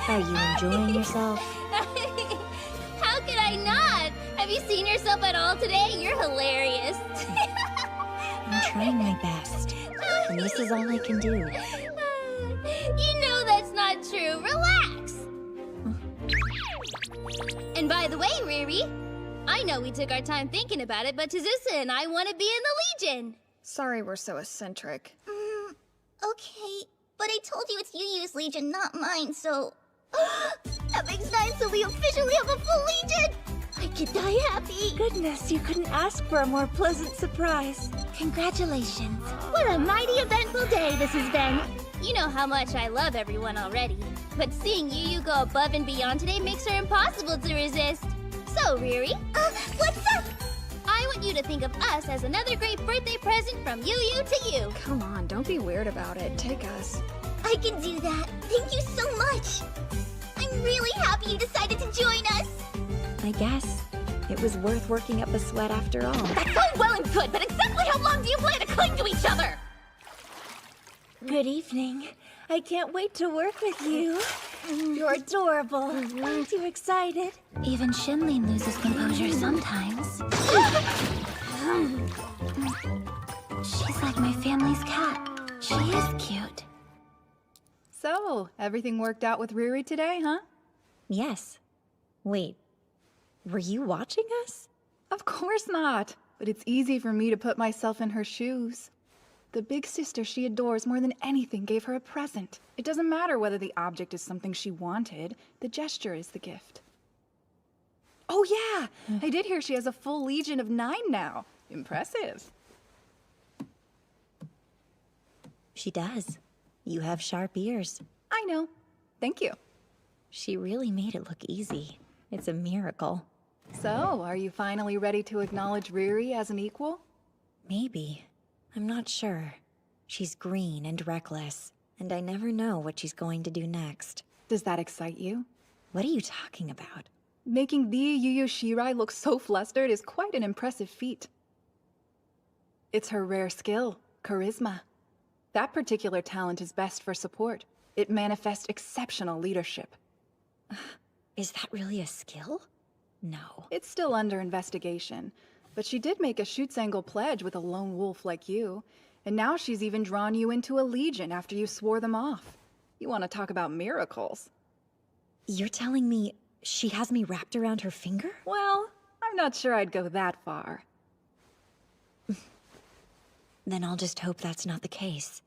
Are you enjoying yourself? How could I not? Have you seen yourself at all today? You're hilarious. I'm trying my best, and this is all I can do. You know that's not true. Relax. And by the way, Riri, I know we took our time thinking about it, but Tazusa and I want to be in the Legion. Sorry we're so eccentric. Okay, but I told you it's Yu-Yu's Legion, not mine, so... That makes 9, so we officially have a full Legion! I could die happy! Goodness, you couldn't ask for a more pleasant surprise. Congratulations. What a mighty eventful day this has been. You know how much I love everyone already, but seeing Yu go above and beyond today makes her impossible to resist. So, Riri, what's up? I want you to think of us as another great birthday present from Yu to you. Come on, don't be weird about it. Take us. I can do that. Thank you so much. I'm really happy you decided to join us. I guess it was worth working up a sweat after all. That's all well and good, but exactly how long do you plan to cling to each other? Good evening. I can't wait to work with you. You're adorable. Aren't you excited? Even Shinlin loses composure sometimes. She's like my family's cat. She is cute. So, everything worked out with Riri today, huh? Yes. Wait, were you watching us? Of course not. But it's easy for me to put myself in her shoes. The big sister she adores more than anything gave her a present. It doesn't matter whether the object is something she wanted. The gesture is the gift. Oh yeah! I did hear she has a full Legion of 9 now. Impressive. She does. You have sharp ears. I know. Thank you. She really made it look easy. It's a miracle. So, are you finally ready to acknowledge Riri as an equal? Maybe. I'm not sure. She's green and reckless, and I never know what she's going to do next. Does that excite you? What are you talking about? Making the Yu Yu Shirai look so flustered is quite an impressive feat. It's her rare skill, charisma. That particular talent is best for support. It manifests exceptional leadership. Is that really a skill? No. It's still under investigation, but she did make a Schutzengel pledge with a lone wolf like you, and now she's even drawn you into a legion after you swore them off. You want to talk about miracles? You're telling me she has me wrapped around her finger? Well, I'm not sure I'd go that far. Then I'll just hope that's not the case.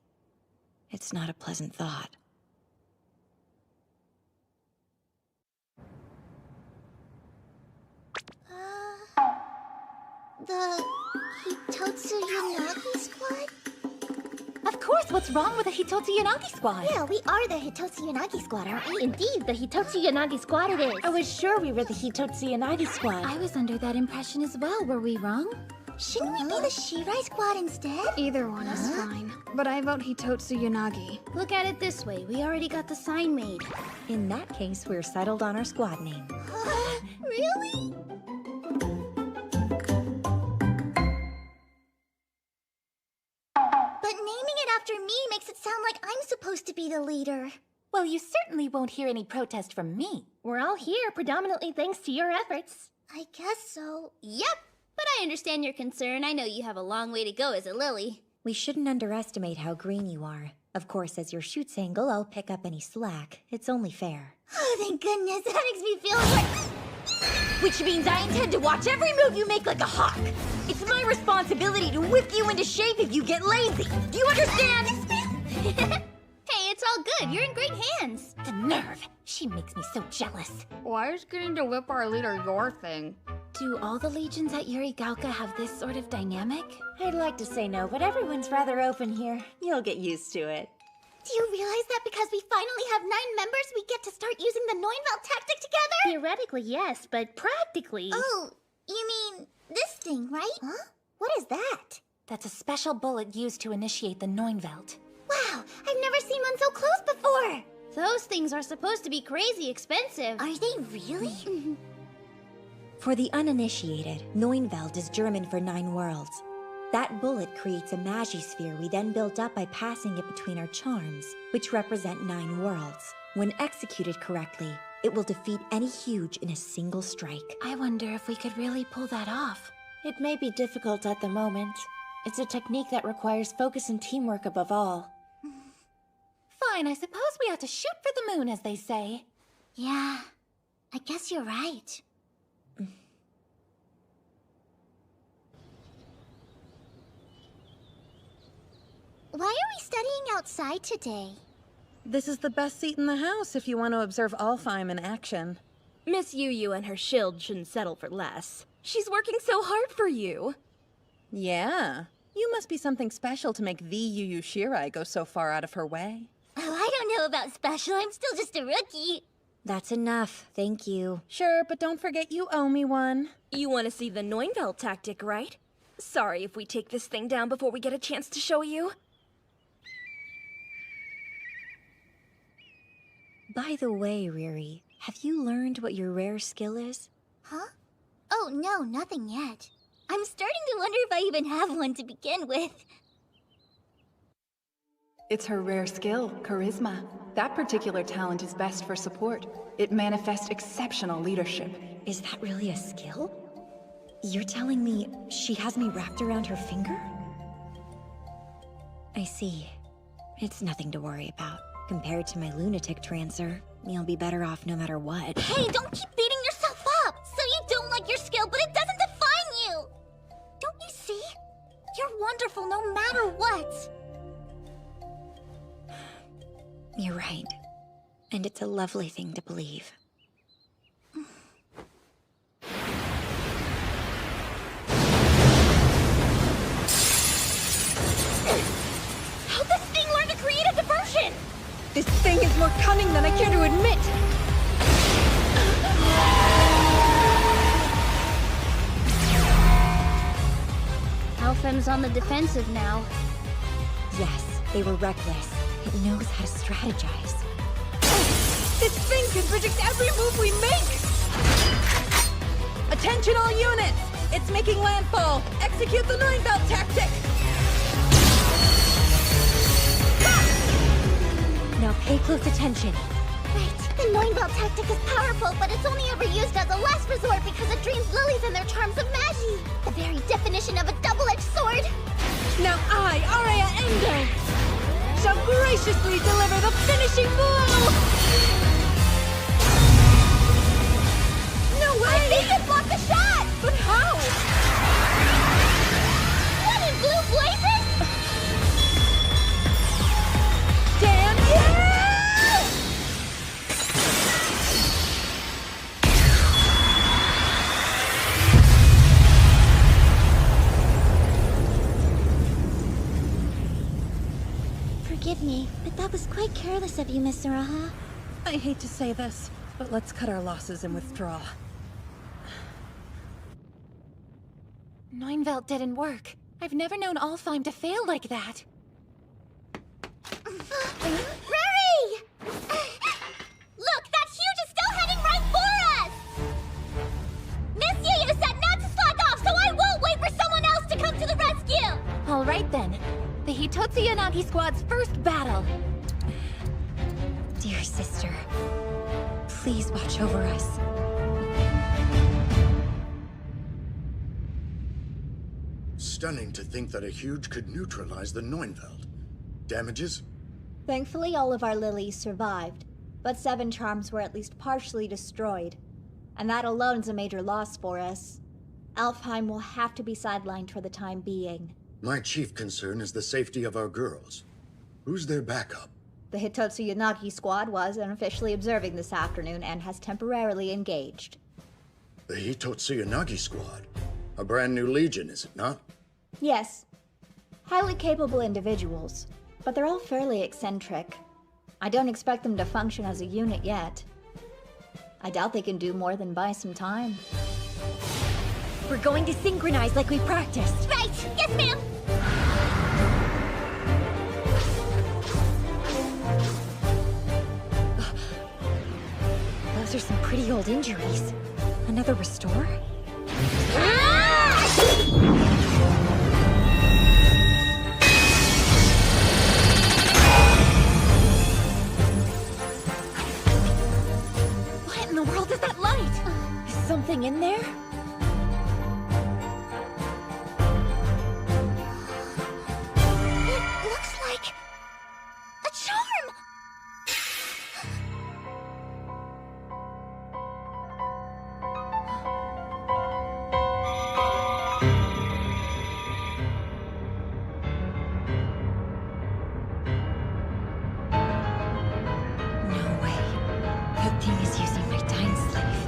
It's not a pleasant thought. The Hitotsu Yanagi squad? Of course, what's wrong with the Hitotsu Yanagi squad? Yeah, we are the Hitotsu Yanagi squad, aren't we? Indeed, the Hitotsu Yanagi squad it is. I was sure we were the Hitotsu Yanagi squad. I was under that impression as well. Were we wrong? Shouldn't we be the Shirai squad instead? Either one is fine. But I vote Hitotsu Yanagi. Look at it this way. We already got the sign made. In that case, we're settled on our squad name. Really? But naming it after me makes it sound like I'm supposed to be the leader. Well, you certainly won't hear any protest from me. We're all here predominantly thanks to your efforts. I guess so. Yep, but I understand your concern. I know you have a long way to go as a lily. We shouldn't underestimate how green you are. Of course, as your Schutzengel, I'll pick up any slack. It's only fair. Oh, thank goodness. That makes me feel like... Which means I intend to watch every move you make like a hawk. It's my responsibility to whip you into shape if you get lazy. Do you understand? Hey, it's all good. You're in great hands. The nerve! She makes me so jealous. Why is getting to whip our leader your thing? Do all the legions at Yurigaoka have this sort of dynamic? I'd like to say no, but everyone's rather open here. You'll get used to it. Do you realize that because we finally have 9 members, we get to start using the Neunwelt tactic together? Theoretically, yes, but practically... Oh, you mean this thing, right? Huh? What is that? That's a special bullet used to initiate the Neunwelt. Wow, I've never seen one so close before! Those things are supposed to be crazy expensive. Are they really? For the uninitiated, Neunwelt is German for 9 worlds. That bullet creates a Magisphere we then built up by passing it between our charms, which represent 9 worlds. When executed correctly, it will defeat any huge in a single strike. I wonder if we could really pull that off. It may be difficult at the moment. It's a technique that requires focus and teamwork above all. Fine, I suppose we ought to shoot for the moon, as they say. Yeah, I guess you're right. Why are we studying outside today? This is the best seat in the house if you want to observe Alfheim in action. Miss Yu and her shield shouldn't settle for less. She's working so hard for you. Yeah. You must be something special to make the Yu Shirai go so far out of her way. Oh, I don't know about special. I'm still just a rookie. That's enough, thank you. Sure, but don't forget you owe me one. You want to see the Neunveld tactic, right? Sorry if we take this thing down before we get a chance to show you. By the way, Riri, have you learned what your rare skill is? Huh? Oh, no, nothing yet. I'm starting to wonder if I even have one to begin with. It's her rare skill, charisma. That particular talent is best for support. It manifests exceptional leadership. Is that really a skill? You're telling me she has me wrapped around her finger? I see. It's nothing to worry about. Compared to my lunatic trancer, you'll be better off no matter what. Hey, don't keep beating yourself up! So you don't like your skill, but it doesn't define you! Don't you see? You're wonderful no matter what! You're right. And it's a lovely thing to believe. How'd this thing learn to create a diversion? This thing is more cunning than I care to admit! Alfheim's on the defensive now. Yes, they were reckless. It knows how to strategize. This thing can predict every move we make! Attention all units! It's making landfall! Execute the Neunveld tactic! Now pay close attention. Right, the Neunveld tactic is powerful, but it's only ever used as a last resort because it drains lilies and their charms of magie. The very definition of a double-edged sword. Now I, Araya Endo, shall graciously deliver the finishing blow! No way! I think it blocked the shot! But how? What in blue blazes? Damn you! Forgive me, but that was quite careless of you, Miss Suraha. I hate to say this, but let's cut our losses and withdraw. Neunveld didn't work. I've never known Alfheim to fail like that. Riri! Look, that huge is still heading right for us! Miss Yu said not to slack off, so I won't wait for someone else to come to the rescue! All right then. The Hitotsu Yanagi squad's first battle. Dear sister, please watch over us. Stunning to think that a huge could neutralize the Neunveld. Damages? Thankfully, all of our lilies survived, but 7 charms were at least partially destroyed. And that alone's a major loss for us. Alfheim will have to be sidelined for the time being. My chief concern is the safety of our girls. Who's their backup? The Hitotsu Yanagi squad was unofficially observing this afternoon and has temporarily engaged. The Hitotsu Yanagi squad? A brand new legion, is it not? Yes. Highly capable individuals, but they're all fairly eccentric. I don't expect them to function as a unit yet. I doubt they can do more than buy some time. We're going to synchronize like we practiced. Right! Yes, ma'am! Those are some pretty old injuries. Another restore? something in there? It looks like a charm! No way. That thing is using my Dying Slave.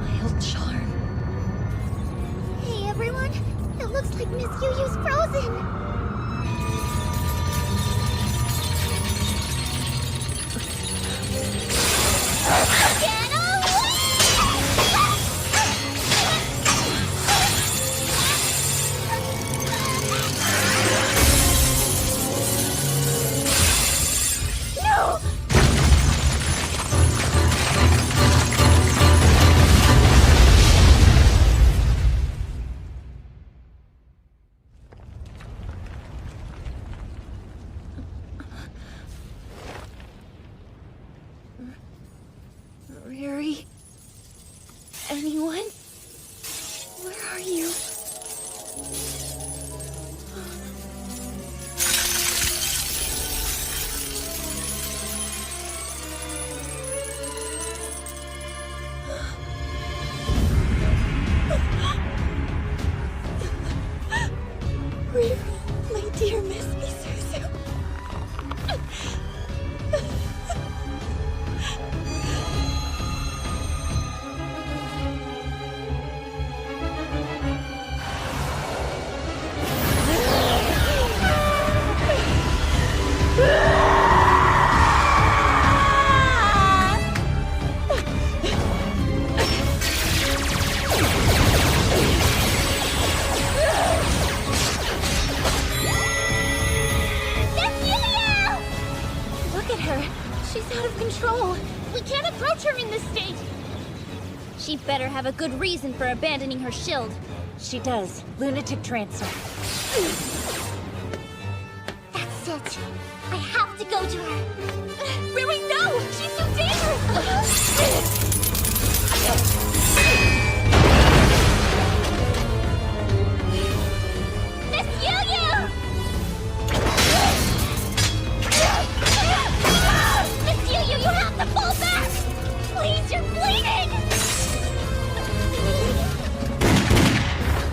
My old charm. Hey everyone, it looks like Miss Yu-Yu's frozen! Get No! Riri? Anyone? Where are you? Riri, my dear Miss Misuzu. Look at her. She's out of control. We can't approach her in this state! She better have a good reason for abandoning her shield. She does. Lunatic transfer. That's it. I have to go to her. Riri, no! She's so dangerous! Miss Yu-Yu! Miss Yu-Yu, you have to fall back! Please, you're bleeding!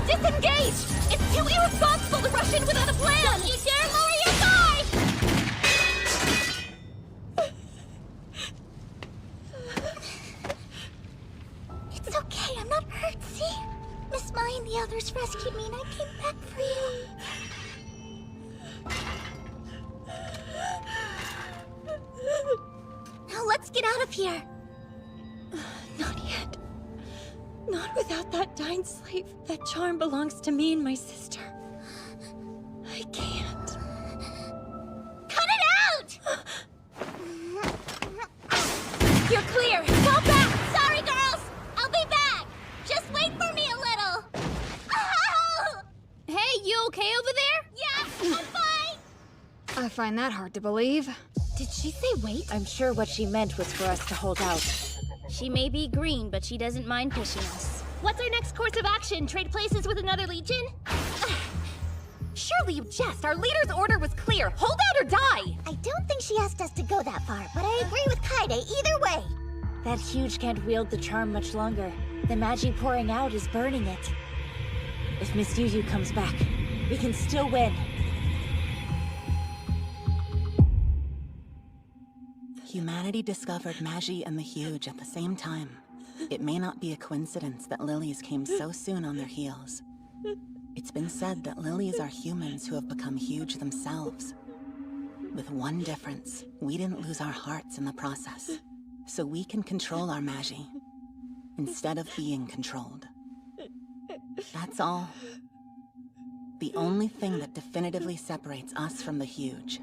Disengage! It's too irresponsible to rush in without a plan! Don't you dare lower your guard! It's okay, I'm not hurt, see? Miss Mai and the others rescued me and I came back for you. Now let's get out of here. Not yet. Not without that Dying Slave. That charm belongs to me and my sister. I can't. Cut it out! You're clear. Fall back. Sorry, girls. I'll be back. Just wait for me a little. Hey, you okay over there? Yeah, I'm fine. I find that hard to believe. Did she say wait? I'm sure what she meant was for us to hold out. She may be green, but she doesn't mind pushing us. What's our next course of action? Trade places with another legion? Surely you jest. Our leader's order was clear. Hold out or die! I don't think she asked us to go that far, but I agree with Kaede either way. That huge can't wield the charm much longer. The magic pouring out is burning it. If Miss Yu-Yu comes back, we can still win. Humanity discovered Magi and the Huge at the same time. It may not be a coincidence that lilies came so soon on their heels. It's been said that lilies are humans who have become huge themselves. With one difference, we didn't lose our hearts in the process. So we can control our Magi, instead of being controlled. That's all. The only thing that definitively separates us from the Huge.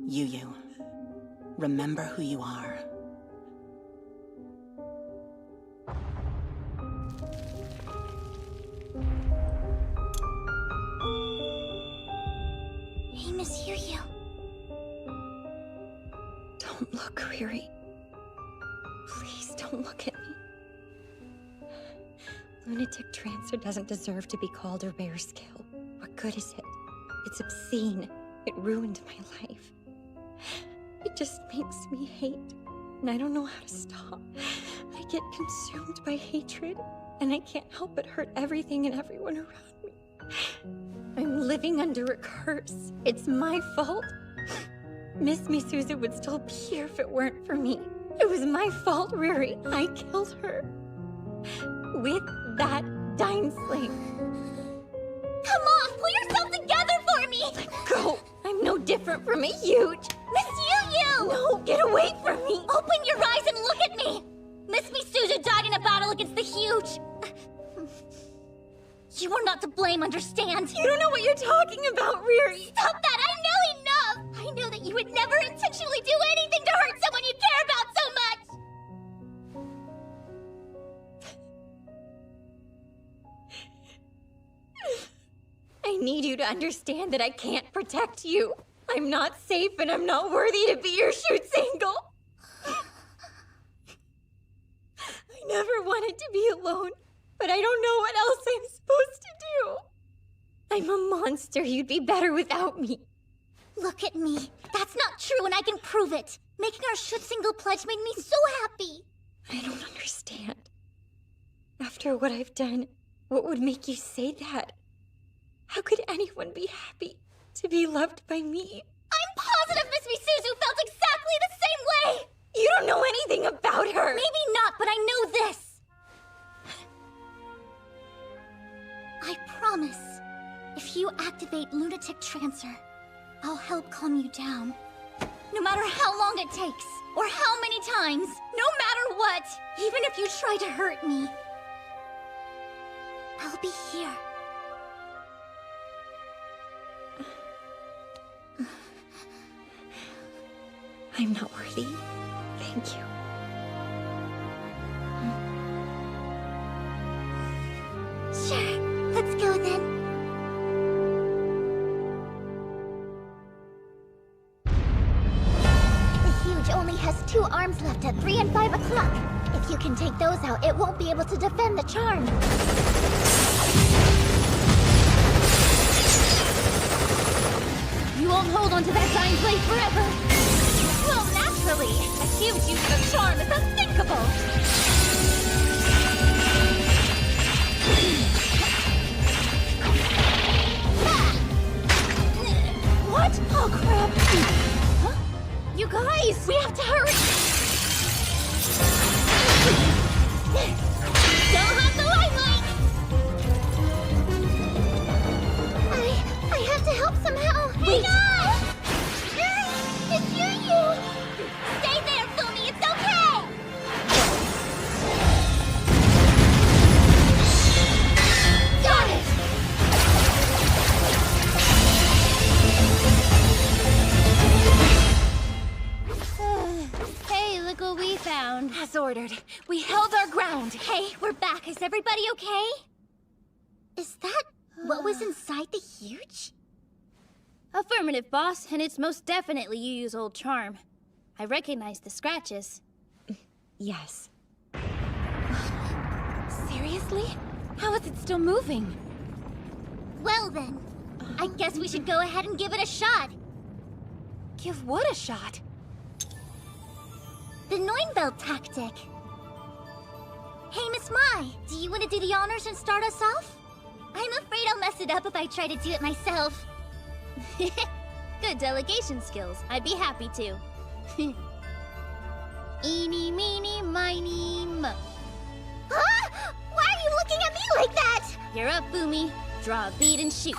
Yu-Yu, remember who you are. Miss Yu-Yu. Don't look, Riri. Please don't look at me. Lunatic Trancer doesn't deserve to be called a rare skill. What good is it? It's obscene. It ruined my life. It just makes me hate, and I don't know how to stop. I get consumed by hatred, and I can't help but hurt everything and everyone around me. I'm living under a curse. It's my fault. Miss Misuzu would still be here if it weren't for me. It was my fault, Riri. I killed her. With that Dying Slave. Come on, pull yourself together for me! Let go! I'm no different from a huge... Miss Yu-Yu! No, get away from me! Open your eyes and look at me! Miss Misuzu died in a battle against the Huge. You are not to blame, understand? You don't know what you're talking about, Riri! Stop that! I know enough! I know that you would never intentionally do anything to hurt someone you care about so much! I need you to understand that I can't protect you. I'm not safe and I'm not worthy to be your shoot single. I never wanted to be alone, but I don't know what else I'm supposed to do. I'm a monster. You'd be better without me. Look at me. That's not true and I can prove it. Making our shoot single pledge made me so happy. I don't understand. After what I've done, what would make you say that? How could anyone be happy to be loved by me? I'm positive Miss Misuzu felt exactly the same way! You don't know anything about her! Maybe not, but I know this! I promise, if you activate Lunatic Trancer, I'll help calm you down. No matter how long it takes, or how many times, no matter what, even if you try to hurt me, I'll be here. I'm not worthy. Thank you. Sure, let's go then. The Huge only has 2 arms left at 3 and 5 o'clock. If you can take those out, it won't be able to defend the charm. You won't hold onto that Dying Blade forever! Well, naturally, a Huge use of the charm is unthinkable! What? Oh, crap! Huh? You guys! We have to hurry! Don't have the limelight! I have to help somehow! Wait! No! It's Yu-Yu! Stay there, Fumi! It's okay! Got it! Hey, look what we found. As ordered. We held our ground. Hey, we're back. Is everybody okay? Is that what was inside the Huge? Affirmative, boss, and it's most definitely Yu-Yu's old charm. I recognize the scratches. Yes. Seriously? How is it still moving? Well then, I guess we should go ahead and give it a shot. Give what a shot? The Neunveld tactic. Hey, Miss Mai, do you want to do the honors and start us off? I'm afraid I'll mess it up if I try to do it myself. Good delegation skills. I'd be happy to. Eeny, meeny, miny, mo. Huh? Why are you looking at me like that? You're up, Fumi. Draw a bead and shoot.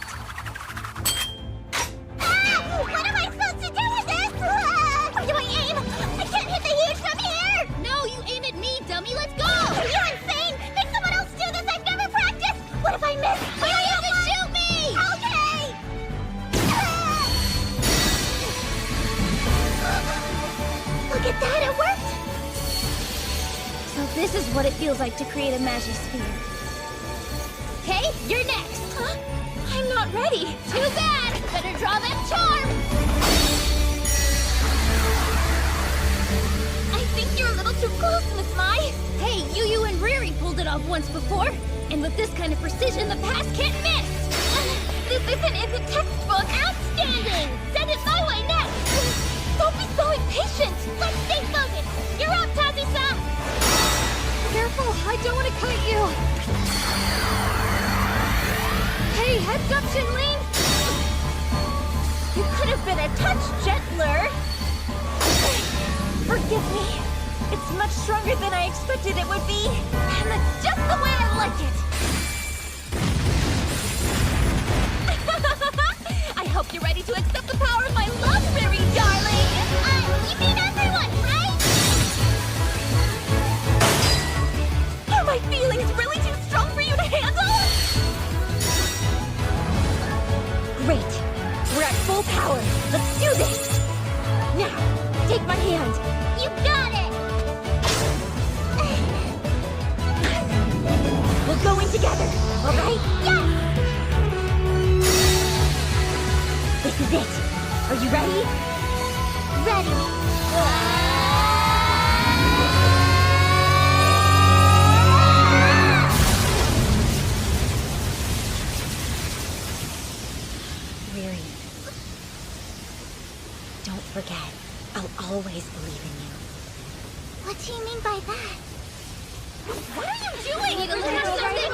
Ah! What am I supposed to do with this? Ah! Where do I aim? I can't hit the Huge from here! No, you aim at me, dummy. Let's go! Are you insane? Make someone else do this. I've never practiced. What if I miss? But you have to shoot me! Okay! Look at that, it worked! So this is what it feels like to create a Magisphere. Okay, you're next! Huh? I'm not ready! Too bad! Better draw that charm! I think you're a little too close, Miss Mai. Hey, Yu and Riri pulled it off once before, and with this kind of precision, the past can't miss! This isn't in the textbook. Outstanding! Send it my way next! Don't be so impatient. Let's stay focused! You're up, Tazi-san! Careful, I don't want to cut you. Hey, heads up, Shinling. You could have been a touch gentler. Forgive me. It's much stronger than I expected it would be. And that's just the way I like it. I hope you're ready to accept the power of my love, Riri, darling! You mean everyone, right? Are my feelings really too strong for you to handle? Great! We're at full power! Let's do this! Now, take my hand! You got it! We'll go in together, alright? Yes! This is it! Are you ready? Ready! Riri, don't forget, I'll always believe in you. What do you mean by that? What are you doing? You have something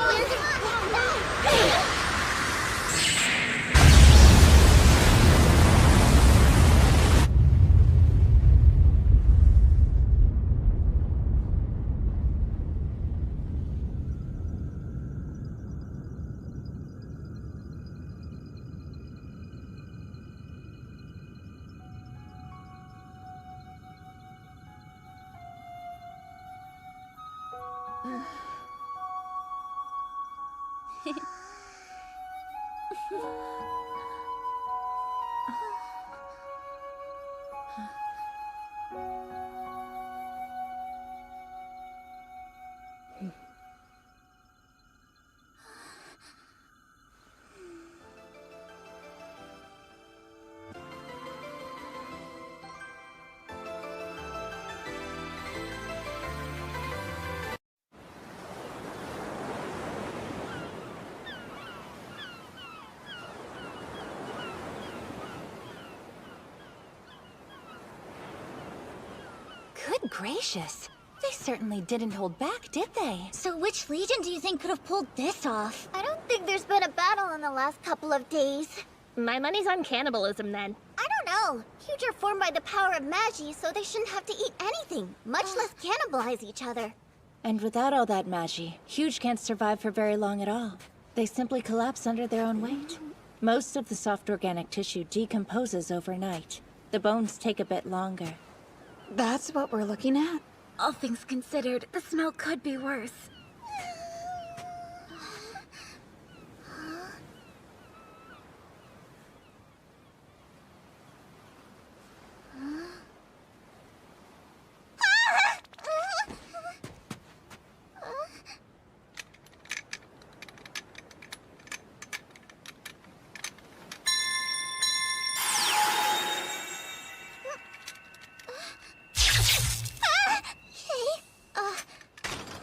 Good gracious. They certainly didn't hold back, did they? So which Legion do you think could have pulled this off? I don't think there's been a battle in the last couple of days. My money's on cannibalism, then. I don't know. Huge are formed by the power of Magi, so they shouldn't have to eat anything, much less cannibalize each other. And without all that Magi, Huge can't survive for very long at all. They simply collapse under their own weight. Most of the soft organic tissue decomposes overnight. The bones take a bit longer. That's what we're looking at? All things considered, the smell could be worse.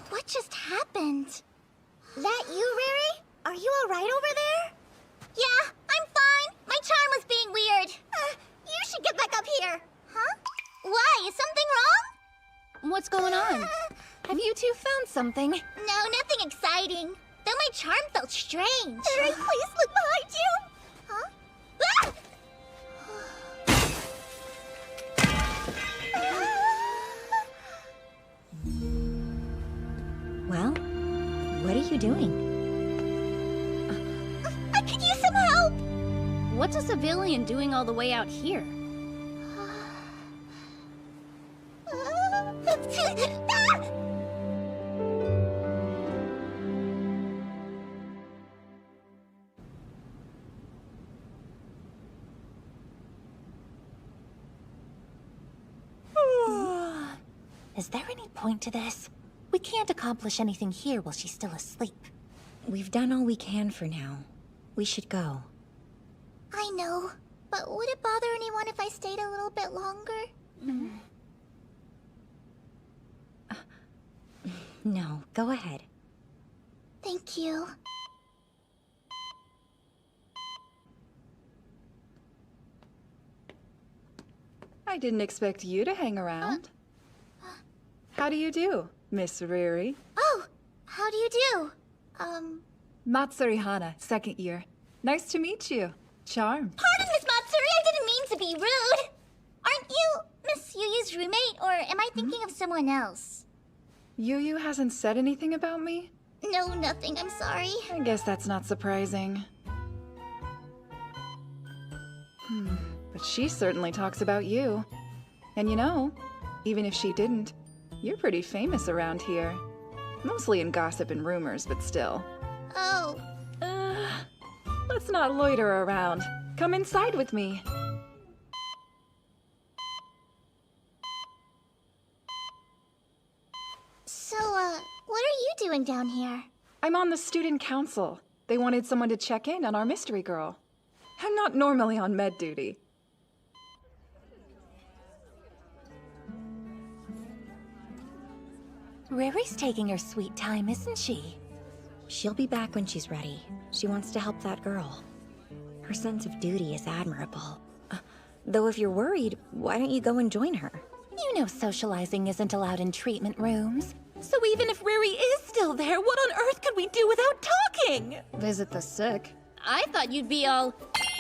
What just happened? That you, Riri? Are you alright over there? Yeah, I'm fine. My charm was being weird. You should get back up here. Huh? Why? Is something wrong? What's going on? Have you two found something? No, nothing exciting. Though my charm felt strange. Riri, please look behind you. Huh? Ah! Well, what are you doing? I could use some help! What's a civilian doing all the way out here? Is there any point to this? We can't accomplish anything here while she's still asleep. We've done all we can for now. We should go. I know. But would it bother anyone if I stayed a little bit longer? No, go ahead. Thank you. I didn't expect you to hang around. How do you do, Miss Riri? Oh, how do you do? Matsuri Hana, second year. Nice to meet you. Charmed. Pardon, Miss Matsuri, I didn't mean to be rude. Aren't you Miss Yuyu's roommate, or am I thinking of someone else? Yuyu hasn't said anything about me? No, nothing, I'm sorry. I guess that's not surprising. But she certainly talks about you. And you know, even if she didn't, you're pretty famous around here. Mostly in gossip and rumors, but still. Oh. Let's not loiter around. Come inside with me. So, what are you doing down here? I'm on the student council. They wanted someone to check in on our mystery girl. I'm not normally on med duty. Riri's taking her sweet time, isn't she? She'll be back when she's ready. She wants to help that girl. Her sense of duty is admirable. Though if you're worried, why don't you go and join her? You know socializing isn't allowed in treatment rooms. So even if Riri is still there, what on earth could we do without talking? Visit the sick. I thought you'd be all,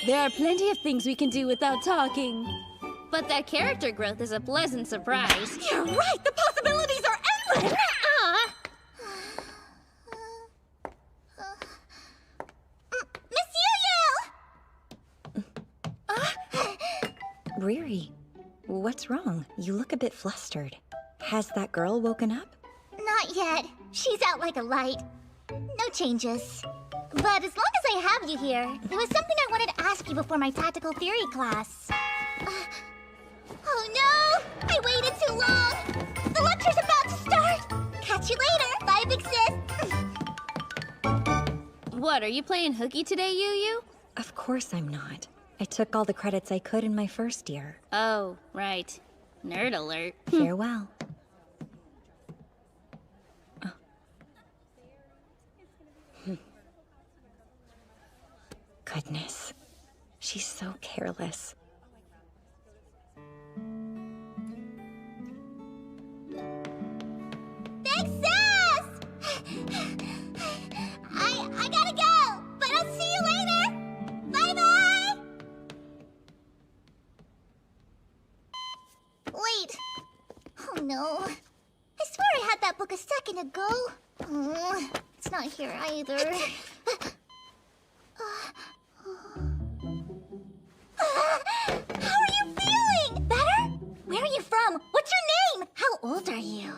There are plenty of things we can do without talking. but that character growth is a pleasant surprise. You're right! The possibilities are endless! Miss Yuyu! Riri, what's wrong? You look a bit flustered. Has that girl woken up? Not yet. She's out like a light. No changes. But as long as I have you here, there was something I wanted to ask you before my tactical theory class. Oh no! I waited too long! The lecture's about to start! Catch you later! Bye, big sis! What, are you playing hooky today, Yuyu? Of course I'm not. I took all the credits I could in my first year. Oh, right. Nerd alert. Farewell. Goodness. She's so careless. Big sis! I gotta go, but I'll see you later! Bye-bye! Wait. Oh no. I swear I had that book a second ago. It's not here either. How are you feeling? Better? Where are you from? What's your name? How old are you?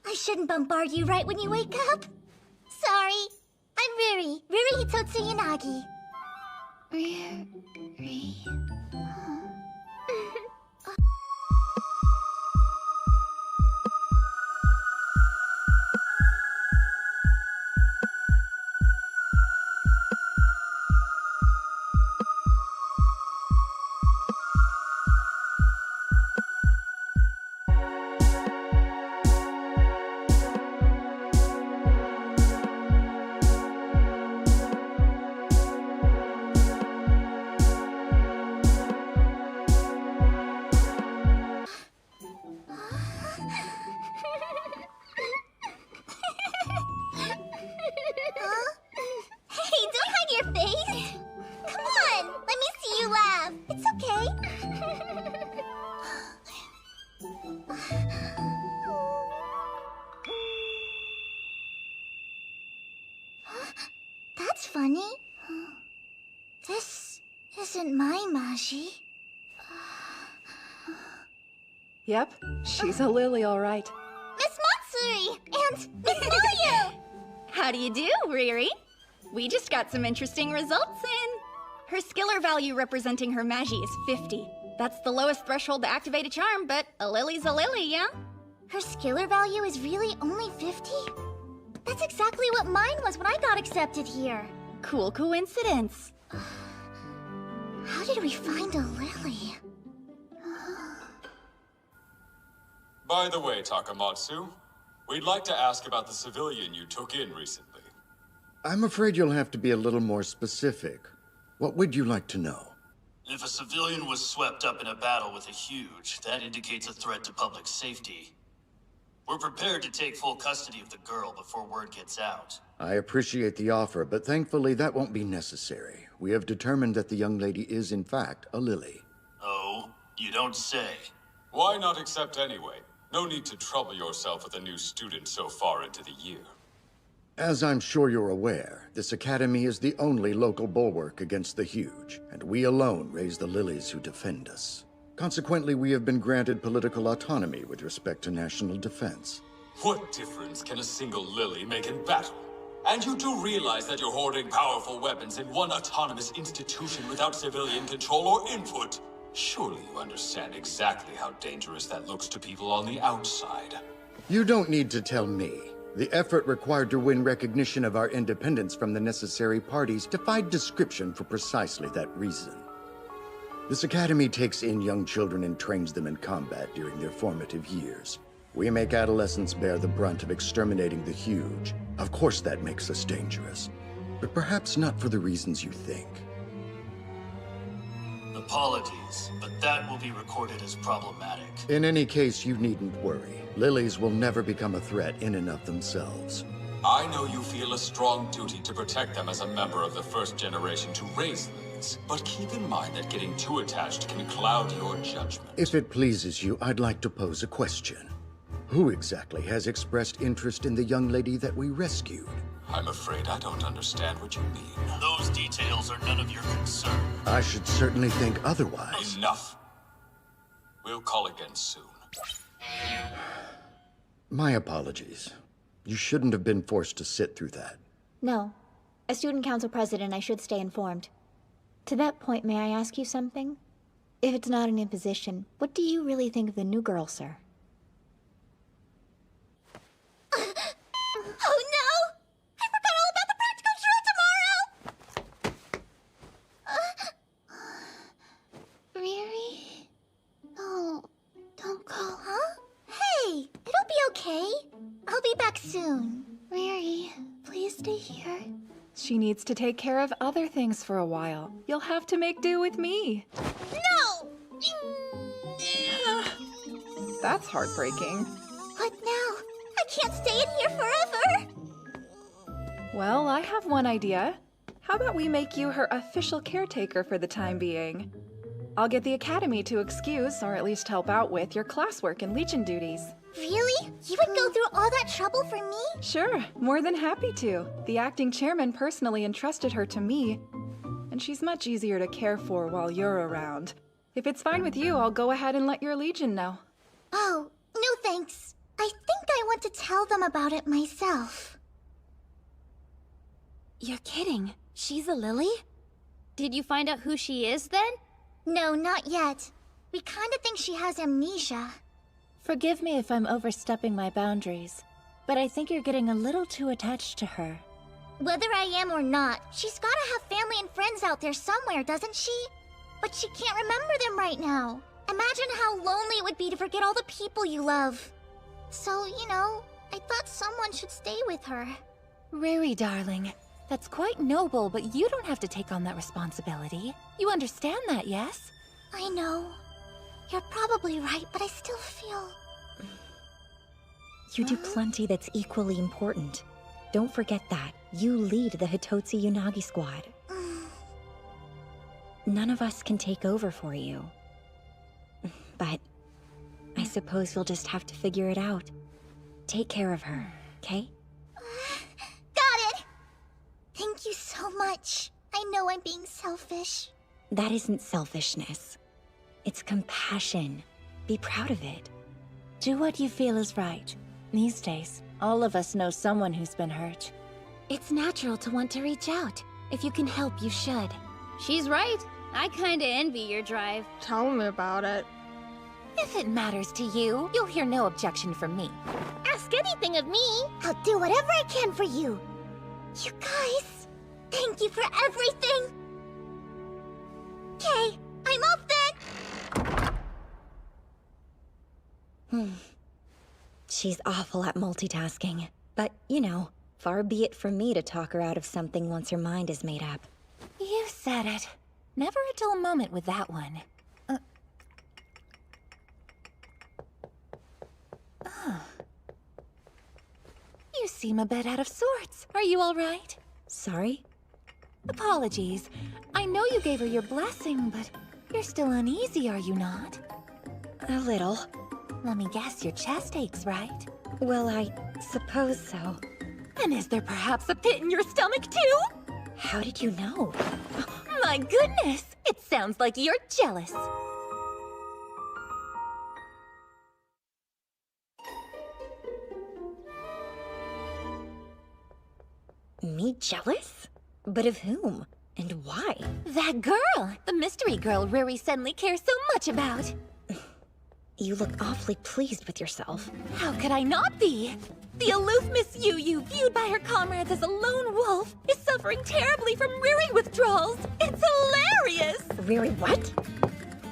I shouldn't bombard you right when you wake up. Sorry. I'm Riri. Riri Hitotsu Yanagi. Riri. That's funny. This isn't my Maji. Yep, she's a Lily, all right. Miss Matsuri and Miss Yuyu! How do you do, Riri? We just got some interesting results in. Her skiller value representing her Maji is 50. That's the lowest threshold to activate a charm, but a Lily's a Lily, yeah? Her skiller value is really only 50? That's exactly what mine was when I got accepted here. Cool coincidence. How did we find a lily? By the way, Takamatsu, we'd like to ask about the civilian you took in recently. I'm afraid you'll have to be a little more specific. What would you like to know? If a civilian was swept up in a battle with a huge, that indicates a threat to public safety. We're prepared to take full custody of the girl before word gets out. I appreciate the offer, but thankfully that won't be necessary. We have determined that the young lady is in fact a lily. Oh, you don't say. Why not accept anyway? No need to trouble yourself with a new student so far into the year. As I'm sure you're aware, this academy is the only local bulwark against the huge, and we alone raise the lilies who defend us. Consequently, we have been granted political autonomy with respect to national defense. What difference can a single lily make in battle? And you do realize that you're hoarding powerful weapons in one autonomous institution without civilian control or input? Surely you understand exactly how dangerous that looks to people on the outside. You don't need to tell me. The effort required to win recognition of our independence from the necessary parties defied description for precisely that reason. This academy takes in young children and trains them in combat during their formative years. We make adolescents bear the brunt of exterminating the huge. Of course that makes us dangerous, but perhaps not for the reasons you think. Apologies, but that will be recorded as problematic. In any case, you needn't worry. Lilies will never become a threat in and of themselves. I know you feel a strong duty to protect them as a member of the first generation to raise lilies, but keep in mind that getting too attached can cloud your judgment. If it pleases you, I'd like to pose a question. Who exactly has expressed interest in the young lady that we rescued? I'm afraid I don't understand what you mean. Those details are none of your concern. I should certainly think otherwise. Enough. We'll call again soon. My apologies. You shouldn't have been forced to sit through that. No. As student council president, I should stay informed. To that point, may I ask you something? If it's not an imposition, what do you really think of the new girl, sir? Oh no! I forgot all about the practical drill tomorrow! Riri? Oh, don't go, huh? Hey, it'll be okay. I'll be back soon. Riri, please stay here. She needs to take care of other things for a while. You'll have to make do with me. No! That's heartbreaking. What now? I can't stay in here forever! Well, I have one idea. How about we make you her official caretaker for the time being? I'll get the academy to excuse, or at least help out with, your classwork and Legion duties. Really? You would go through all that trouble for me? Sure, more than happy to. The acting chairman personally entrusted her to me, and she's much easier to care for while you're around. If it's fine with you, I'll go ahead and let your Legion know. Oh, no thanks. I think I want to tell them about it myself. You're kidding. She's a lily? Did you find out who she is then? No, not yet. We kinda think she has amnesia. Forgive me if I'm overstepping my boundaries, but I think you're getting a little too attached to her. Whether I am or not, she's gotta have family and friends out there somewhere, doesn't she? But she can't remember them right now. Imagine how lonely it would be to forget all the people you love. So, you know, I thought someone should stay with her. Riri, darling. That's quite noble, but you don't have to take on that responsibility. You understand that, yes? I know. You're probably right, but I still feel... You do plenty that's equally important. Don't forget that. You lead the Hitotsu Unagi squad. None of us can take over for you. But I suppose we'll just have to figure it out. Take care of her, okay? Got it! Thank you so much. I know I'm being selfish. That isn't selfishness. It's compassion. Be proud of it. Do what you feel is right. These days, all of us know someone who's been hurt. It's natural to want to reach out. If you can help, you should. She's right. I kinda envy your drive. Tell me about it. If it matters to you, you'll hear no objection from me. Ask anything of me. I'll do whatever I can for you. You guys, thank you for everything. Okay, I'm off then. She's awful at multitasking. But, you know, far be it from me to talk her out of something once her mind is made up. You said it. Never a dull moment with that one. You seem a bit out of sorts. Are you all right? Sorry? Apologies. I know you gave her your blessing, but you're still uneasy, are you not? A little. Let me guess, your chest aches, right? Well, I suppose so. And is there perhaps a pit in your stomach, too? How did you know? My goodness! It sounds like you're jealous. Me jealous? But of whom? And why? That girl! The mystery girl Ruri Senli cares so much about. You look awfully pleased with yourself. How could I not be? The aloof Miss Yu, viewed by her comrades as a lone wolf, is suffering terribly from Riri withdrawals. It's hilarious! Riri what?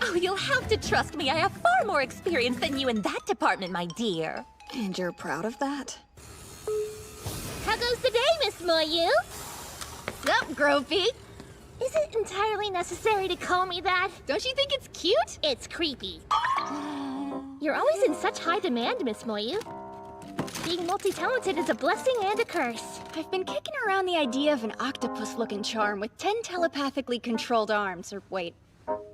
Oh, you'll have to trust me. I have far more experience than you in that department, my dear. And you're proud of that? How goes the day, Miss Moyu? Sup, Gropey? Is it entirely necessary to call me that? Don't you think it's cute? It's creepy. You're always in such high demand, Miss Moyu. Being multi-talented is a blessing and a curse. I've been kicking around the idea of an octopus-looking charm with 10 telepathically controlled arms. Or wait,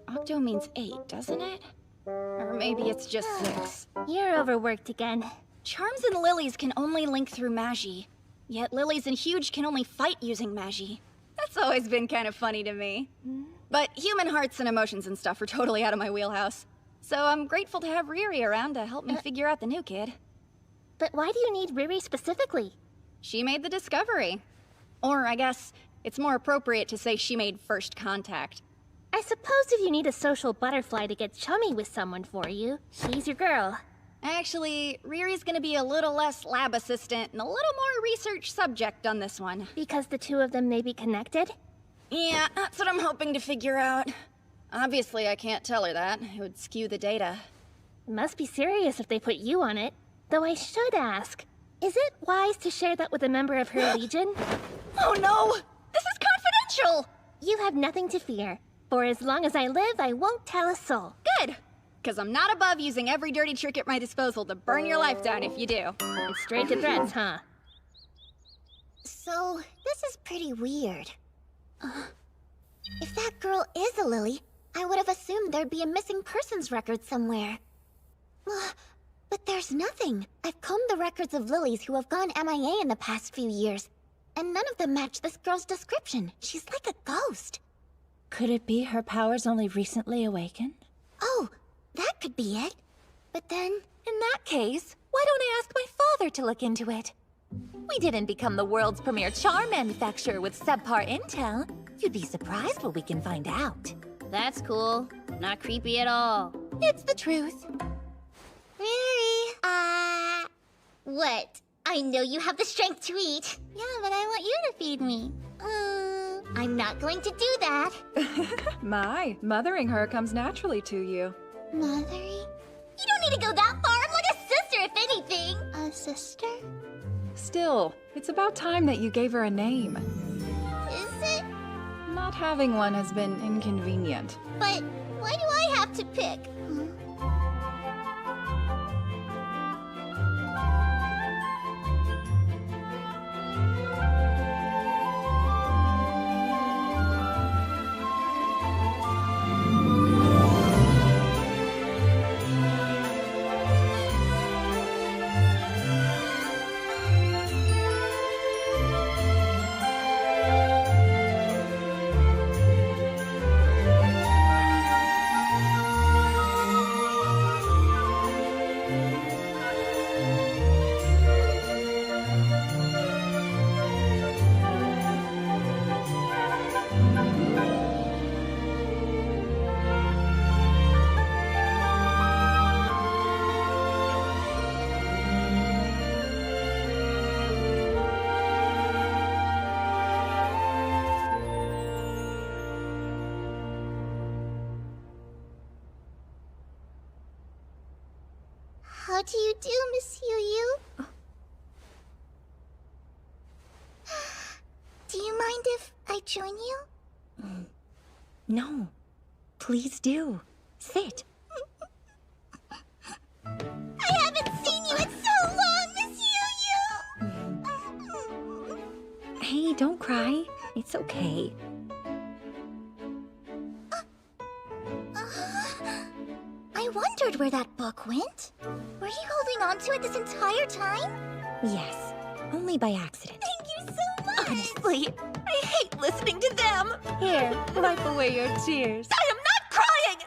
octo means 8, doesn't it? Or maybe it's just 6. You're overworked again. Charms and lilies can only link through Magi. Yet lilies and Huge can only fight using Magi. That's always been kind of funny to me. But human hearts and emotions and stuff are totally out of my wheelhouse. So I'm grateful to have Riri around to help me figure out the new kid. But why do you need Riri specifically? She made the discovery. Or I guess it's more appropriate to say she made first contact. I suppose if you need a social butterfly to get chummy with someone for you, she's your girl. Actually, Riri's gonna be a little less lab assistant and a little more research subject on this one. Because the two of them may be connected? Yeah, that's what I'm hoping to figure out. Obviously, I can't tell her that. It would skew the data. It must be serious if they put you on it. Though I should ask, is it wise to share that with a member of her legion? Oh no! This is confidential! You have nothing to fear. For as long as I live, I won't tell a soul. Good! Because I'm not above using every dirty trick at my disposal to burn your life down if you do. And straight to threats, huh? So, this is pretty weird. If that girl is a lily, I would have assumed there'd be a missing persons record somewhere. But there's nothing. I've combed the records of lilies who have gone MIA in the past few years, and none of them match this girl's description. She's like a ghost. Could it be her powers only recently awakened? Oh, that could be it. But then... In that case, why don't I ask my father to look into it? We didn't become the world's premier charm manufacturer with subpar intel. You'd be surprised what we can find out. That's cool. Not creepy at all. It's the truth. Riri, what? I know you have the strength to eat. Yeah, but I want you to feed me. I'm not going to do that. My, mothering her comes naturally to you. Mothering? You don't need to go that far. I'm like a sister, if anything. A sister? Still, it's about time that you gave her a name. Is it? Not having one has been inconvenient. But why do I have to pick? How do you do, Miss Yu? Do you mind if I join you? No. Please do. Sit. I haven't seen you in so long, Miss Yu. Hey, don't cry. It's okay. I wondered where that book went. Were you holding on to it this entire time? Yes. Only by accident. Thank you so much! Honestly, I hate listening to them. Here, wipe away your tears. I am not crying!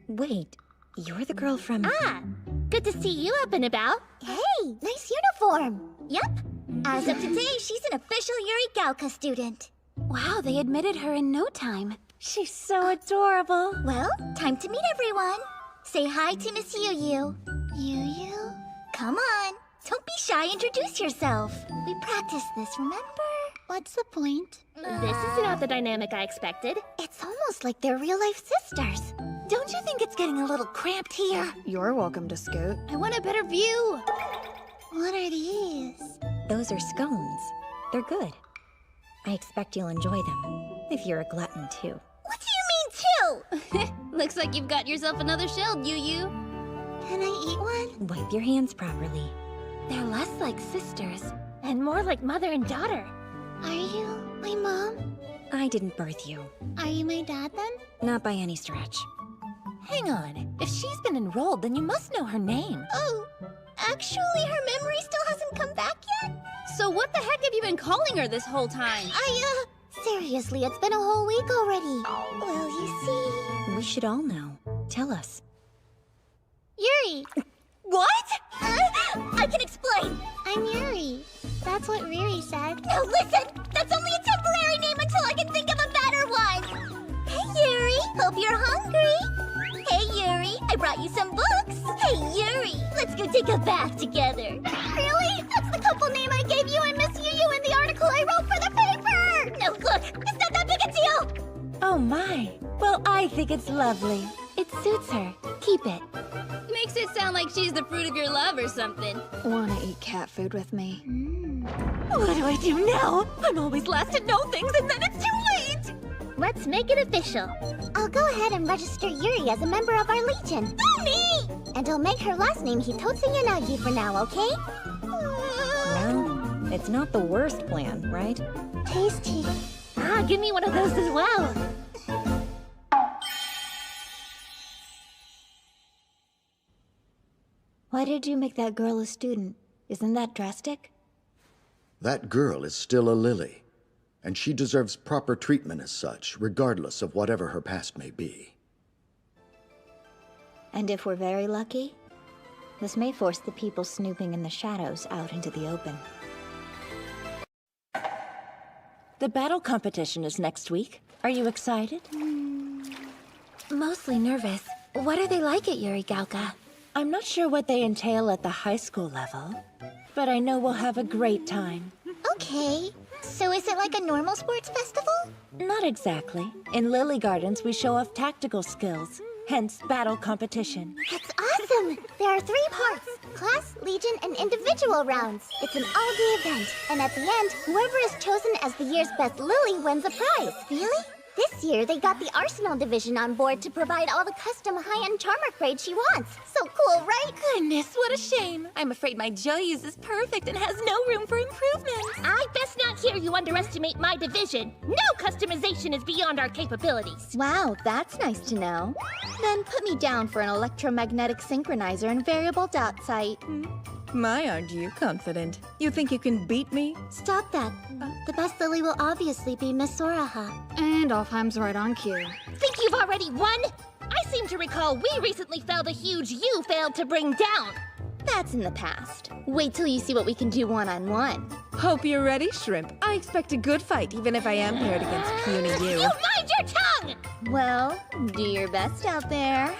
Wait, you're the girl from... Ah, good to see you up and about. Hey, nice uniform. Yep. As of today, she's an official Yuri Gaoka student. Wow, they admitted her in no time. She's so adorable. Well, time to meet everyone. Say hi to Miss Yu. Yu? Come on. Don't be shy, introduce yourself. We practiced this, remember? What's the point? This is not the dynamic I expected. It's almost like they're real-life sisters. Don't you think it's getting a little cramped here? You're welcome to scoot. I want a better view. What are these? Those are scones. They're good. I expect you'll enjoy them, if you're a glutton too. What do you mean, too? Looks like you've got yourself another shield, Yu. Can I eat one? Wipe your hands properly. They're less like sisters. And more like mother and daughter. Are you my mom? I didn't birth you. Are you my dad, then? Not by any stretch. Hang on. If she's been enrolled, then you must know her name. Oh, actually, her memory still hasn't come back yet? So what the heck have you been calling her this whole time? Seriously, it's been a whole week already. Well, you see... We should all know. Tell us. Yuri! What? I can explain. I'm Yuri. That's what Riri said. No, listen! That's only a temporary name until I can think of a better one! Hey, Yuri! Hope you're hungry! Hey, Yuri! I brought you some books! Hey, Yuri! Let's go take a bath together! Really? That's the couple name I gave you and Miss Yu in the article I wrote for the paper! No, look! It's not that big a deal! Oh my. Well, I think it's lovely. It suits her. Keep it. Makes it sound like she's the fruit of your love or something. Wanna eat cat food with me? What do I do now? I'm always last to know things and then it's too late! Let's make it official. I'll go ahead and register Yuri as a member of our Legion. Me! And I'll make her last name Hitotsu Yanagi for now, okay? Well, it's not the worst plan, right? Tasty. Ah, give me one of those as well. Why did you make that girl a student? Isn't that drastic? That girl is still a Lily, and she deserves proper treatment as such, regardless of whatever her past may be. And if we're very lucky, this may force the people snooping in the shadows out into the open. The battle competition is next week. Are you excited? Mostly nervous. What are they like at Yuri Gaoka? I'm not sure what they entail at the high school level, but I know we'll have a great time. Okay. So is it like a normal sports festival? Not exactly. In Lily Gardens, we show off tactical skills, hence battle competition. That's awesome! There are 3 parts: class, legion, and individual rounds. It's an all-day event, and at the end, whoever is chosen as the year's best Lily wins a prize. Really? This year, they got the Arsenal division on board to provide all the custom high-end charm upgrades she wants. So cool, right? Goodness, what a shame. I'm afraid my Joyous is perfect and has no room for improvement. I best not hear you underestimate my division. No customization is beyond our capabilities. Wow, that's nice to know. Then put me down for an electromagnetic synchronizer and variable dot sight. My, aren't you confident? You think you can beat me? Stop that. The best Lily will obviously be Miss Soraha. And Alfheim's right on cue. Think you've already won? I seem to recall we recently felled a huge you failed to bring down. That's in the past. Wait till you see what we can do one-on-one. Hope you're ready, Shrimp. I expect a good fight, even if I am paired against puny you. You mind your tongue! Well, do your best out there.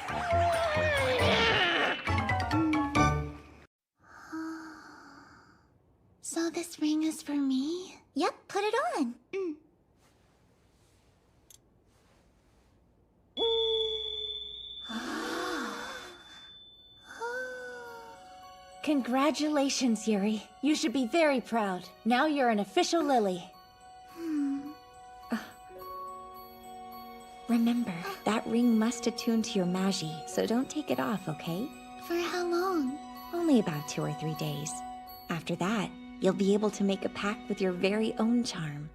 So this ring is for me? Yep, put it on. Congratulations, Yuri. You should be very proud. Now you're an official Lily. Remember, that ring must attune to your Magi, so don't take it off, okay? For how long? Only about 2 or 3 days. After that, you'll be able to make a pact with your very own charm.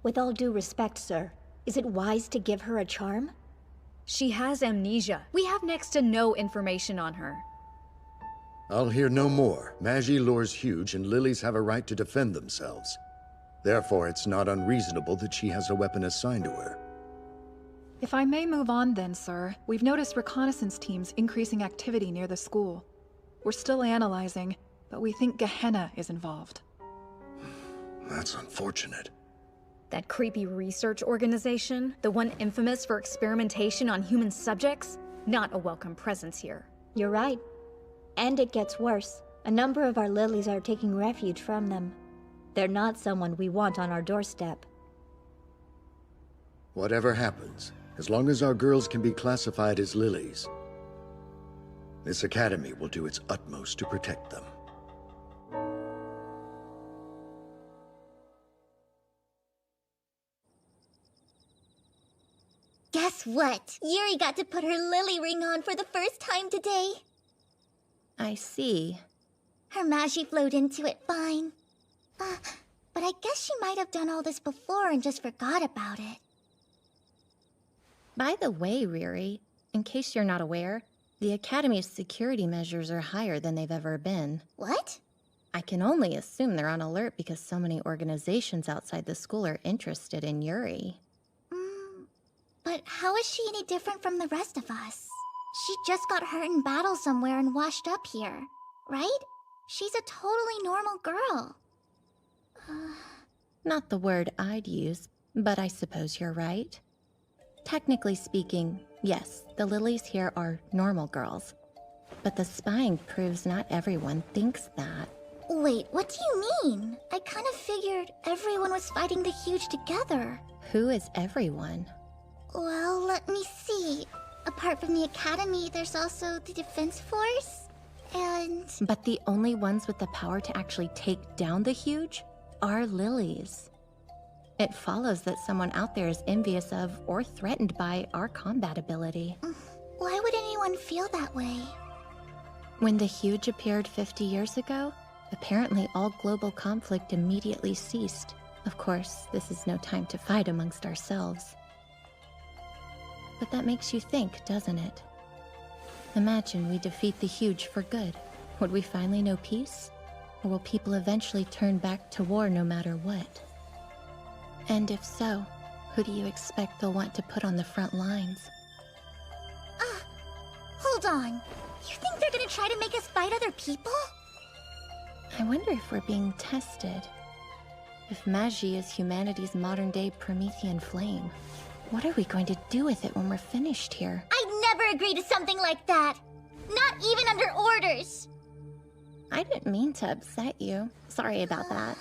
With all due respect, sir, is it wise to give her a charm? She has amnesia. We have next to no information on her. I'll hear no more. Magi lore's huge, and lilies have a right to defend themselves. Therefore, it's not unreasonable that she has a weapon assigned to her. If I may move on then, sir, we've noticed reconnaissance teams increasing activity near the school. We're still analyzing, but we think Gehenna is involved. That's unfortunate. That creepy research organization, the one infamous for experimentation on human subjects, not a welcome presence here. You're right. And it gets worse. A number of our lilies are taking refuge from them. They're not someone we want on our doorstep. Whatever happens, as long as our girls can be classified as lilies, this academy will do its utmost to protect them. Guess what? Yuri got to put her lily ring on for the first time today. I see. Her Magi flowed into it fine. But I guess she might have done all this before and just forgot about it. By the way, Riri, in case you're not aware, the Academy's security measures are higher than they've ever been. What? I can only assume they're on alert because so many organizations outside the school are interested in Yuri. But how is she any different from the rest of us? She just got hurt in battle somewhere and washed up here, right? She's a totally normal girl. Not the word I'd use, but I suppose you're right. Technically speaking, yes, the lilies here are normal girls. But the spying proves not everyone thinks that. Wait, what do you mean? I kind of figured everyone was fighting the Huge together. Who is everyone? Well, let me see. Apart from the Academy, there's also the Defense Force, and... But the only ones with the power to actually take down the Huge are lilies. It follows that someone out there is envious of or threatened by our combat ability. Why would anyone feel that way? When the Huge appeared 50 years ago, apparently all global conflict immediately ceased. Of course, this is no time to fight amongst ourselves. But that makes you think, doesn't it? Imagine we defeat the Huge for good. Would we finally know peace? Or will people eventually turn back to war no matter what? And if so, who do you expect they'll want to put on the front lines? Hold on. You think they're gonna try to make us fight other people? I wonder if we're being tested. If Magi is humanity's modern-day Promethean flame, what are we going to do with it when we're finished here? I'd never agree to something like that. Not even under orders. I didn't mean to upset you. Sorry about that.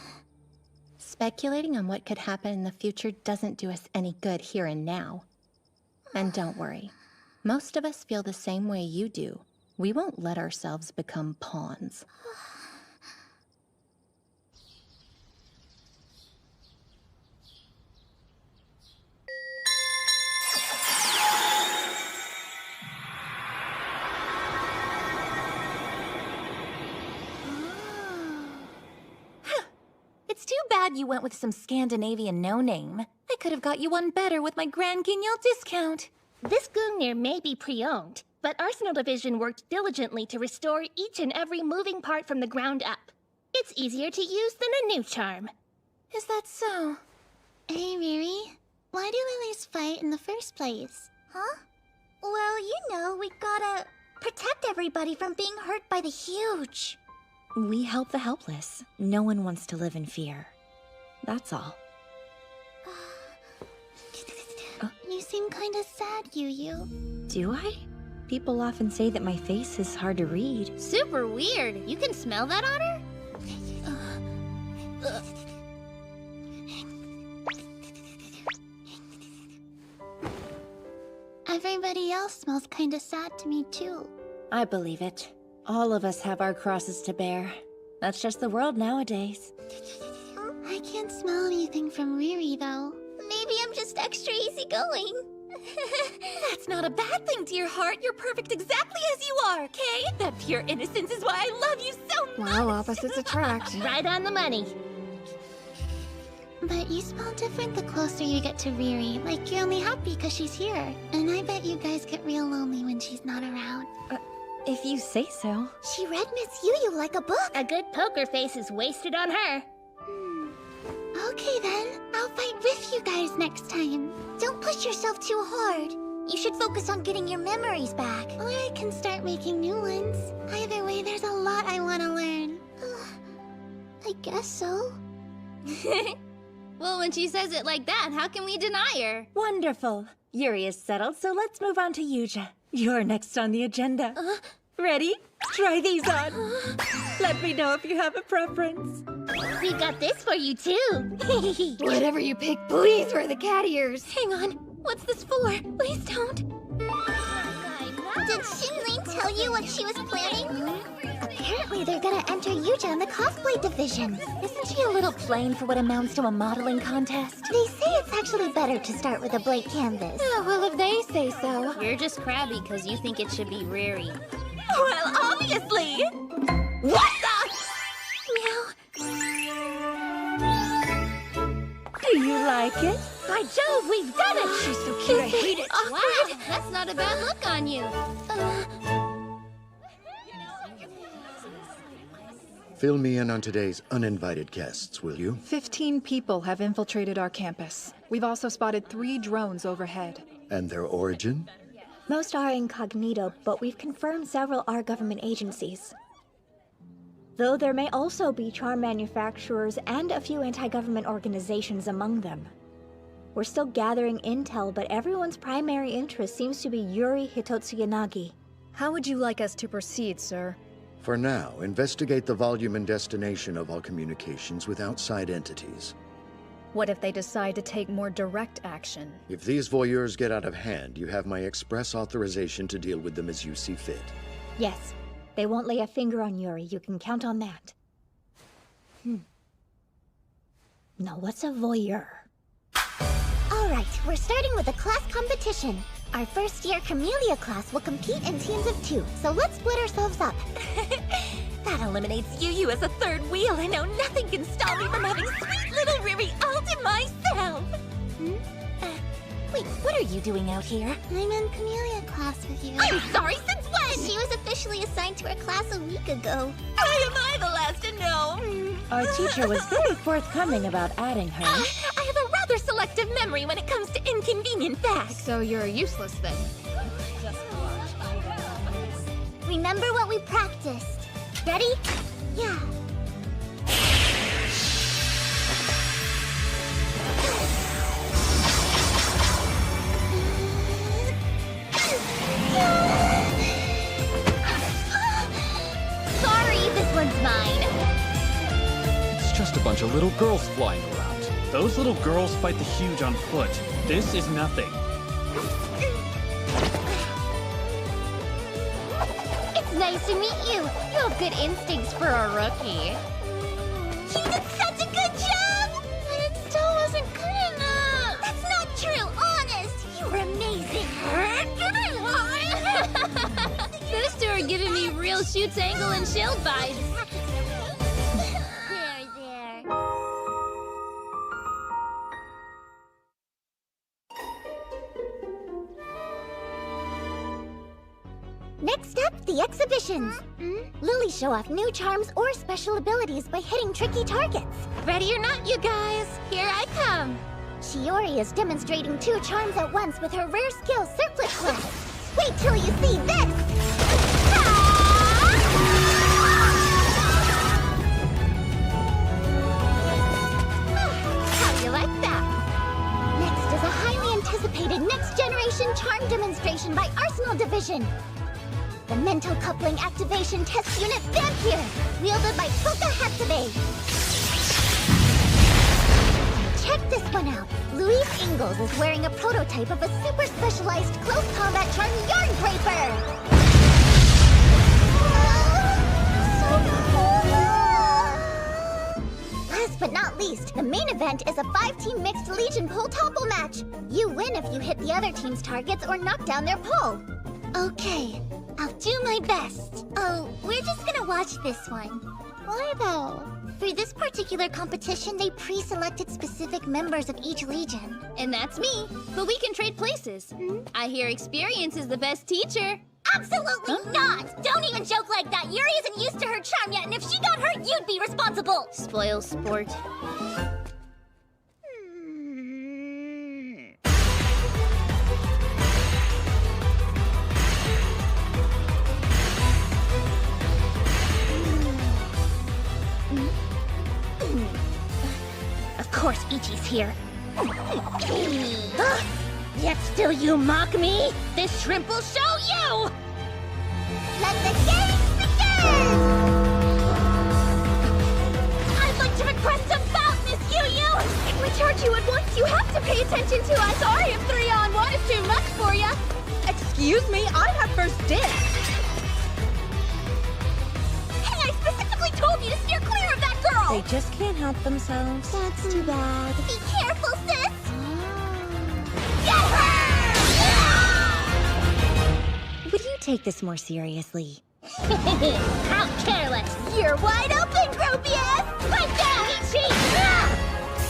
Speculating on what could happen in the future doesn't do us any good here and now. And don't worry. Most of us feel the same way you do. We won't let ourselves become pawns. It's too bad you went with some Scandinavian no-name. I could have got you one better with my Grand Guignol discount. This Gungnir may be pre-owned, but Arsenal Division worked diligently to restore each and every moving part from the ground up. It's easier to use than a new charm. Is that so? Hey, Riri. Why do lilies fight in the first place? Huh? Well, you know, we gotta protect everybody from being hurt by the Huge. We help the helpless. No one wants to live in fear. That's all. You seem kinda sad, Yu. Do I? People often say that my face is hard to read. Super weird. You can smell that on her? Everybody else smells kinda sad to me, too. I believe it. All of us have our crosses to bear. That's just the world nowadays. I can't smell anything from Riri, though. Maybe I'm just extra easygoing. That's not a bad thing, dear heart. You're perfect exactly as you are, Kay. That pure innocence is why I love you so much. Well, opposites attract. Right on the money. But you smell different the closer you get to Riri. Like you're only happy because she's here. And I bet you guys get real lonely when she's not around. If you say so. She read Miss Yu like a book. A good poker face is wasted on her. Okay then, I'll fight with you guys next time. Don't push yourself too hard. You should focus on getting your memories back. Or I can start making new ones. Either way, there's a lot I want to learn. I guess so. Well, when she says it like that, how can we deny her? Wonderful. Yuri is settled, so let's move on to Yuja. You're next on the agenda. Ready? Try these on. Let me know if you have a preference. We've got this for you, too. Whatever you pick, please wear the cat ears. Hang on. What's this for? Please don't. Did Shinlin tell you what she was planning? Apparently they're gonna enter Yuja in the cosplay division. Isn't she a little plain for what amounts to a modeling contest? They say it's actually better to start with a blank canvas. Well, if they say so. You're just crabby because you think it should be Riri. Well, obviously! What the? Meow. Do you like it? By Jove, we've done it! She's so cute, I hate it. Wow, that's not a bad look on you. Fill me in on today's uninvited guests, will you? 15 people have infiltrated our campus. We've also spotted 3 drones overhead. And their origin? Most are incognito, but we've confirmed several are government agencies. Though there may also be charm manufacturers and a few anti-government organizations among them. We're still gathering intel, but everyone's primary interest seems to be Yuri Hitotsuyanagi. How would you like us to proceed, sir? For now, investigate the volume and destination of all communications with outside entities. What if they decide to take more direct action? If these voyeurs get out of hand, you have my express authorization to deal with them as you see fit. Yes, they won't lay a finger on Yuri, you can count on that. Now what's a voyeur? Alright, we're starting with a class competition. Our first year Camellia class will compete in teams of 2, so let's split ourselves up. That eliminates Yu as a third wheel, and now nothing can stop me from having sweet little Riri all to myself! Wait, what are you doing out here? I'm in Camellia class with you. I'm sorry, since when? She was officially assigned to our class a week ago. Why am I the last to know? Our teacher was very forthcoming about adding her. I have a rather selective memory when it comes to inconvenient facts. So you're useless then? Remember what we practiced. Ready? Yeah. Sorry, this one's mine. It's just a bunch of little girls flying around. Those little girls fight the huge on foot. This is nothing. It's nice to meet you. You have good instincts for a rookie. He did such a good job! But it still wasn't good enough. That's not true, honest. You were amazing. Those two are giving me real Shoots Angle and Shield vibes. There. Next up, the exhibitions. Lily show off new charms or special abilities by hitting tricky targets. Ready or not, you guys, here I come. Shiori is demonstrating 2 charms at once with her rare skill, Circlet Blast. Wait till you see this! How do you like that? Next is a highly anticipated next-generation charm demonstration by Arsenal Division. The Mental Coupling Activation Test Unit Vampire, wielded by Toka Hatsube. Check this one out. Louise Ingalls is wearing a prototype of a super specialized close combat charm, Yarn Draper. Last but not least, the main event is a 5-team mixed Legion pole topple match. You win if you hit the other team's targets or knock down their pole. Okay, I'll do my best. Oh, we're just gonna watch this one. Why though? For this particular competition, they pre-selected specific members of each Legion. And that's me. But we can trade places. I hear experience is the best teacher. Absolutely not! Don't even joke like that! Yuri isn't used to her charm yet, and if she got hurt, you'd be responsible! Spoil sport. Of course Ichi's here. Yet still you mock me? This shrimp will show you! Let the games begin! I'd like to request a bout, Miss Yu-Yu! If we charge you at once, you have to pay attention to us. Sorry if 3-on-1 is too much for you. Excuse me, I have first dibs. Hey, I specifically told you to steer clear of that girl! They just can't help themselves. That's too bad. Be careful, sis! Would you take this more seriously? How careless! You're wide open, Gropius! Fight down, Ichi!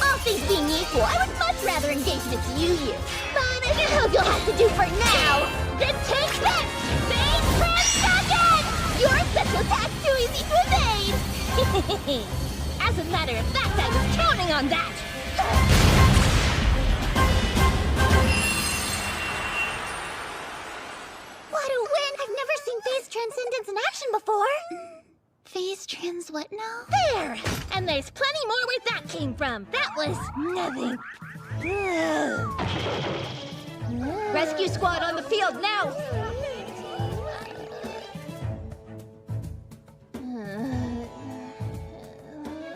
All things being equal, I would much rather engage this Yu-Yu. But I suppose you'll have to do for now. Then take this! Phase Transcendence! Your special attack's too easy to evade! As a matter of fact, I was counting on that! What a win! I've never seen Phase Transcendence in action before. Phase Trans what now? There! And there's plenty more where that came from. That was nothing. Rescue squad on the field now!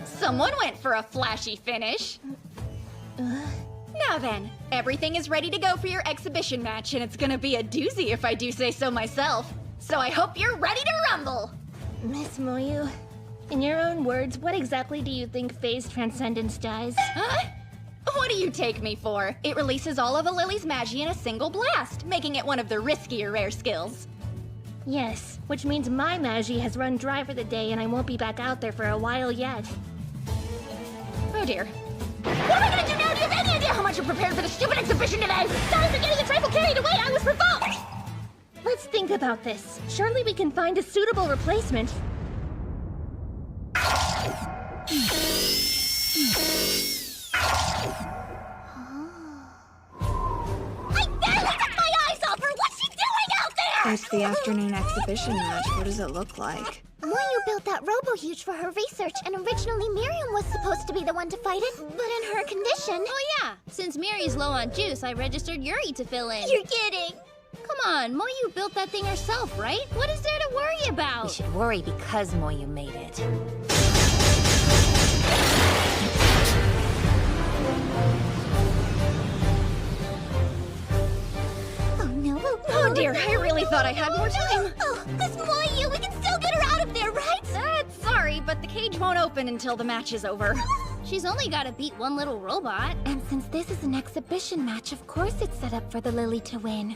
Someone went for a flashy finish. Now then, everything is ready to go for your exhibition match, and it's gonna be a doozy if I do say so myself. So I hope you're ready to rumble! Miss Moyu, in your own words, what exactly do you think Phase Transcendence does? Huh? What do you take me for? It releases all of a Lily's Magi in a single blast, making it one of the riskier rare skills. Yes, which means my Magi has run dry for the day and I won't be back out there for a while yet. Oh dear. What am I gonna do now? Do you have any idea how much you prepared for the stupid exhibition today? Sorry for getting a trifle carried away, I was provoked! Let's think about this. Surely we can find a suitable replacement. I barely took my eyes off her! What's she doing out there? It's the afternoon exhibition match. What does it look like? Moyu built that Robo-Huge for her research, and originally Miriam was supposed to be the one to fight it, but in her condition... Oh yeah, since Miri's low on juice, I registered Yuri to fill in. You're kidding! Come on, Moyu built that thing herself, right? What is there to worry about? We should worry because Moyu made it. Oh no. Oh dear, I really thought I had more time. Oh, this Moyu, we can still get her out of there, right? Sorry, but the cage won't open until the match is over. She's only gotta beat one little robot. And since this is an exhibition match, of course it's set up for the Lily to win.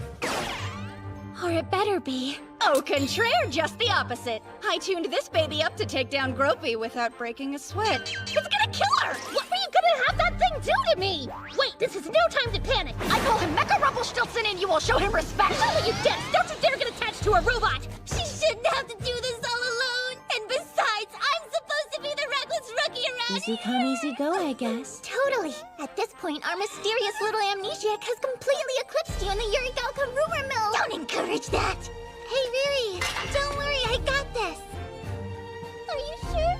Or it better be. Au contraire, just the opposite. I tuned this baby up to take down Gropey without breaking a sweat. It's gonna kill her! What were you gonna have that thing do to me? Wait, this is no time to panic. I call him Mecha Rumpelstiltskin and you will show him respect. Oh, you did! Don't you dare get attached to a robot! She shouldn't have to do this all alone. And besides, I'm supposed to be the reckless rookie around Easy come, easy go, I guess. Totally. At this point, our mysterious little amnesiac has completely eclipsed you in the Yurigalka rumor mill. Don't encourage that. Hey, Riri, don't worry, I got this. Are you sure?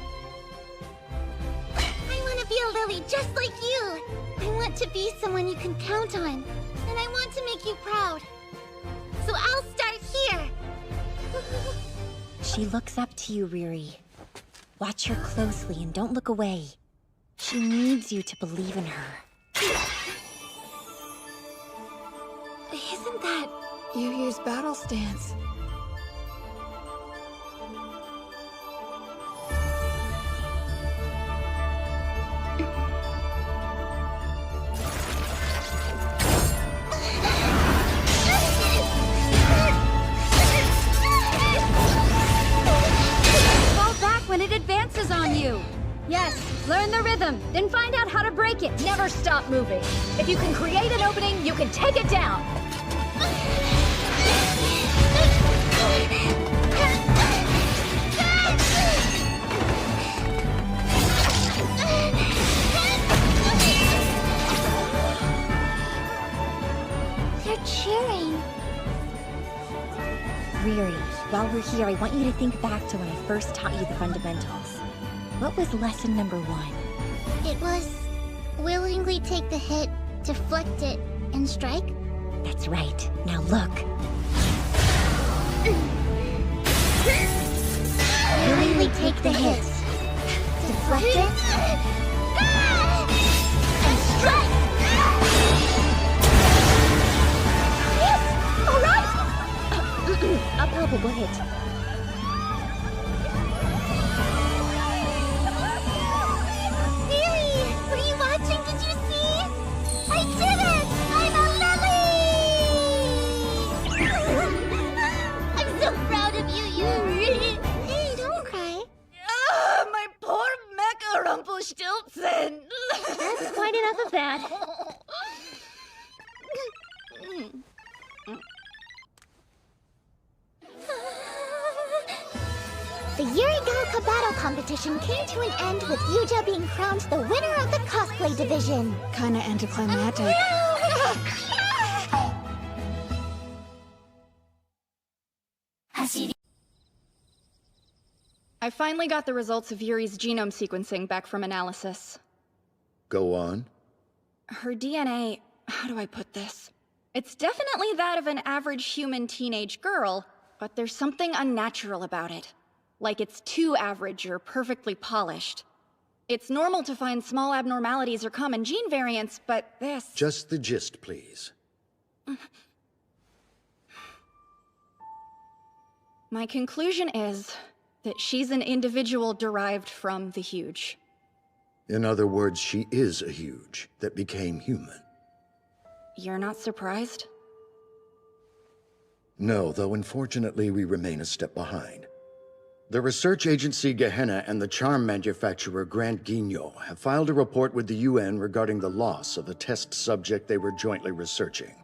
I want to be a Lily just like you. I want to be someone you can count on. And I want to make you proud. So I'll start here. She looks up to you, Riri. Watch her closely and don't look away. She needs you to believe in her. Isn't that Yu-Yu's battle stance? rhythm, then find out how to break it. Never stop moving. If you can create an opening, you can take it down. They're cheering. Riri, while we're here, I want you to think back to when I first taught you the fundamentals. What was lesson number 1? It was willingly take the hit, deflect it, and strike? That's right. Now look. Willingly take the hit, deflect it, and strike! Yes! All right! A palpable hit. Really? Were you watching? Did you see? I did it! I'm a lily! I'm so proud of you, you. Hey, don't cry. My poor Mecha Rumpelstiltskin. That's quite enough of that. The Yuri Galka battle competition came to an end with Yuja being crowned the winner of the cosplay division. Kinda anticlimactic. I finally got the results of Yuri's genome sequencing back from analysis. Go on. Her DNA, how do I put this? It's definitely that of an average human teenage girl, but there's something unnatural about it. Like it's too average or perfectly polished. It's normal to find small abnormalities or common gene variants, but this... Just the gist, please. My conclusion is that she's an individual derived from the Huge. In other words, she is a Huge that became human. You're not surprised? No, though unfortunately we remain a step behind. The research agency Gehenna and the charm manufacturer Grand Guignol have filed a report with the UN regarding the loss of a test subject they were jointly researching,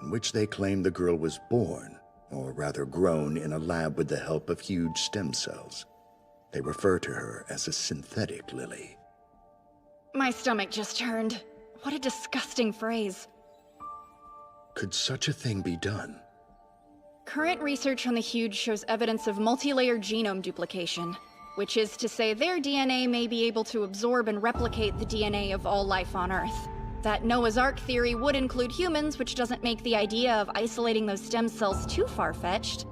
in which they claim the girl was born, or rather grown, in a lab with the help of huge stem cells. They refer to her as a synthetic Lily. My stomach just turned. What a disgusting phrase. Could such a thing be done? Current research on the Huge shows evidence of multi-layered genome duplication, which is to say their DNA may be able to absorb and replicate the DNA of all life on Earth. That Noah's Ark theory would include humans, which doesn't make the idea of isolating those stem cells too far-fetched.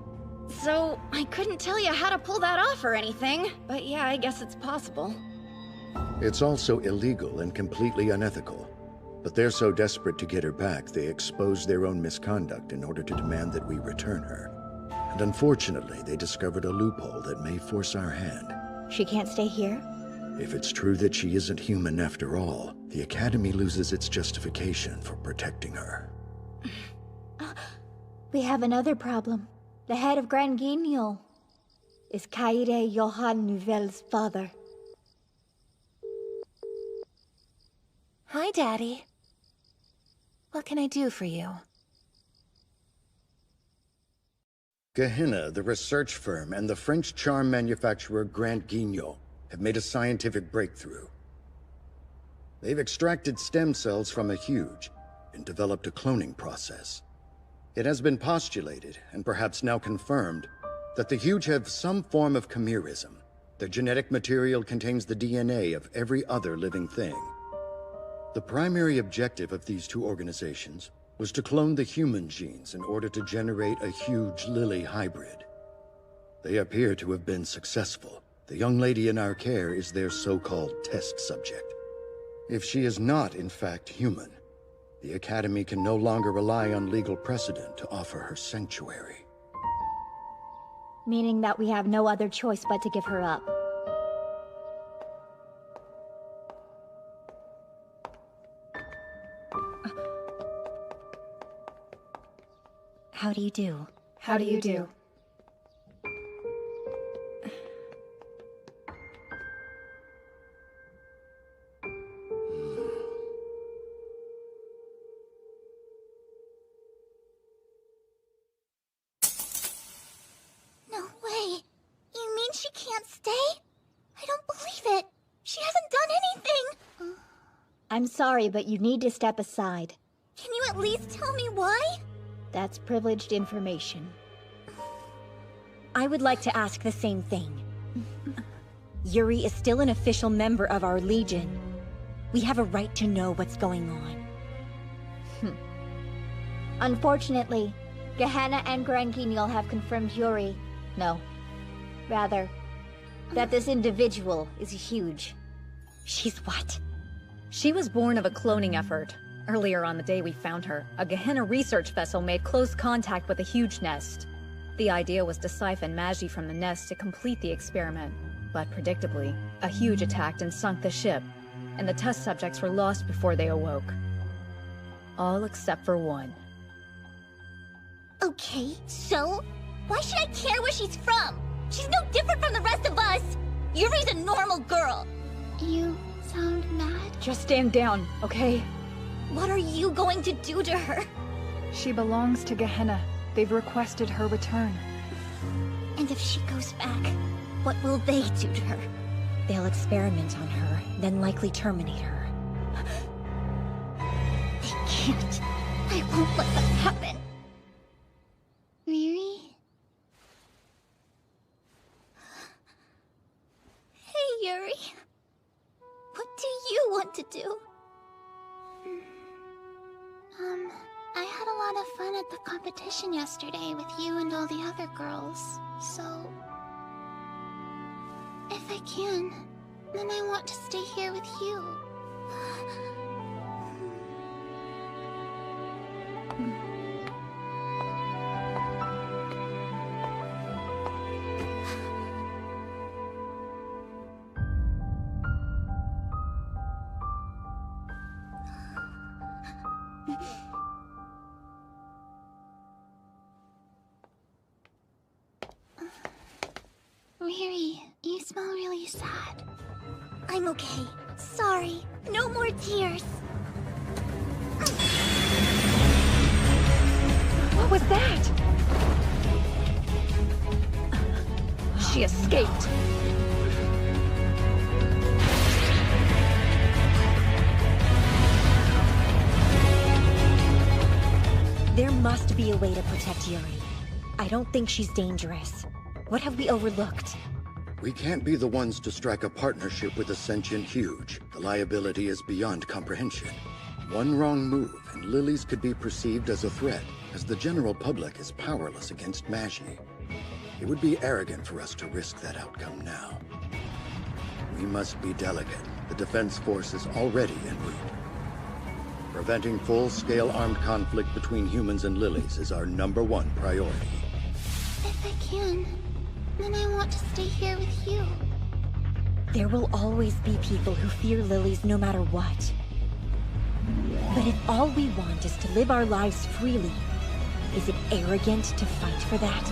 So, I couldn't tell you how to pull that off or anything, but yeah, I guess it's possible. It's also illegal and completely unethical. But they're so desperate to get her back, they expose their own misconduct in order to demand that we return her. And unfortunately, they discovered a loophole that may force our hand. She can't stay here? If it's true that she isn't human after all, the Academy loses its justification for protecting her. We have another problem. The head of Grand Guignol is Kaede Johann Nouvel's father. Hi, Daddy. What can I do for you? Gehenna, the research firm, and the French charm manufacturer Grand Guignol have made a scientific breakthrough. They've extracted stem cells from a Huge and developed a cloning process. It has been postulated, and perhaps now confirmed, that the Huge have some form of chimerism. Their genetic material contains the DNA of every other living thing. The primary objective of these two organizations was to clone the human genes in order to generate a Huge Lily hybrid. They appear to have been successful. The young lady in our care is their so-called test subject. If she is not, in fact, human, the Academy can no longer rely on legal precedent to offer her sanctuary. Meaning that we have no other choice but to give her up. How do you do? How do you do? I'm sorry, but you need to step aside. Can you at least tell me why? That's privileged information. I would like to ask the same thing. Yuri is still an official member of our Legion. We have a right to know what's going on. Unfortunately, Gehenna and Grankinil have confirmed Yuri. No. Rather, that this individual is huge. She's what? She was born of a cloning effort. Earlier on the day we found her, a Gehenna research vessel made close contact with a huge nest. The idea was to siphon Magi from the nest to complete the experiment. But predictably, a huge attacked and sunk the ship, and the test subjects were lost before they awoke. All except for one. Okay, so? Why should I care where she's from? She's no different from the rest of us! Yuri's a normal girl! You sound mad? Just stand down, okay? What are you going to do to her? She belongs to Gehenna. They've requested her return. And if she goes back, what will they do to her? They'll experiment on her, then likely terminate her. They can't. I won't let that happen. Riri? Hey, Yuri. What do you want to do? I had a lot of fun at the competition yesterday with you and all the other girls, so... if I can, then I want to stay here with you. Riri, you smell really sad. I'm okay. Sorry. No more tears. What was that? She escaped. There must be a way to protect Yuri. I don't think she's dangerous. What have we overlooked? We can't be the ones to strike a partnership with a sentient huge. The liability is beyond comprehension. One wrong move, and Lilies could be perceived as a threat, as the general public is powerless against Magi. It would be arrogant for us to risk that outcome now. We must be delicate. The Defense Force is already en route. Preventing full-scale armed conflict between humans and Lilies is our #1 priority. If I can, then I want to stay here with you. There will always be people who fear Lilies no matter what. But if all we want is to live our lives freely, is it arrogant to fight for that?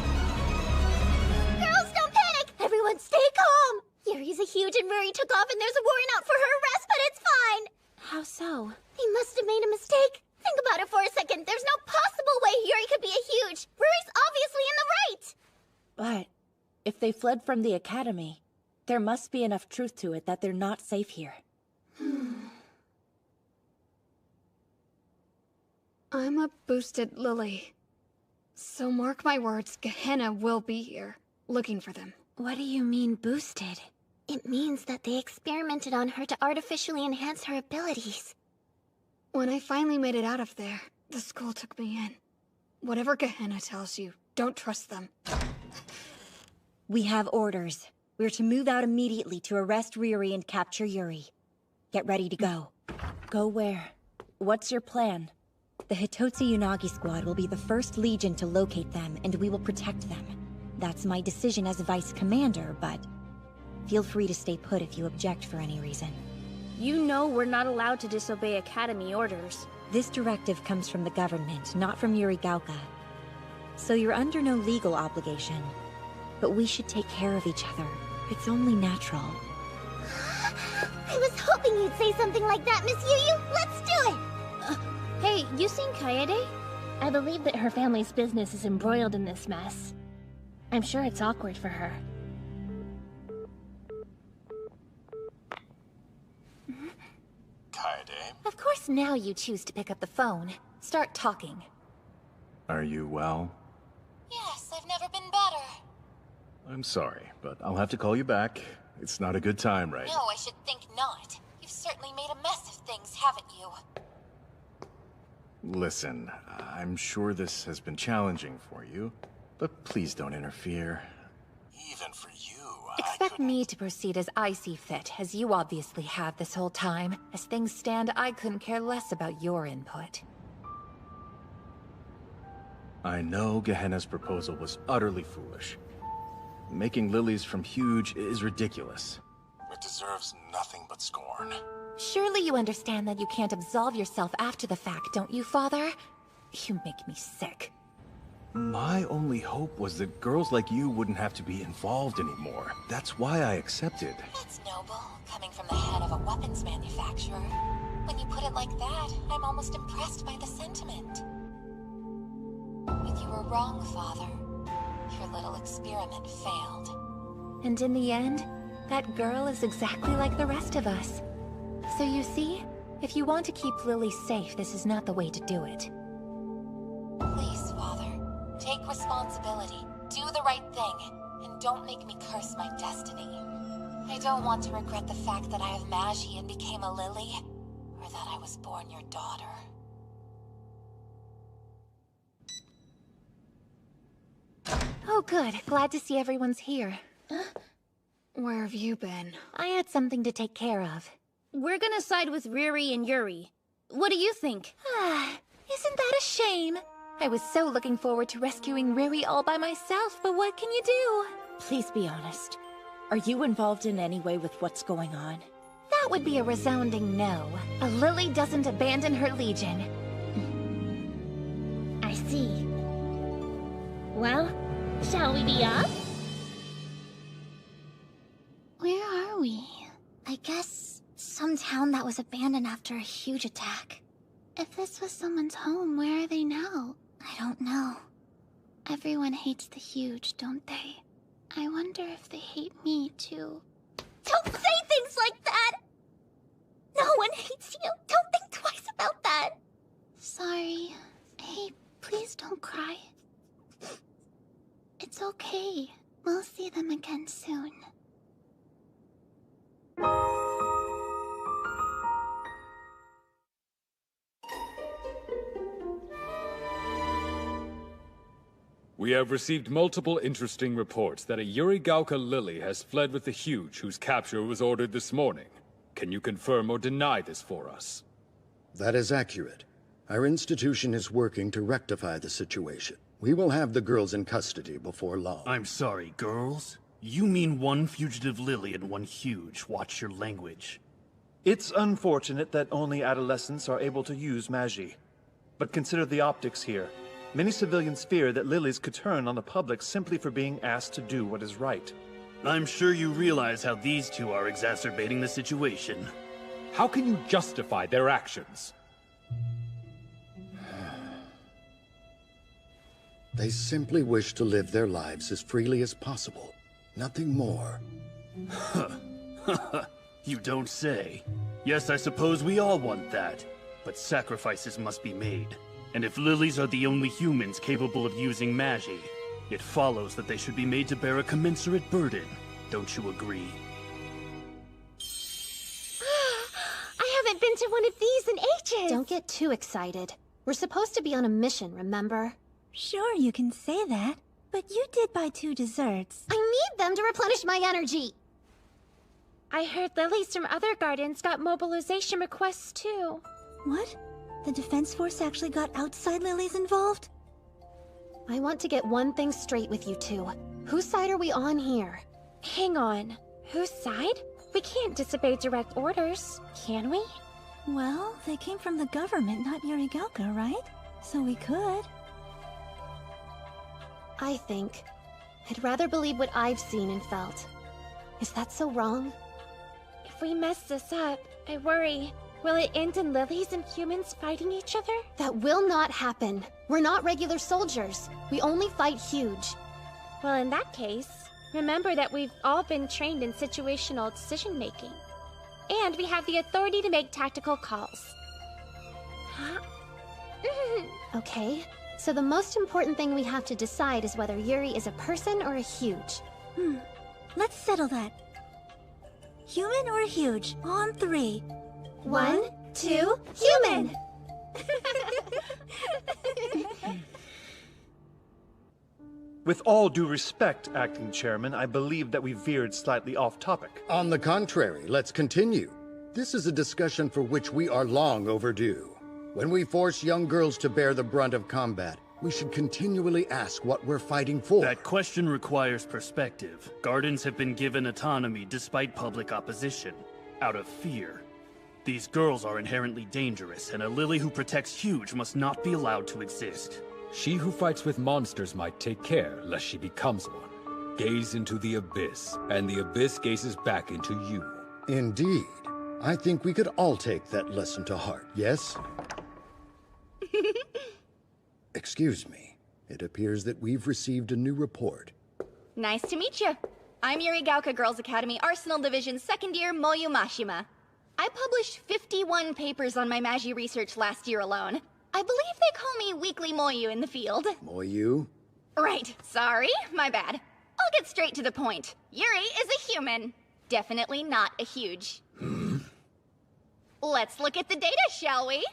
Girls, don't panic! Everyone stay calm! Yuri's a huge and Riri took off and there's a warrant out for her arrest, but it's fine! How so? He must have made a mistake. Think about it for a second. There's no possible way Yuri could be a huge. Riri's obviously in the right! But if they fled from the academy, there must be enough truth to it that they're not safe here. I'm a boosted Lily. So mark my words, Gehenna will be here, looking for them. What do you mean, boosted? It means that they experimented on her to artificially enhance her abilities. When I finally made it out of there, the school took me in. Whatever Gehenna tells you, don't trust them. We have orders. We're to move out immediately to arrest Riri and capture Yuri. Get ready to go. Go where? What's your plan? The Hitotsu Unagi squad will be the first Legion to locate them, and we will protect them. That's my decision as Vice Commander, but feel free to stay put if you object for any reason. You know we're not allowed to disobey Academy orders. This directive comes from the government, not from Yurigauka. So you're under no legal obligation. But we should take care of each other. It's only natural. I was hoping you'd say something like that, Miss Yu. Let's do it! Hey, you seen Kaede? I believe that her family's business is embroiled in this mess. I'm sure it's awkward for her. Kaede? Of course now you choose to pick up the phone. Start talking. Are you well? Yes, I've never been better. I'm sorry, but I'll have to call you back. It's not a good time, right? No, I should think not. You've certainly made a mess of things, haven't you? Listen, I'm sure this has been challenging for you, but please don't interfere. Even for you, Expect me to proceed as I see fit, as you obviously have this whole time. As things stand, I couldn't care less about your input. I know Gehenna's proposal was utterly foolish. Making lilies from huge is ridiculous. It deserves nothing but scorn. Surely you understand that you can't absolve yourself after the fact, don't you, Father? You make me sick. My only hope was that girls like you wouldn't have to be involved anymore. That's why I accepted. That's noble, coming from the head of a weapons manufacturer. When you put it like that, I'm almost impressed by the sentiment. But you were wrong, Father. Your little experiment failed. And in the end, that girl is exactly like the rest of us. So you see, if you want to keep Lily safe, this is not the way to do it. Please, Father, take responsibility, do the right thing, and don't make me curse my destiny. I don't want to regret the fact that I have Magi and became a Lily, or that I was born your daughter. Oh, good. Glad to see everyone's here. Where have you been? I had something to take care of. We're gonna side with Riri and Yuri. What do you think? Isn't that a shame? I was so looking forward to rescuing Riri all by myself, but what can you do? Please be honest. Are you involved in any way with what's going on? That would be a resounding no. A Lily doesn't abandon her legion. I see. Well, shall we be off? Where are we? I guess some town that was abandoned after a huge attack. If this was someone's home, where are they now? I don't know. Everyone hates the huge, don't they? I wonder if they hate me, too. Don't say things like that! No one hates you! Don't think twice about that! Sorry. Hey, please don't cry. It's okay. We'll see them again soon. We have received multiple interesting reports that a Yurigauka Lily has fled with the Huge, whose capture was ordered this morning. Can you confirm or deny this for us? That is accurate. Our institution is working to rectify the situation. We will have the girls in custody before long. I'm sorry, girls? You mean one fugitive Lily and one Huge. Watch your language. It's unfortunate that only adolescents are able to use Magi. But consider the optics here. Many civilians fear that Lilies could turn on the public simply for being asked to do what is right. I'm sure you realize how these two are exacerbating the situation. How can you justify their actions? They simply wish to live their lives as freely as possible. Nothing more. You don't say. Yes, I suppose we all want that. But sacrifices must be made. And if Lilies are the only humans capable of using Magi, it follows that they should be made to bear a commensurate burden. Don't you agree? I haven't been to one of these in ages! Don't get too excited. We're supposed to be on a mission, remember? Sure, you can say that, but you did buy 2 desserts. I need them to replenish my energy! I heard Lilies from other gardens got mobilization requests too. What? The Defense Force actually got outside Lilies involved? I want to get one thing straight with you two. Whose side are we on here? Hang on. Whose side? We can't disobey direct orders, can we? Well, they came from the government, not Yurigauka, right? So we could. I think I'd rather believe what I've seen and felt. Is that so wrong? If we mess this up, I worry. Will it end in Lilies and humans fighting each other? That will not happen. We're not regular soldiers. We only fight huge. Well, in that case, remember that we've all been trained in situational decision-making. And we have the authority to make tactical calls. Okay, so the most important thing we have to decide is whether Yuri is a person or a huge. Let's settle that. Human or huge? On 3. 1, 2, human! With all due respect, Acting Chairman, I believe that we veered slightly off topic. On the contrary, let's continue. This is a discussion for which we are long overdue. When we force young girls to bear the brunt of combat, we should continually ask what we're fighting for. That question requires perspective. Gardens have been given autonomy despite public opposition, out of fear. These girls are inherently dangerous, and a Lily who protects Huge must not be allowed to exist. She who fights with monsters might take care lest she becomes one. Gaze into the abyss, and the abyss gazes back into you. Indeed. I think we could all take that lesson to heart, yes? Excuse me. It appears that we've received a new report. Nice to meet you. I'm Yuri Gauka Girls Academy Arsenal Division 2nd year Moyu Mashima. I published 51 papers on my Magi research last year alone. I believe they call me Weekly Moyu in the field. Moyu? Right, sorry, my bad. I'll get straight to the point. Yuri is a human. Definitely not a huge. Let's look at the data, shall we?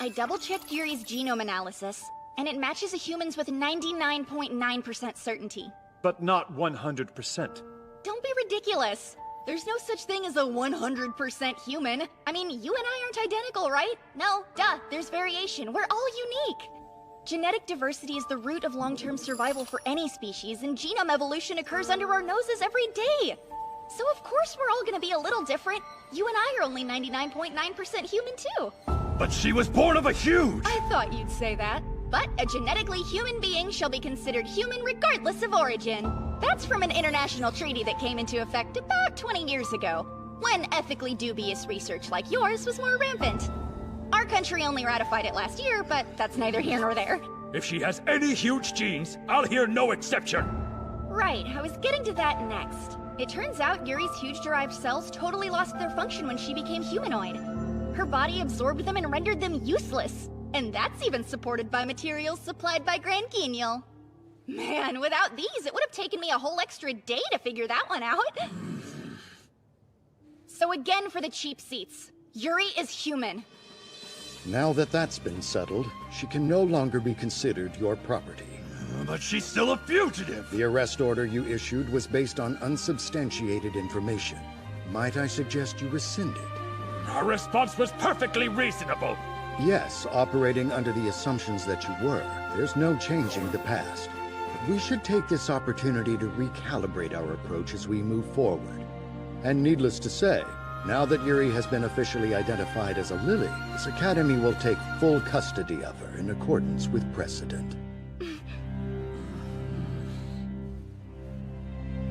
I double-checked Yuri's genome analysis, and it matches a human's with 99.9% certainty. But not 100%. Don't be ridiculous. There's no such thing as a 100% human. I mean, you and I aren't identical, right? No, duh, there's variation. We're all unique. Genetic diversity is the root of long-term survival for any species, and genome evolution occurs under our noses every day. So of course we're all gonna be a little different. You and I are only 99.9% human too. But she was born of a huge! I thought you'd say that. But a genetically human being shall be considered human regardless of origin. That's from an international treaty that came into effect about 20 years ago, when ethically dubious research like yours was more rampant. Our country only ratified it last year, but that's neither here nor there. If she has any huge genes, I'll hear no exception. Right, I was getting to that next. It turns out Yuri's huge-derived cells totally lost their function when she became humanoid. Her body absorbed them and rendered them useless. And that's even supported by materials supplied by Grand Guignol. Man, without these, it would have taken me a whole extra day to figure that one out. So again for the cheap seats. Yuri is human. Now that that's been settled, she can no longer be considered your property. But she's still a fugitive! The arrest order you issued was based on unsubstantiated information. Might I suggest you rescind it? Our response was perfectly reasonable. Yes, operating under the assumptions that you were. There's no changing the past. But we should take this opportunity to recalibrate our approach as we move forward. And needless to say, now that Yuri has been officially identified as a Lily, this academy will take full custody of her in accordance with precedent.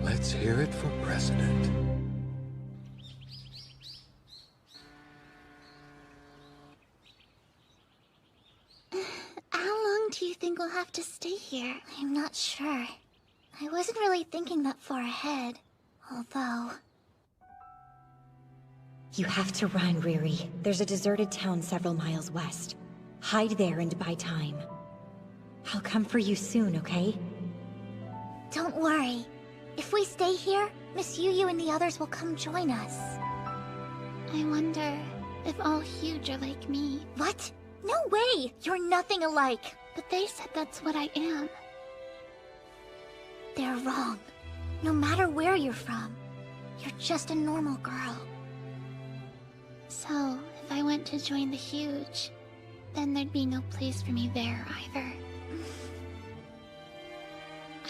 Let's hear it for precedent. How long do you think we'll have to stay here? I'm not sure. I wasn't really thinking that far ahead, although... You have to run, Riri. There's a deserted town several miles west. Hide there and buy time. I'll come for you soon, okay? Don't worry. If we stay here, Miss Yu and the others will come join us. I wonder if all huge are like me. What? No way! You're nothing alike! But they said that's what I am. They're wrong. No matter where you're from, you're just a normal girl. So, if I went to join the huge, then there'd be no place for me there either.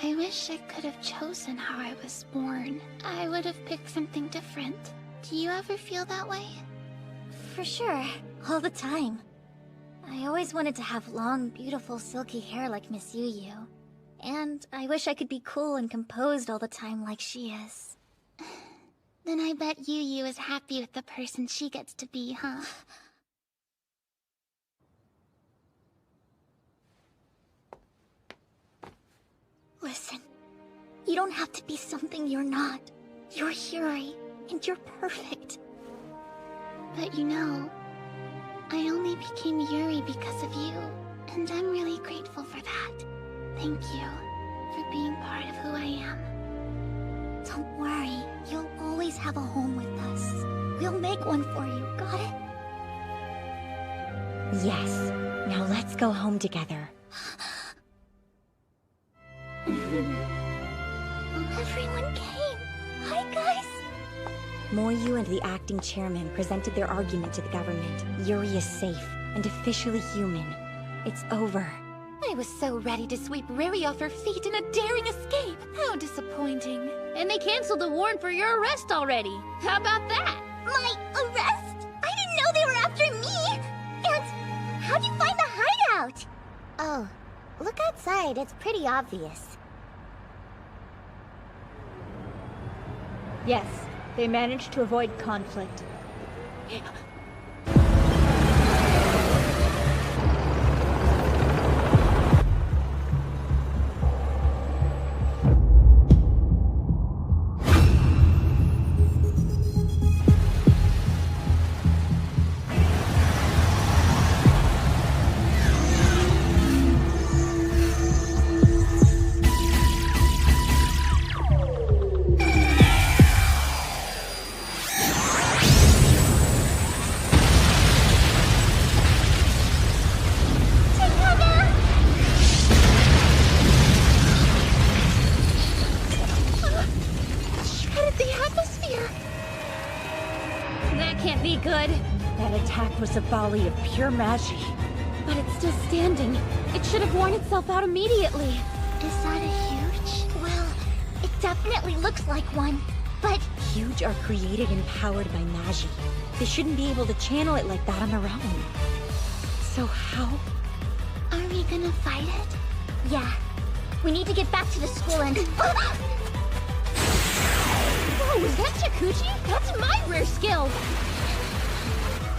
I wish I could have chosen how I was born. I would have picked something different. Do you ever feel that way? For sure. All the time. I always wanted to have long, beautiful, silky hair like Miss Yu. And I wish I could be cool and composed all the time like she is. Then I bet Yu is happy with the person she gets to be, huh? Listen, you don't have to be something you're not. You're Yuri, and you're perfect. But you know, I only became Yuri because of you, and I'm really grateful for that. Thank you for being part of who I am. Don't worry, you'll always have a home with us. We'll make one for you, got it? Yes. Now let's go home together. Everyone came. Hi, guys. Moryu and the acting chairman presented their argument to the government. Yuri is safe and officially human. It's over. I was so ready to sweep Riri off her feet in a daring escape. How disappointing. And they canceled the warrant for your arrest already. How about that? My arrest? I didn't know they were after me! And how'd you find the hideout? Oh, look outside. It's pretty obvious. Yes, they managed to avoid conflict. Was a volley of pure magie. But it's still standing. It should have worn itself out immediately. Is that a huge? Well, it definitely looks like one, but... Huge are created and powered by magie. They shouldn't be able to channel it like that on their own. So how? Are we gonna fight it? Yeah. We need to get back to the school and... Whoa, is that Shukuchi? That's my rare skill!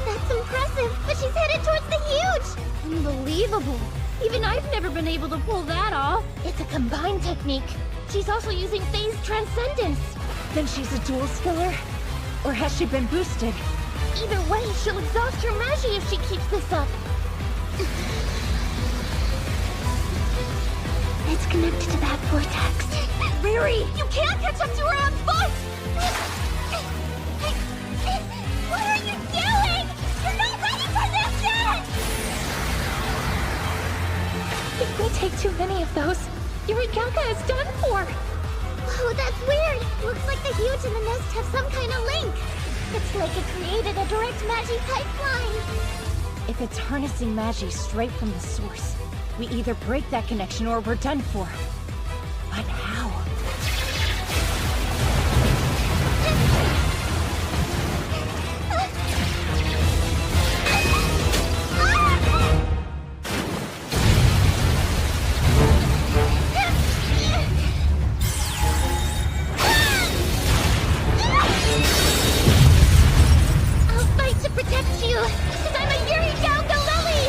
That's impressive, but she's headed towards the huge! Unbelievable! Even I've never been able to pull that off. It's a combined technique. She's also using phase transcendence. Then she's a dual skiller? Or has she been boosted? Either way, she'll exhaust her magie if she keeps this up. It's connected to that vortex. Riri, you can't catch up to her on foot! What are you doing? You're not ready for this yet! If we take too many of those, Yurigaka is done for! Whoa, that's weird! Looks like the huge and the nest have some kind of link! It's like it created a direct magie pipeline! If it's harnessing magie straight from the source, we either break that connection or we're done for. But how? I'll fight to protect you, because I'm a Yurigaka Lily!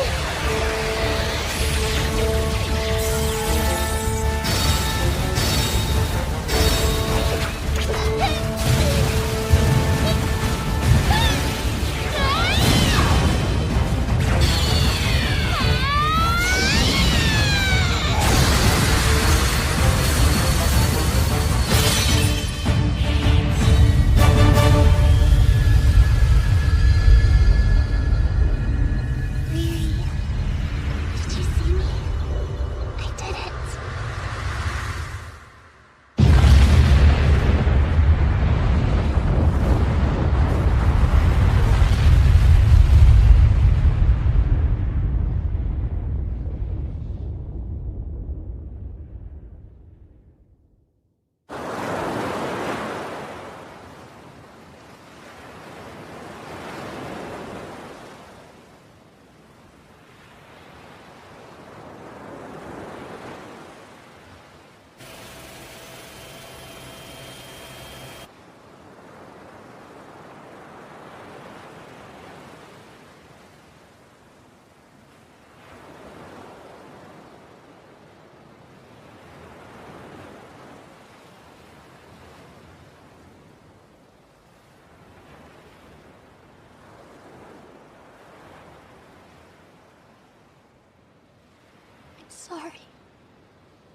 sorry.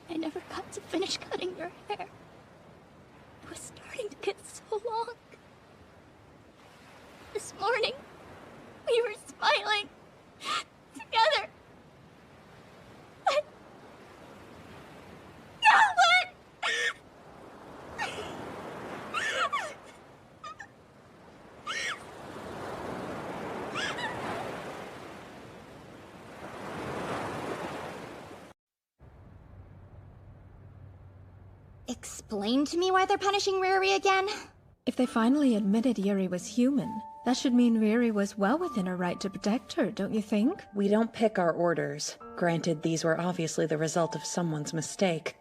I never got to finish cutting your hair. It was starting to get so long. This morning, we were smiling together. But now what? Explain to me why they're punishing Riri again? If they finally admitted Yuri was human, that should mean Riri was well within her right to protect her, don't you think? We don't pick our orders. Granted, these were obviously the result of someone's mistake,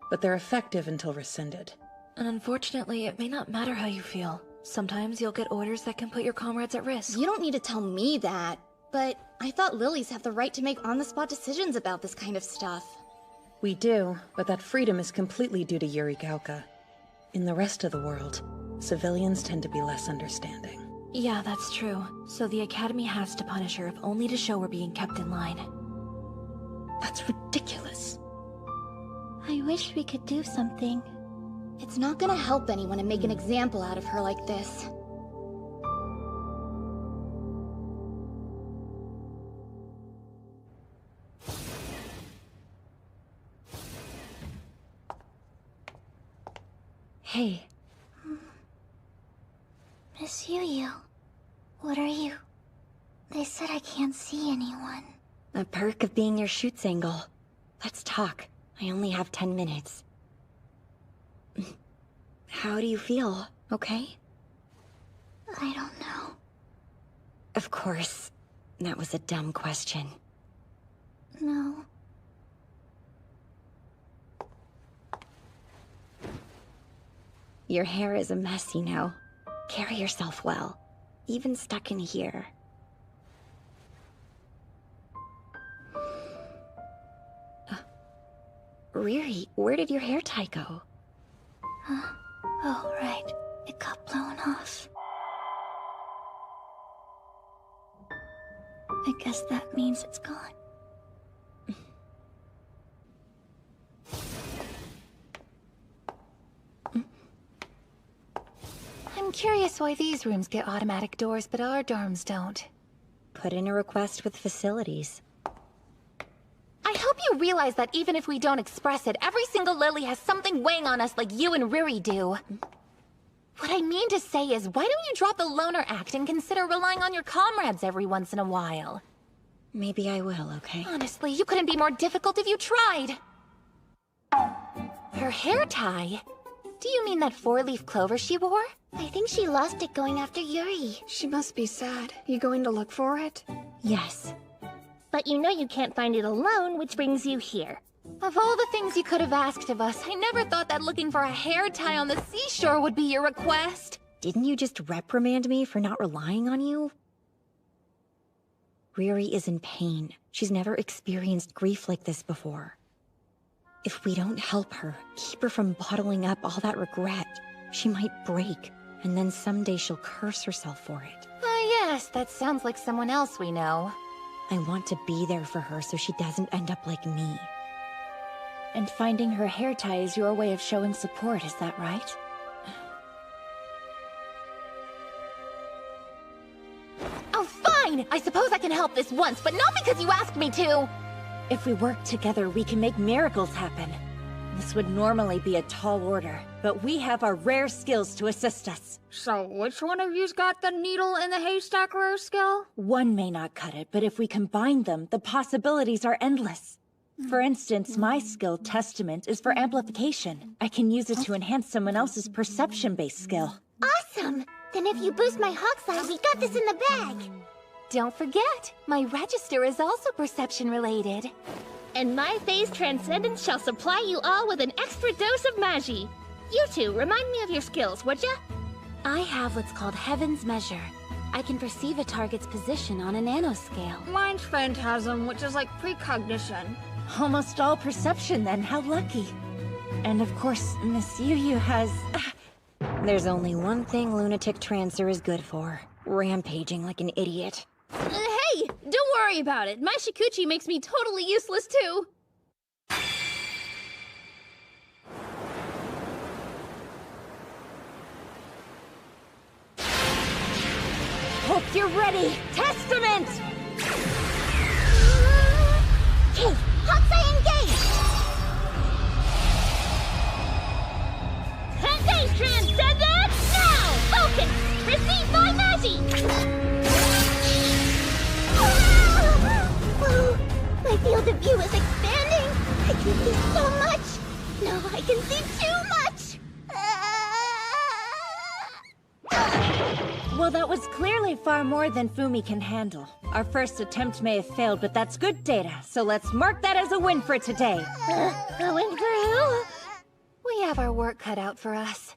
but they're effective until rescinded. And unfortunately, it may not matter how you feel. Sometimes you'll get orders that can put your comrades at risk. You don't need to tell me that, but I thought lilies have the right to make on-the-spot decisions about this kind of stuff. We do, but that freedom is completely due to Yuri Gauka. In the rest of the world, civilians tend to be less understanding. Yeah, that's true. So the Academy has to punish her if only to show we're being kept in line. That's ridiculous. I wish we could do something. It's not gonna help anyone and make an example out of her like this. Hey. Miss Yu-Yu, what are you? They said I can't see anyone. A perk of being your shoots angle. Let's talk. I only have 10 minutes. How do you feel? Okay? I don't know. Of course. That was a dumb question. No. Your hair is a mess, you know. Carry yourself well. Even stuck in here. Riri, where did your hair tie go? Oh, right. It got blown off. I guess that means it's gone. I'm curious why these rooms get automatic doors, but our dorms don't. Put in a request with facilities. I hope you realize that even if we don't express it, every single Lily has something weighing on us like you and Riri do. What I mean to say is, why don't you drop the loner act and consider relying on your comrades every once in a while? Maybe I will, okay? Honestly, you couldn't be more difficult if you tried. Her hair tie? Do you mean that four-leaf clover she wore? I think she lost it going after Yuri. She must be sad. You going to look for it? Yes. But you know you can't find it alone, which brings you here. Of all the things you could have asked of us, I never thought that looking for a hair tie on the seashore would be your request. Didn't you just reprimand me for not relying on you? Riri is in pain. She's never experienced grief like this before. If we don't help her, keep her from bottling up all that regret, she might break, and then someday she'll curse herself for it. Yes, that sounds like someone else we know. I want to be there for her so she doesn't end up like me. And finding her hair tie is your way of showing support, is that right? Oh, fine! I suppose I can help this once, but not because you asked me to! If we work together, we can make miracles happen. This would normally be a tall order, but we have our rare skills to assist us. So which one of you's got the needle in the haystack rare skill? One may not cut it, but if we combine them, the possibilities are endless. For instance, my skill, Testament, is for amplification. I can use it to enhance someone else's perception-based skill. Awesome! Then if you boost my hawk's eye, we got this in the bag! Don't forget, my register is also perception-related. And my phase transcendence shall supply you all with an extra dose of Magi. You two, remind me of your skills, would ya? I have what's called Heaven's Measure. I can perceive a target's position on a nanoscale. Mine's Phantasm, which is like precognition. Almost all perception then, how lucky. And of course, Miss Yu-Yu has... There's only one thing Lunatic Trancer is good for. Rampaging like an idiot. Hey! Don't worry about it. My Shikuchi makes me totally useless too. hope you're ready! Testament! Okay, Hokusai engage! Hentai Transcendent! Now! Focus! Receive my Magi! Whoa! My field of view is expanding! I can see so much! No, I can see too much! Well, that was clearly far more than Fumi can handle. Our first attempt may have failed, but that's good data, so let's mark that as a win for today. Going through? We have our work cut out for us.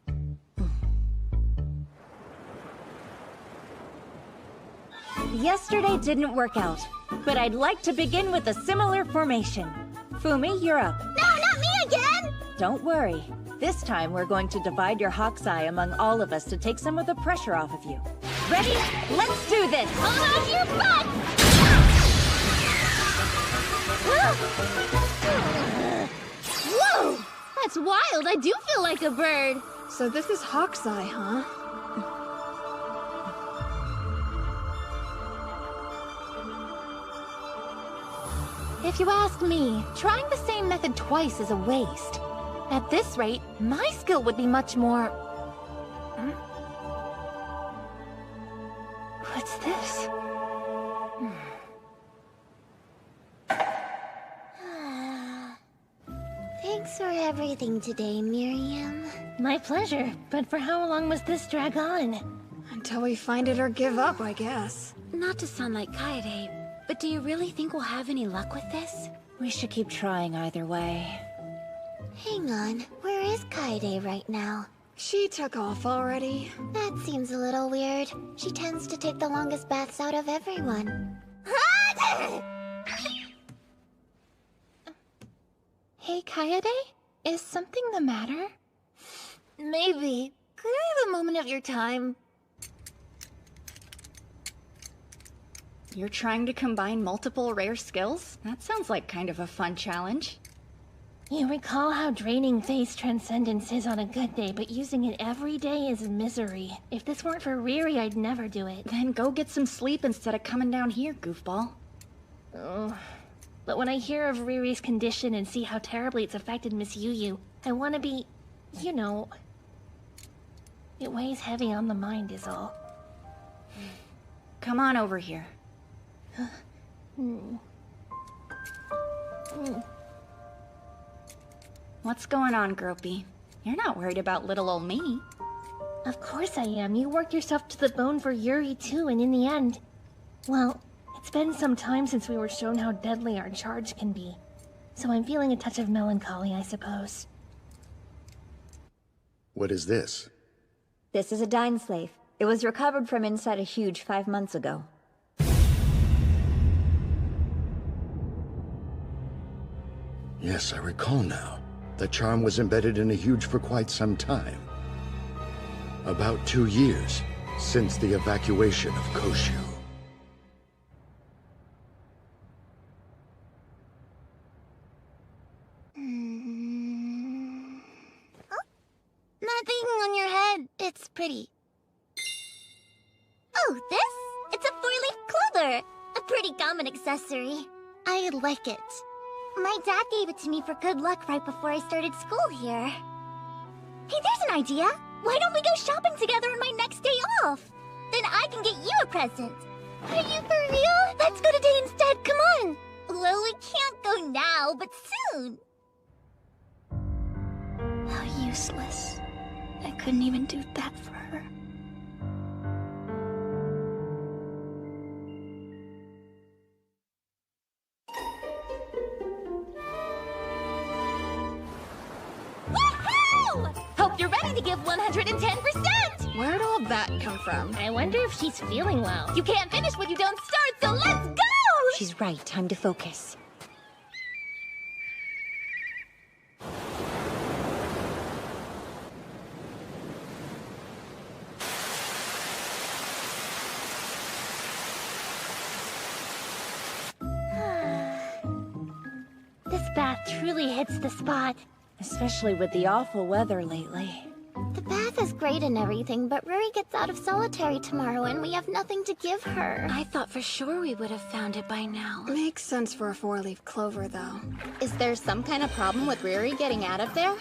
Yesterday didn't work out, but I'd like to begin with a similar formation. Fumi, you're up. No, not me again! Don't worry. This time we're going to divide your Hokusai among all of us to take some of the pressure off of you. Ready? Let's do this! Hold on to your butt! Whoa! That's wild. I do feel like a bird. So this is Hokusai, huh? If you ask me, trying the same method twice is a waste. At this rate, my skill would be much more... What's this? Thanks for everything today, Miriam. My pleasure, but for how long must this drag on? Until we find it or give up, I guess. Not to sound like Kaede, but do you really think we'll have any luck with this? We should keep trying either way. Hang on, where is Kaede right now? She took off already. That seems a little weird. She tends to take the longest baths out of everyone. Hey, Kaede? Is something the matter? Maybe. Could I have a moment of your time? You're trying to combine multiple rare skills? That sounds like kind of a fun challenge. You recall how draining Phase Transcendence is on a good day, but using it every day is misery. If this weren't for Riri, I'd never do it. Then go get some sleep instead of coming down here, goofball. Oh. But when I hear of Riri's condition and see how terribly it's affected Miss Yu, I want to be, you know... It weighs heavy on the mind is all. Come on over here. What's going on, Gropey? You're not worried about little old me. Of course I am. You worked yourself to the bone for Yuri too, and in the end... Well, it's been some time since we were shown how deadly our charge can be. So I'm feeling a touch of melancholy, I suppose. What is this? This is a Dine Slave. It was recovered from inside a huge 5 months ago. Yes, I recall now. The charm was embedded in a huge for quite some time. About 2 years since the evacuation of Koshu. Nothing on your head. It's pretty. Oh, this? It's a four-leaf clover. A pretty common accessory. I like it. My dad gave it to me for good luck right before I started school here. Hey, there's an idea. Why don't we go shopping together on my next day off? Then I can get you a present. Are you for real? Let's go today instead. Come on. Well, we can't go now, but soon. How useless. I couldn't even do that for her. Woohoo! Hope you're ready to give 110%! Where'd all that come from? I wonder if she's feeling well. You can't finish what you don't start, so let's go! She's right. Time to focus. This bath truly hits the spot. Especially with the awful weather lately. The bath is great and everything, but Ruri gets out of solitary tomorrow and we have nothing to give her. I thought for sure we would have found it by now. Makes sense for a four-leaf clover, though. Is there some kind of problem with Ruri getting out of there?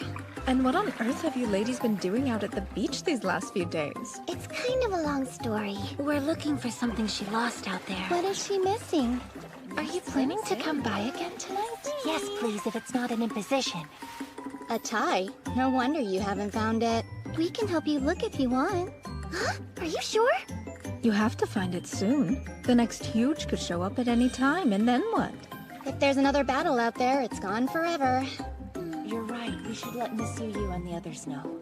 And what on earth have you ladies been doing out at the beach these last few days? It's kind of a long story. We're looking for something she lost out there. What is she missing? Are you planning to come by again tonight? Yes, please, if it's not an imposition. A tie? No wonder you haven't found it. We can help you look if you want. Huh? Are you sure? You have to find it soon. The next huge could show up at any time, and then what? If there's another battle out there, it's gone forever. You're right. We should let Miss Yu and the others know.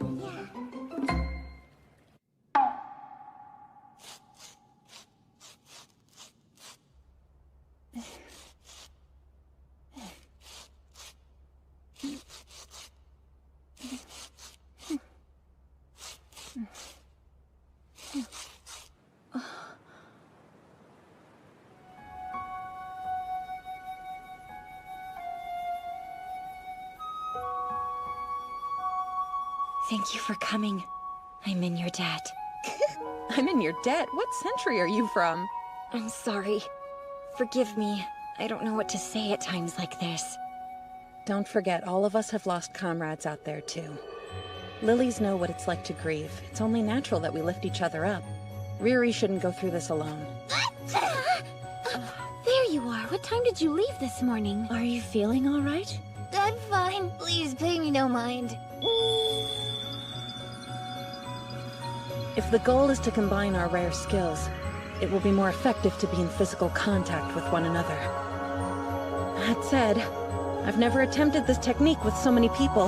Thank you for coming. I'm in your debt. I'm in your debt? What century are you from? I'm sorry. Forgive me. I don't know what to say at times like this. Don't forget, all of us have lost comrades out there, too. Lilies know what it's like to grieve. It's only natural that we lift each other up. Riri shouldn't go through this alone. There you are. What time did you leave this morning? Are you feeling all right? I'm fine. Please pay me no mind. If the goal is to combine our rare skills, it will be more effective to be in physical contact with one another. That said, I've never attempted this technique with so many people.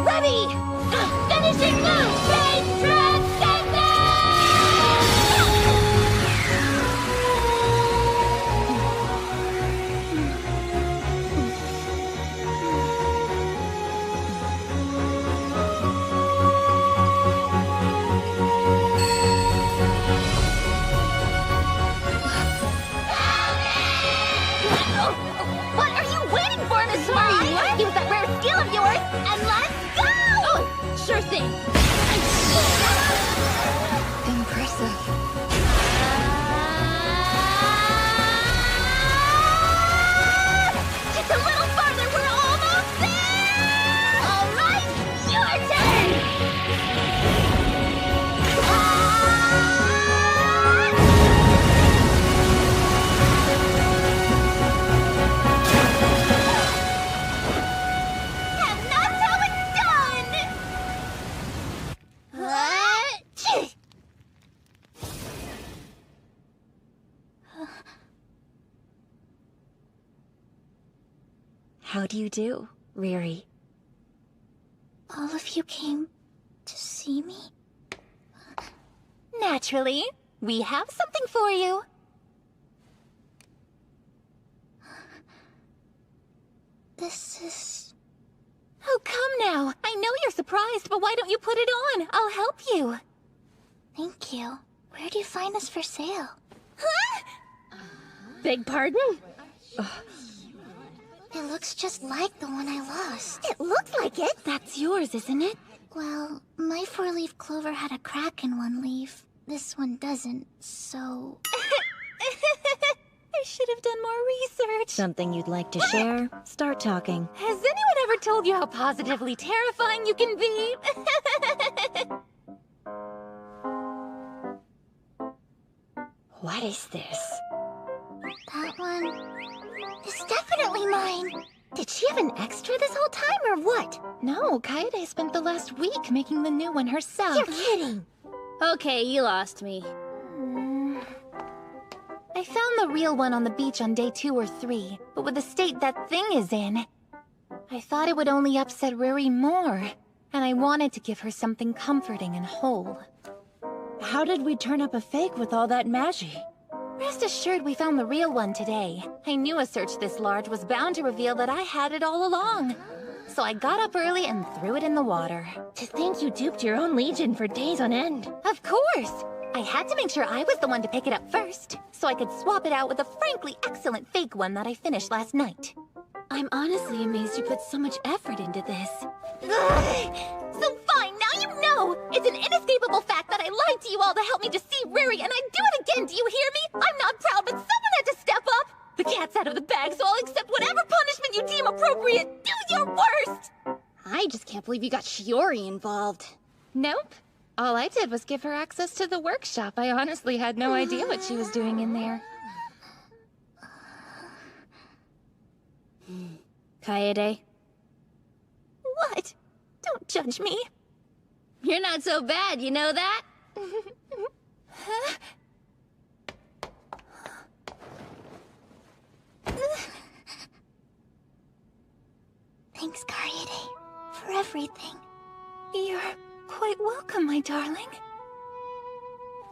Ready! Finishing move! Phase transcendence! What are you waiting for, Miss Murray? Use that rare skill of yours, and let's go! Oh, sure thing. Impressive. Just a little farther, we're almost there! All right, your turn! And that's how it's done! How do you do, Riri? All of you came to see me? Naturally. We have something for you. This is... Oh, come now. I know you're surprised, but why don't you put it on? I'll help you. Thank you. Where do you find this for sale? Huh? Beg pardon? It looks just like the one I lost. It looks like it. That's yours, isn't it? Well, my four-leaf clover had a crack in one leaf. This one doesn't, so... I should have done more research. Something you'd like to share? Start talking. Has anyone ever told you how positively terrifying you can be? What is this? That one is definitely mine. Did she have an extra this whole time, or what? No, Kaede spent the last week making the new one herself. You're kidding. Okay, you lost me. I found the real one on the beach on day 2 or 3, but with the state that thing is in, I thought it would only upset Riri more, and I wanted to give her something comforting and whole. How did we turn up a fake with all that magi? Rest assured we found the real one today. I knew a search this large was bound to reveal that I had it all along. So I got up early and threw it in the water. To think you duped your own legion for days on end. Of course! I had to make sure I was the one to pick it up first, so I could swap it out with a frankly excellent fake one that I finished last night. I'm honestly amazed you put so much effort into this. So fine, now you know! It's an inescapable fact that I lied to you all to help me deceive Riri, and I'd do it again, do you hear me? I'm not proud, but someone had to step up! The cat's out of the bag, so I'll accept whatever punishment you deem appropriate! Do your worst! I just can't believe you got Shiori involved. Nope. All I did was give her access to the workshop. I honestly had no idea what she was doing in there. Kaede? What? Don't judge me. You're not so bad, you know that? Huh? Thanks, Kaede, for everything. You're quite welcome, my darling.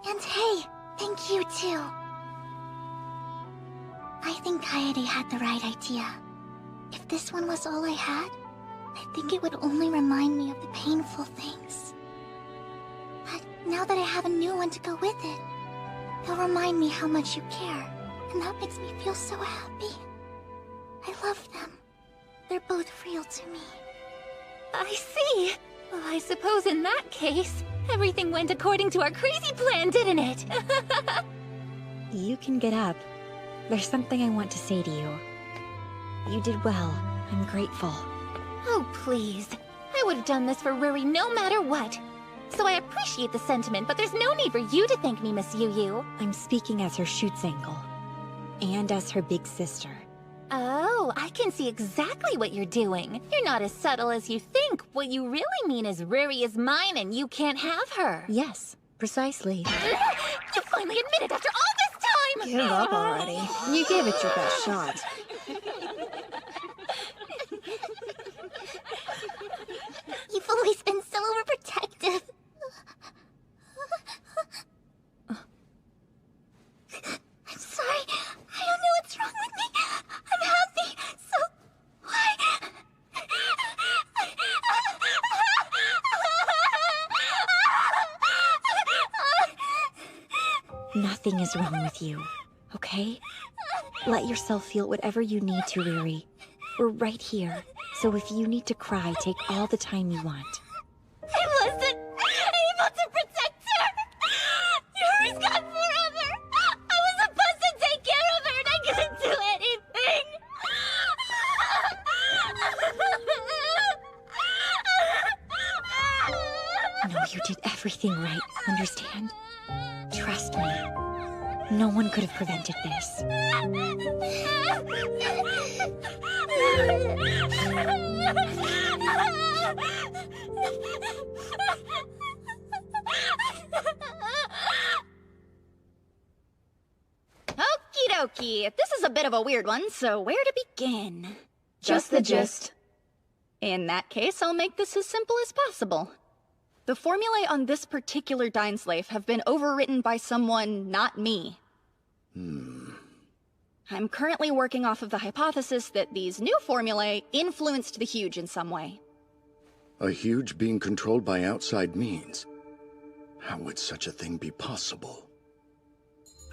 And hey, thank you too. I think Kaede had the right idea. If this one was all I had, I think it would only remind me of the painful things. But now that I have a new one to go with it, it'll remind me how much you care, and that makes me feel so happy. I love them. They're both real to me. I see. Well, I suppose in that case, everything went according to our crazy plan, didn't it? You can get up. There's something I want to say to you. You did well. I'm grateful. Oh, please. I would have done this for Riri no matter what. So I appreciate the sentiment, but there's no need for you to thank me, Miss Yu. I'm speaking as her Schutzengel. And as her big sister. Oh, I can see exactly what you're doing. You're not as subtle as you think. What you really mean is Riri is mine and you can't have her. Yes, precisely. You finally admitted after all this time! Give up already. You gave it your best shot. You've always been so overprotective. I'm sorry. I don't know what's wrong with me. I'm happy. So why? Nothing is wrong with you, okay? Let yourself feel whatever you need to, Riri. We're right here, so if you need to cry, take all the time you want. I wasn't able to protect her! Yuri's gone forever! I was supposed to take care of her and I couldn't do anything! No, you did everything right, understand? Trust me. No one could have prevented this. Okie dokie. This is a bit of a weird one, so where to begin? Just the gist. In that case, I'll make this as simple as possible. The formulae on this particular Dainsleif have been overwritten by someone not me. I'm currently working off of the hypothesis that these new formulae influenced the Huge in some way. A Huge being controlled by outside means? How would such a thing be possible?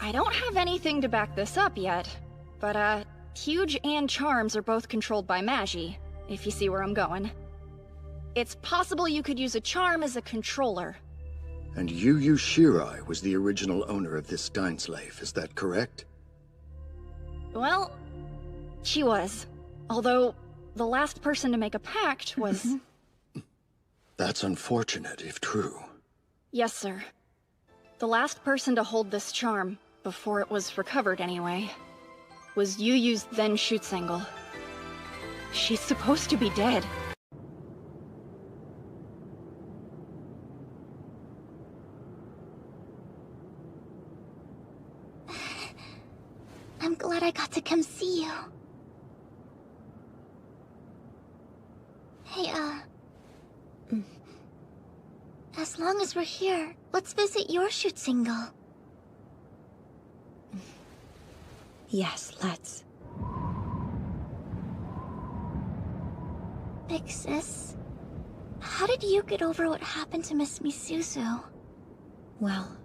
I don't have anything to back this up yet, but Huge and Charms are both controlled by Magi, if you see where I'm going. It's possible you could use a charm as a controller. And Yu Shirai was the original owner of this Dainsleif, is that correct? Well, she was. Although, the last person to make a pact was... That's unfortunate, if true. Yes, sir. The last person to hold this charm, before it was recovered anyway, was Yu's then Schutzengel. She's supposed to be dead. I'm glad I got to come see you. Hey, as long as we're here, let's visit your Schutzengel. Yes, let's. Big sis, how did you get over what happened to Miss Misuzu? Well,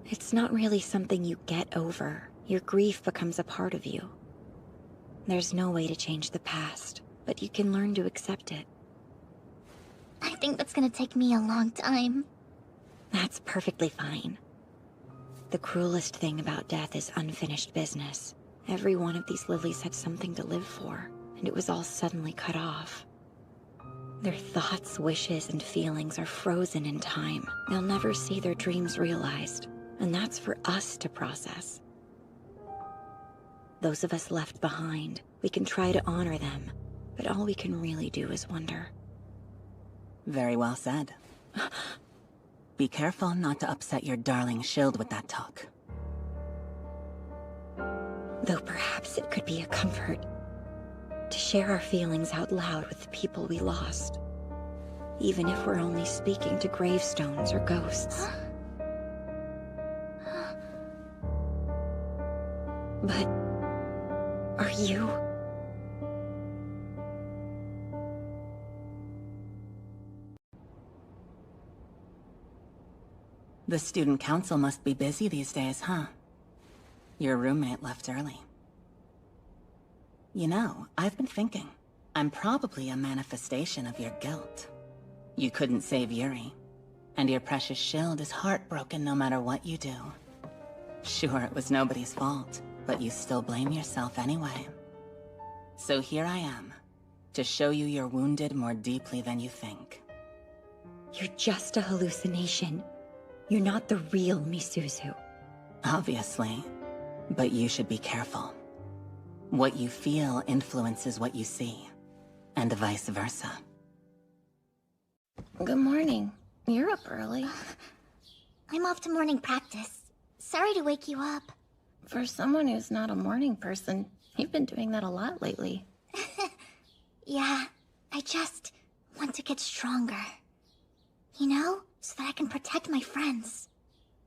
it's not really something you get over. Your grief becomes a part of you. There's no way to change the past, but you can learn to accept it. I think that's gonna take me a long time. That's perfectly fine. The cruelest thing about death is unfinished business. Every one of these lilies had something to live for, and it was all suddenly cut off. Their thoughts, wishes, and feelings are frozen in time. They'll never see their dreams realized, and that's for us to process. Those of us left behind, we can try to honor them, but all we can really do is wonder. Very well said. Be careful not to upset your darling shield with that talk. Though perhaps it could be a comfort to share our feelings out loud with the people we lost, even if we're only speaking to gravestones or ghosts. But are you? The student council must be busy these days, huh? Your roommate left early. You know, I've been thinking. I'm probably a manifestation of your guilt. You couldn't save Yuri, and your precious shield is heartbroken no matter what you do. Sure, it was nobody's fault, but you still blame yourself anyway. So here I am, to show you you're wounded more deeply than you think. You're just a hallucination. You're not the real Misuzu. Obviously, but you should be careful. What you feel influences what you see, and vice versa. Good morning. You're up early. I'm off to morning practice. Sorry to wake you up. For someone who's not a morning person, you've been doing that a lot lately. Yeah, I just want to get stronger. You know, so that I can protect my friends.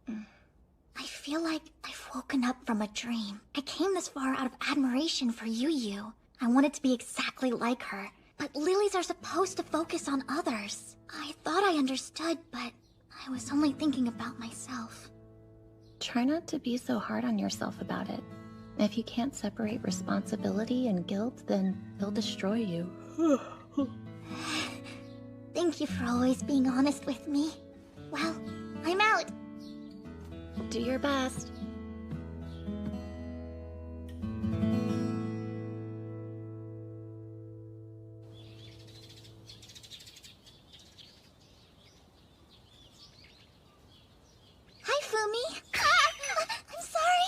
I feel like I've woken up from a dream. I came this far out of admiration for Yu. I wanted to be exactly like her, but lilies are supposed to focus on others. I thought I understood, but I was only thinking about myself. Try not to be so hard on yourself about it. If you can't separate responsibility and guilt, then they'll destroy you. Thank you for always being honest with me. Well, I'm out. Do your best. Hi, Fumi. I'm sorry.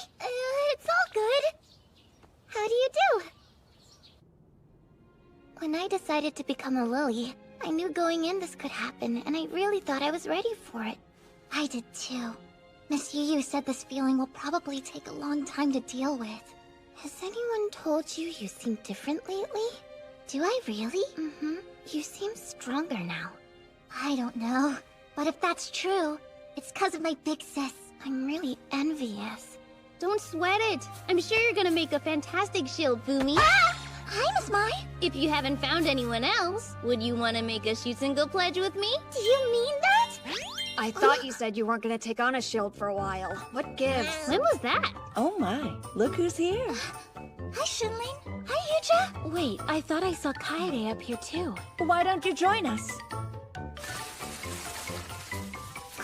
It's all good. How do you do? When I decided to become a lily, I knew going in this could happen, and I really thought I was ready for it. I did too. Miss Yu said this feeling will probably take a long time to deal with. Has anyone told you you seem different lately? Do I really? Mm-hmm. You seem stronger now. I don't know, but if that's true, it's because of my big sis. I'm really envious. Don't sweat it. I'm sure you're gonna make a fantastic shield, Fumi. Ah! Hi, Miss Mai. If you haven't found anyone else, would you want to make a shoot single pledge with me? Do you mean that? I thought you said you weren't gonna take on a shield for a while. What gives? When was that? Oh my, look who's here. Hi, Shinlin. Hi, Yuja. Wait, I thought I saw Kaede up here too. Why don't you join us?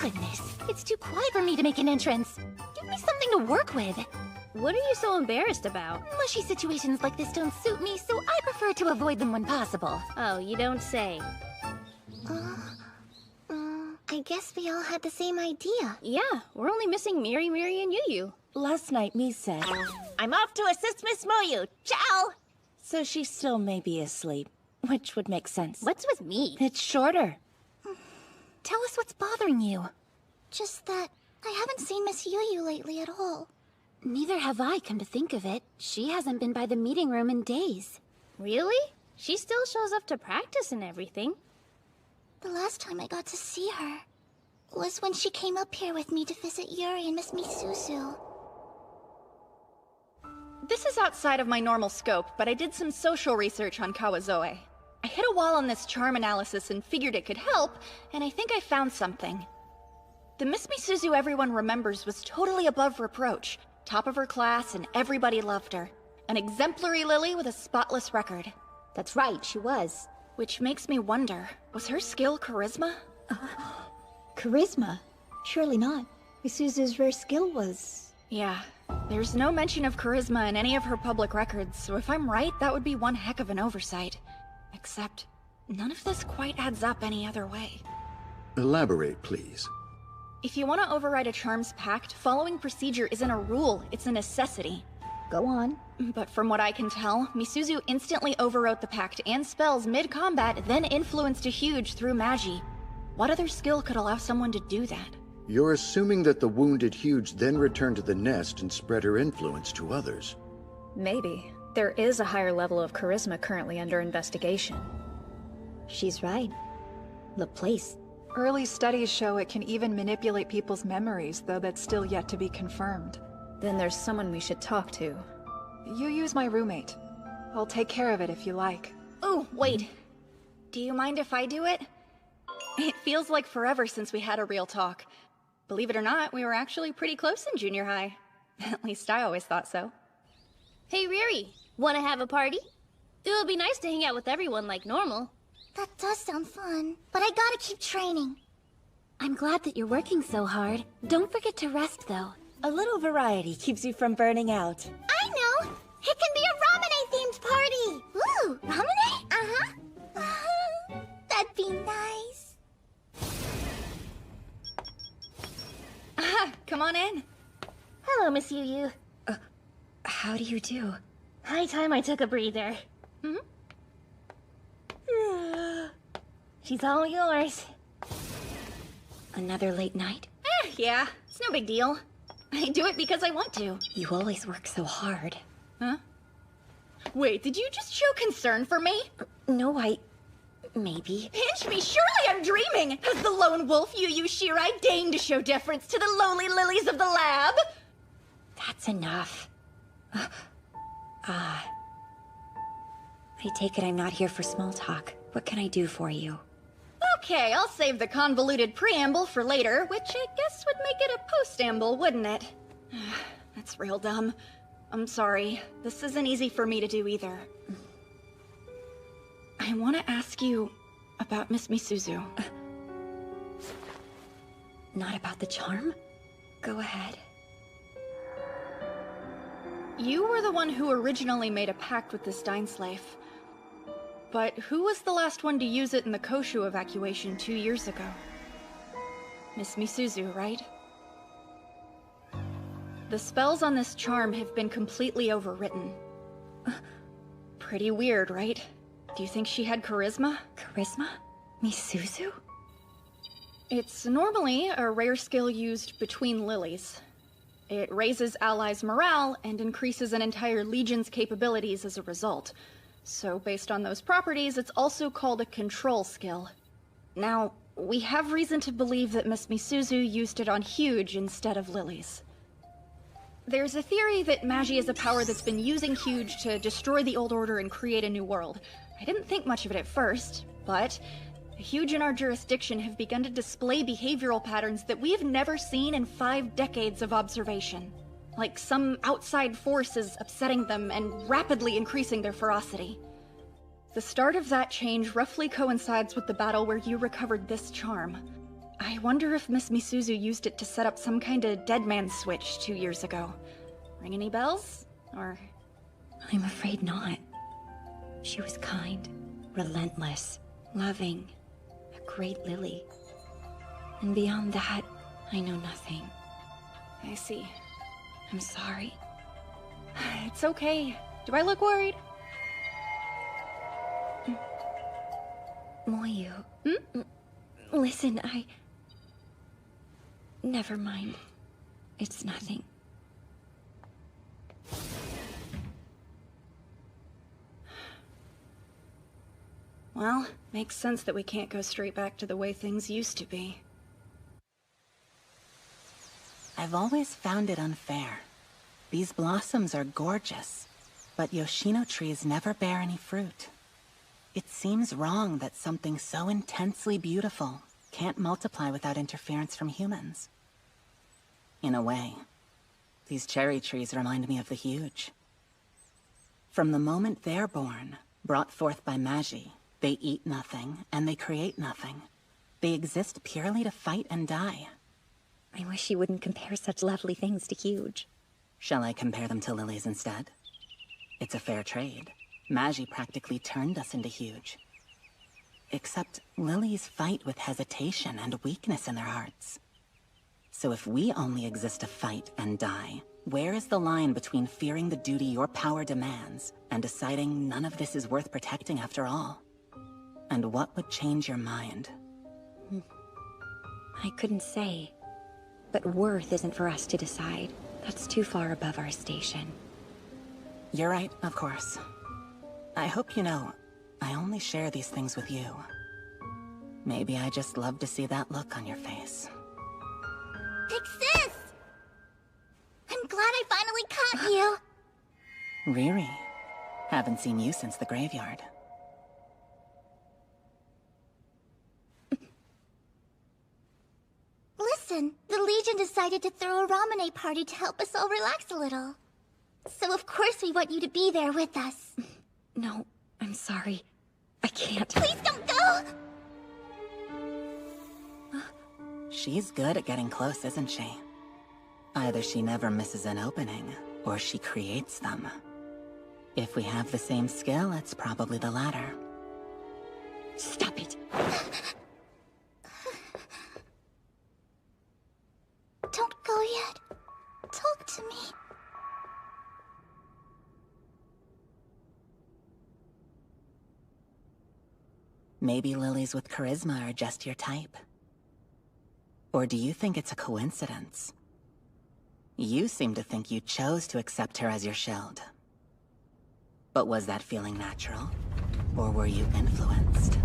Goodness, it's too quiet for me to make an entrance. Give me something to work with. What are you so embarrassed about? Mushy situations like this don't suit me, so I prefer to avoid them when possible. Oh, you don't say. I guess we all had the same idea. Yeah, we're only missing Miri, and Yu. Last night, Mi said, I'm off to assist Miss Moyu. Ciao! so she still may be asleep, which would make sense. What's with me? It's shorter. Tell us what's bothering you. Just that I haven't seen Miss Yu lately at all. Neither have I, come to think of it. She hasn't been by the meeting room in days. Really? She still shows up to practice and everything. The last time I got to see her was when she came up here with me to visit Yuri and Miss Misuzu. This is outside of my normal scope, but I did some social research on Kawazoe. I hit a wall on this charm analysis and figured it could help, and I think I found something. The Miss Misuzu everyone remembers was totally above reproach, top of her class, and everybody loved her. An exemplary Lily with a spotless record. That's right, she was. Which makes me wonder, was her skill charisma? Charisma? Surely not. Misuzu's rare skill was... Yeah, there's no mention of charisma in any of her public records, so if I'm right, that would be one heck of an oversight. Except, none of this quite adds up any other way. Elaborate, please. If you want to override a charm's pact, following procedure isn't a rule, it's a necessity. Go on. But from what I can tell, Misuzu instantly overwrote the pact and spells mid-combat, then influenced a huge through Magi. What other skill could allow someone to do that? You're assuming that the wounded Huge then returned to the nest and spread her influence to others. Maybe. There is a higher level of charisma currently under investigation. She's right. The place. Early studies show it can even manipulate people's memories, though that's still yet to be confirmed. Then there's someone we should talk to. You use my roommate. I'll take care of it if you like. Ooh, wait. Do you mind if I do it? It feels like forever since we had a real talk. Believe it or not, we were actually pretty close in junior high. At least I always thought so. Hey, Riri, wanna have a party? It would be nice to hang out with everyone like normal. That does sound fun, but I gotta keep training. I'm glad that you're working so hard. Don't forget to rest, though. A little variety keeps you from burning out. I know! It can be a Ramune-themed party! Ooh, Ramune? Uh-huh. That'd be nice. Come on in. Hello, Miss Yu. How do you do? High time I took a breather. She's all yours. Another late night? Yeah, it's no big deal. I do it because I want to. You always work so hard. Huh? Wait, did you just show concern for me? No, maybe. Pinch me, surely I'm dreaming! Has the lone wolf Yu Shirai deigned to show deference to the lowly lilies of the lab? That's enough. I take it I'm not here for small talk. What can I do for you? Okay, I'll save the convoluted preamble for later, which I guess would make it a postamble, wouldn't it? That's real dumb. I'm sorry. This isn't easy for me to do either. I want to ask you about Miss Misuzu. Not about the charm? Go ahead. You were the one who originally made a pact with this Dainsleif. But who was the last one to use it in the Koshu evacuation 2 years ago? Miss Misuzu, right? The spells on this charm have been completely overwritten. Pretty weird, right? Do you think she had charisma? Charisma? Misuzu? It's normally a rare skill used between lilies. It raises allies' morale and increases an entire legion's capabilities as a result. So based on those properties, it's also called a control skill. Now, we have reason to believe that Miss Misuzu used it on Huge instead of lilies. There's a theory that Magi is a power that's been using Huge to destroy the old order and create a new world. I didn't think much of it at first, but the Huge in our jurisdiction have begun to display behavioral patterns that we've never seen in 5 decades of observation. Like some outside force is upsetting them and rapidly increasing their ferocity. The start of that change roughly coincides with the battle where you recovered this charm. I wonder if Miss Misuzu used it to set up some kind of dead man switch 2 years ago. Ring any bells? Or... I'm afraid not. She was kind, relentless, loving, a great lily. And beyond that, I know nothing. I see. I'm sorry. It's okay. Do I look worried? Moyu. Listen, Never mind. It's nothing. Well, makes sense that we can't go straight back to the way things used to be. I've always found it unfair. These blossoms are gorgeous, but Yoshino trees never bear any fruit. It seems wrong that something so intensely beautiful can't multiply without interference from humans. In a way, these cherry trees remind me of the Huge. From the moment they're born, brought forth by Magi, they eat nothing and they create nothing. They exist purely to fight and die. I wish you wouldn't compare such lovely things to Huge. Shall I compare them to lilies instead? It's a fair trade. Magi practically turned us into Huge. Except lilies fight with hesitation and weakness in their hearts. So if we only exist to fight and die, where is the line between fearing the duty your power demands and deciding none of this is worth protecting after all? And what would change your mind? I couldn't say. But worth isn't for us to decide. That's too far above our station. You're right, of course. I hope you know, I only share these things with you. Maybe I just love to see that look on your face. Big sis! I'm glad I finally caught you. Riri, haven't seen you since the graveyard. Listen, the Legion decided to throw a Ramune party to help us all relax a little. So of course we want you to be there with us. No, I'm sorry. I can't. Please don't go! She's good at getting close, isn't she? Either she never misses an opening, or she creates them. If we have the same skill, it's probably the latter. Stop it! Don't go yet. Talk to me. Maybe lilies with charisma are just your type. Or do you think it's a coincidence? You seem to think you chose to accept her as your shield. But was that feeling natural? Or were you influenced?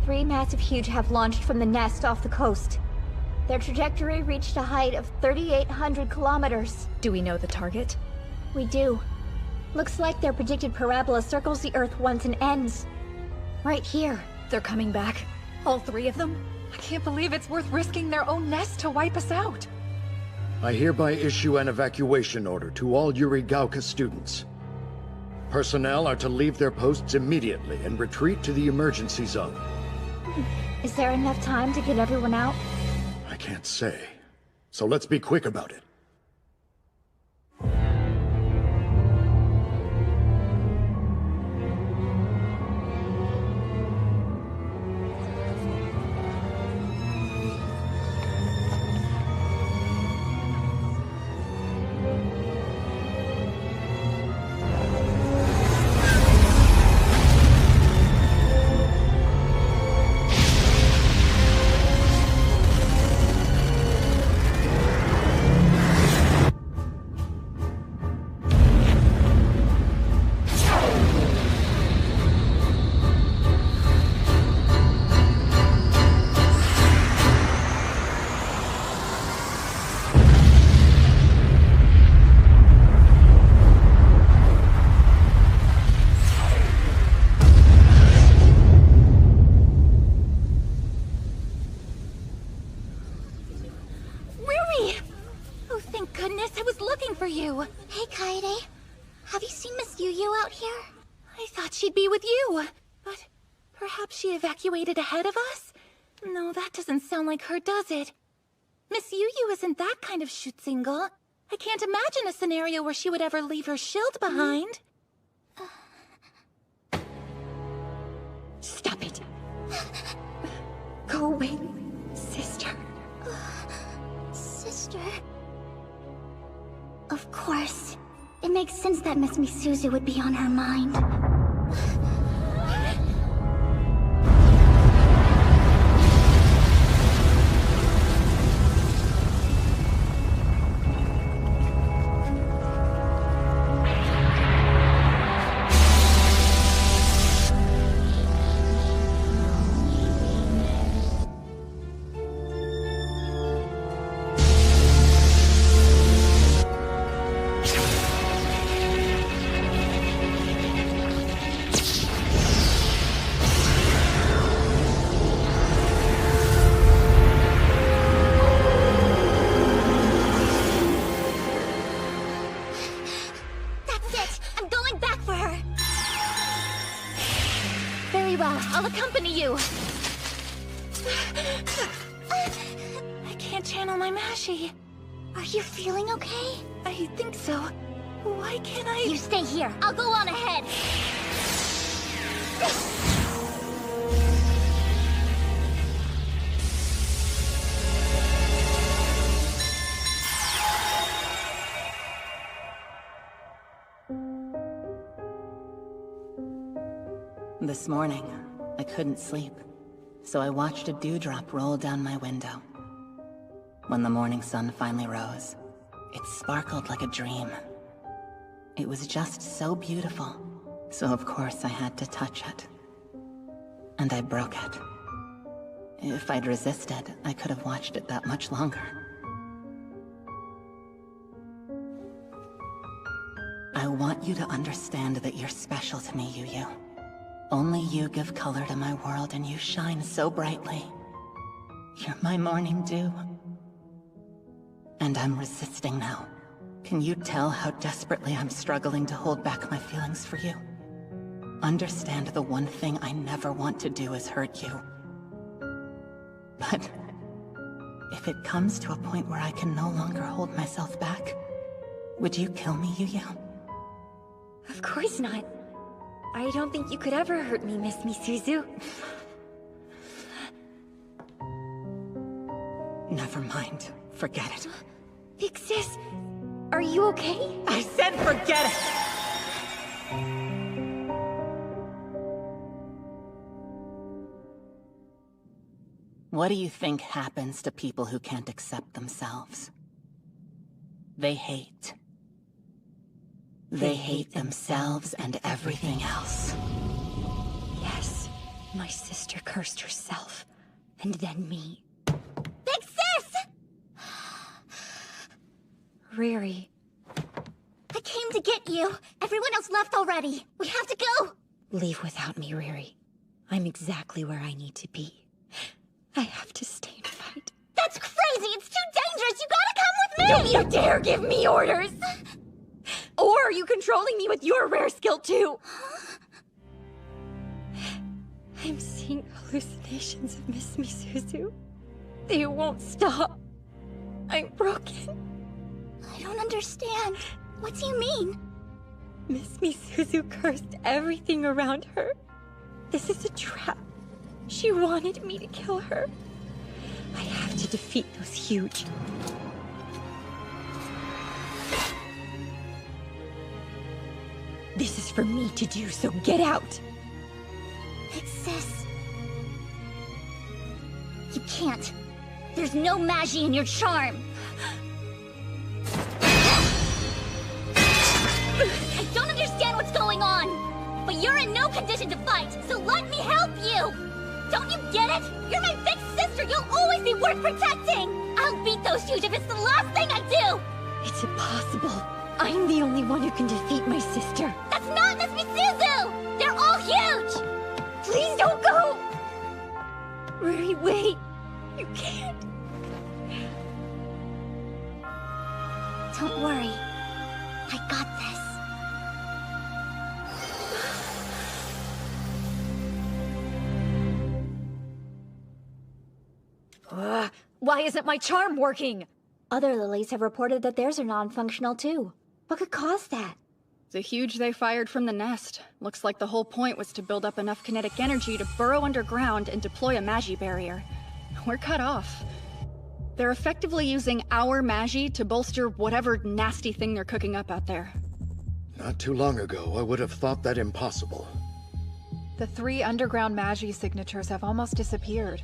Three massive Huge have launched from the nest off the coast. Their trajectory reached a height of 3,800 kilometers. Do we know the target? We do. Looks like their predicted parabola circles the Earth once and ends. Right here. They're coming back. All three of them? I can't believe it's worth risking their own nest to wipe us out. I hereby issue an evacuation order to all Yurigauka students. Personnel are to leave their posts immediately and retreat to the emergency zone. Is there enough time to get everyone out? I can't say. So let's be quick about it. Hey, Kaede. Have you seen Miss Yu out here? I thought she'd be with you. But perhaps she evacuated ahead of us? No, that doesn't sound like her, does it? Miss Yu isn't that kind of Schutzingle. I can't imagine a scenario where she would ever leave her shield behind. Stop it. Go away, sister. Sister? Of course. It makes sense that Miss Misuzu would be on her mind. you! I can't channel my Mashie. Are you feeling okay? I think so. Why can't I? You stay here. I'll go on ahead. This morning, I couldn't sleep, so I watched a dewdrop roll down my window. When the morning sun finally rose, it sparkled like a dream. It was just so beautiful, so of course I had to touch it. And I broke it. If I'd resisted, I could have watched it that much longer. I want you to understand that you're special to me, Yu-Yu. Only you give color to my world, and you shine so brightly. You're my morning dew. And I'm resisting now. Can you tell how desperately I'm struggling to hold back my feelings for you? Understand the one thing I never want to do is hurt you. But if it comes to a point where I can no longer hold myself back, would you kill me, Yu-Yu? Of course not. I don't think you could ever hurt me, Miss Misuzu. Never mind. Forget it. Big Sis, are you okay? I said forget it! What do you think happens to people who can't accept themselves? They hate. They hate themselves and everything else. Yes, my sister cursed herself, and then me. Big Sis! Riri. I came to get you. Everyone else left already. We have to go. Leave without me, Riri. I'm exactly where I need to be. I have to stay and fight. That's crazy! It's too dangerous! You gotta come with me! Don't you dare give me orders! Or are you controlling me with your rare skill too? I'm seeing hallucinations of Miss Misuzu. They won't stop. I'm broken. I don't understand. What do you mean? Miss Misuzu cursed everything around her. This is a trap. She wanted me to kill her. I have to defeat those huge. This is for me to do, so get out! Big Sis. You can't. There's no Magi in your charm. I don't understand what's going on, but you're in no condition to fight, so let me help you! Don't you get it? You're my big sister! You'll always be worth protecting! I'll beat those huge if it's the last thing I do! It's impossible. I'm the only one who can defeat my sister. That's not Miss Misuzu! They're all huge! Please don't go! Riri, wait. You can't. Don't worry. I got this. Why isn't my charm working? Other lilies have reported that theirs are non-functional too. What could cause that? The huge they fired from the nest. Looks like the whole point was to build up enough kinetic energy to burrow underground and deploy a Magi barrier. We're cut off. They're effectively using our Magi to bolster whatever nasty thing they're cooking up out there. Not too long ago, I would have thought that impossible. The 3 underground Magi signatures have almost disappeared.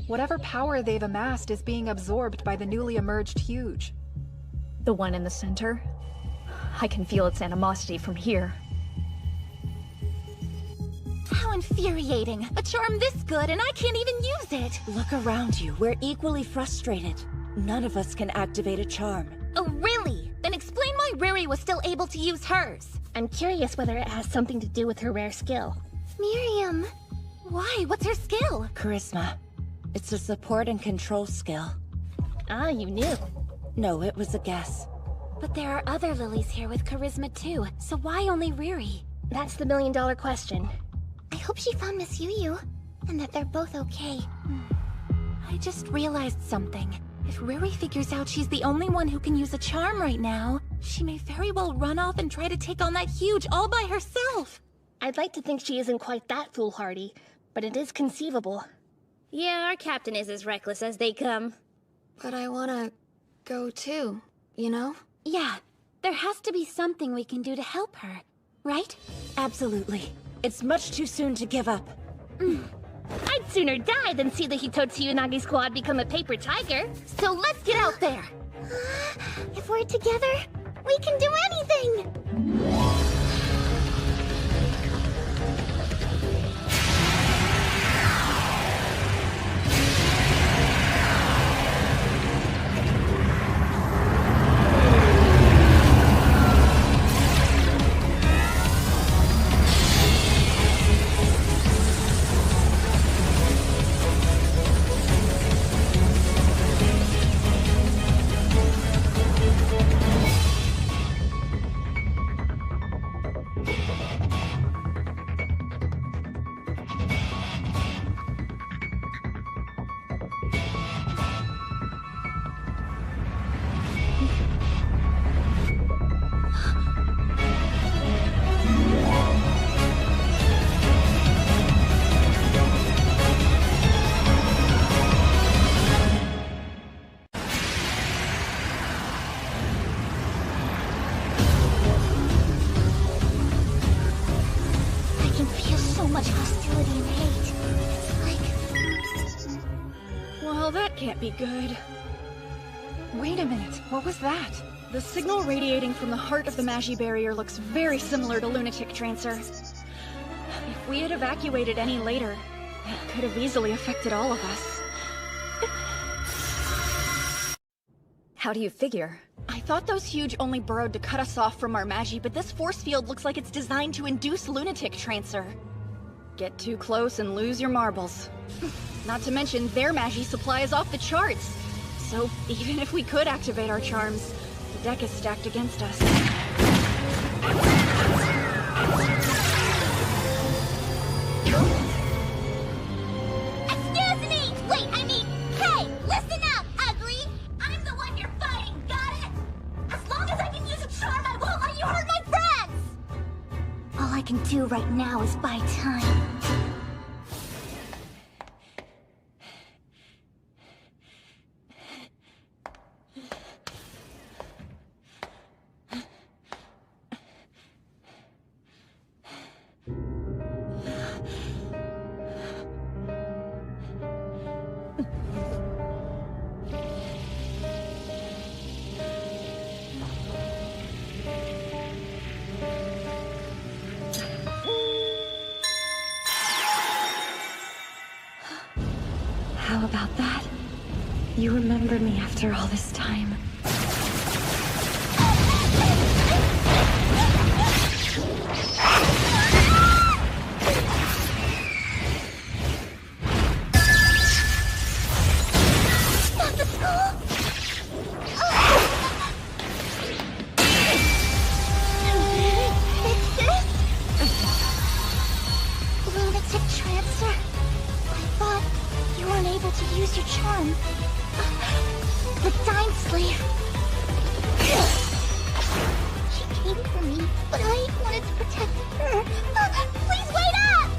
Whatever power they've amassed is being absorbed by the newly emerged huge. The one in the center? I can feel its animosity from here. How infuriating! A charm this good and I can't even use it! Look around you. We're equally frustrated. None of us can activate a charm. Oh, really? Then explain why Riri was still able to use hers. I'm curious whether it has something to do with her rare skill. Miriam. Why? What's her skill? Charisma. It's a support and control skill. Ah, you knew. No, it was a guess. But there are other lilies here with charisma too, so why only Riri? That's the million-dollar question. I hope she found Miss Yu-Yu. and that they're both okay. I just realized something. If Riri figures out she's the only one who can use a charm right now, she may very well run off and try to take on that huge all by herself. I'd like to think she isn't quite that foolhardy, but it is conceivable. Yeah, our captain is as reckless as they come. But I wanna go too, you know? Yeah, there has to be something we can do to help her, right? Absolutely. It's much too soon to give up. I'd sooner die than see the Hitotsu Unagi squad become a paper tiger. So let's get out there! If we're together, we can do anything! Can't be good. Wait a minute, what was that? The signal radiating from the heart of the Magi barrier looks very similar to Lunatic Trancer. If we had evacuated any later, it could have easily affected all of us. How do you figure? I thought those huge only burrowed to cut us off from our Magi, but this force field looks like it's designed to induce Lunatic Trancer. Get too close and lose your marbles. Not to mention, their Magi supply is off the charts. So, even if we could activate our charms, the deck is stacked against us. Excuse me! Wait, I mean, hey! Listen up, ugly! I'm the one you're fighting, got it? As long as I can use a charm, I won't let you hurt my friends! All I can do right now is buy time. How about that? You remember me after all this time. Stop the school! Lunatic Trancer. I thought you weren't able to use your charm. The Time Slave. She came for me, but I wanted to protect her. Please wait up!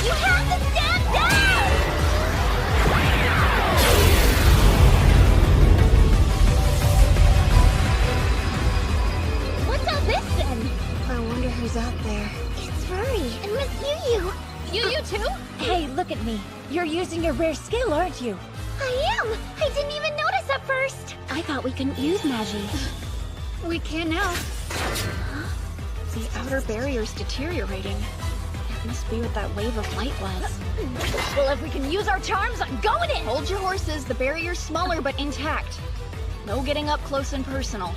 You have to stand down! What's all this then? I wonder who's out there. It's Ruri and Miss Yu. You too? Hey, look at me. You're using your rare skill, aren't you? I am! I didn't even notice at first! I thought we couldn't use Magi. We can now. The outer barrier's deteriorating. It must be what that wave of light was. Well, if we can use our charms, I'm going in! Hold your horses. The barrier's smaller but intact. No getting up close and personal.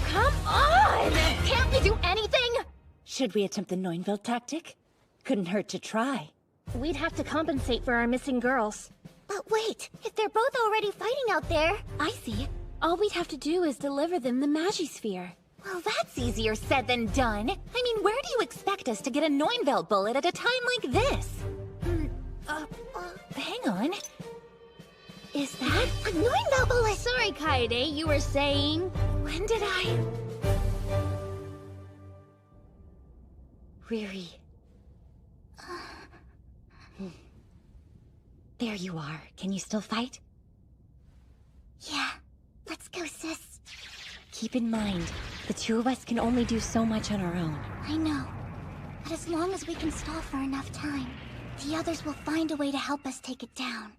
Come on! Can't we do anything? Should we attempt the Neunville tactic? Couldn't hurt to try. We'd have to compensate for our missing girls. But But wait, if they're both already fighting out there... I see. All we'd have to do is deliver them the Magisphere. Well, that's easier said than done. I mean, where do you expect us to get a Neunvelt bullet at a time like this? Hang on. Is that a Neunvelt bullet? Sorry, Kaede, you were saying... When did I... Riri. There you are. Can you still fight? Yeah. Let's go, sis. Keep in mind, the two of us can only do so much on our own. I know. But as long as we can stall for enough time, the others will find a way to help us take it down.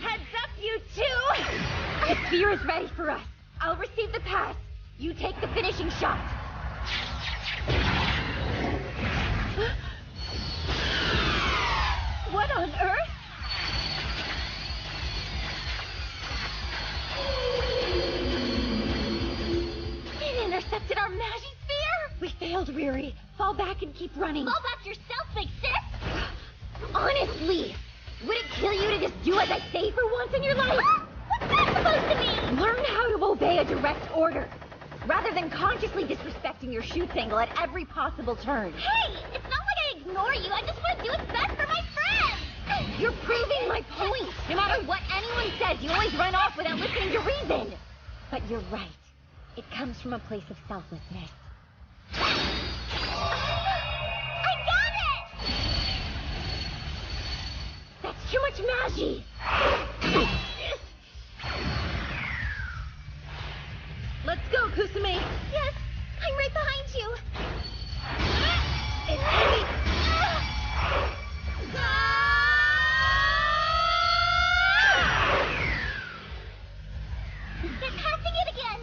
Heads up, you two! The sphere is ready for us. I'll receive the pass. You take the finishing shot. What on earth? It intercepted our Magisphere! We failed, Riri. Fall back and keep running. Fall back yourself, big sis! Honestly, would it kill you to just do as I say for once in your life? What's that supposed to mean? Learn how to obey a direct order, rather than consciously disrespecting your shoots angle at every possible turn. Hey, it's not like I ignore you. I just want to do what's best for my friends. You're proving my point. No matter what anyone says, you always run off without listening to reason. But you're right. It comes from a place of selflessness. I got it! That's too much Magi! Let's go, Kusame! Yes, I'm right behind you. It's heavy! They're passing it again!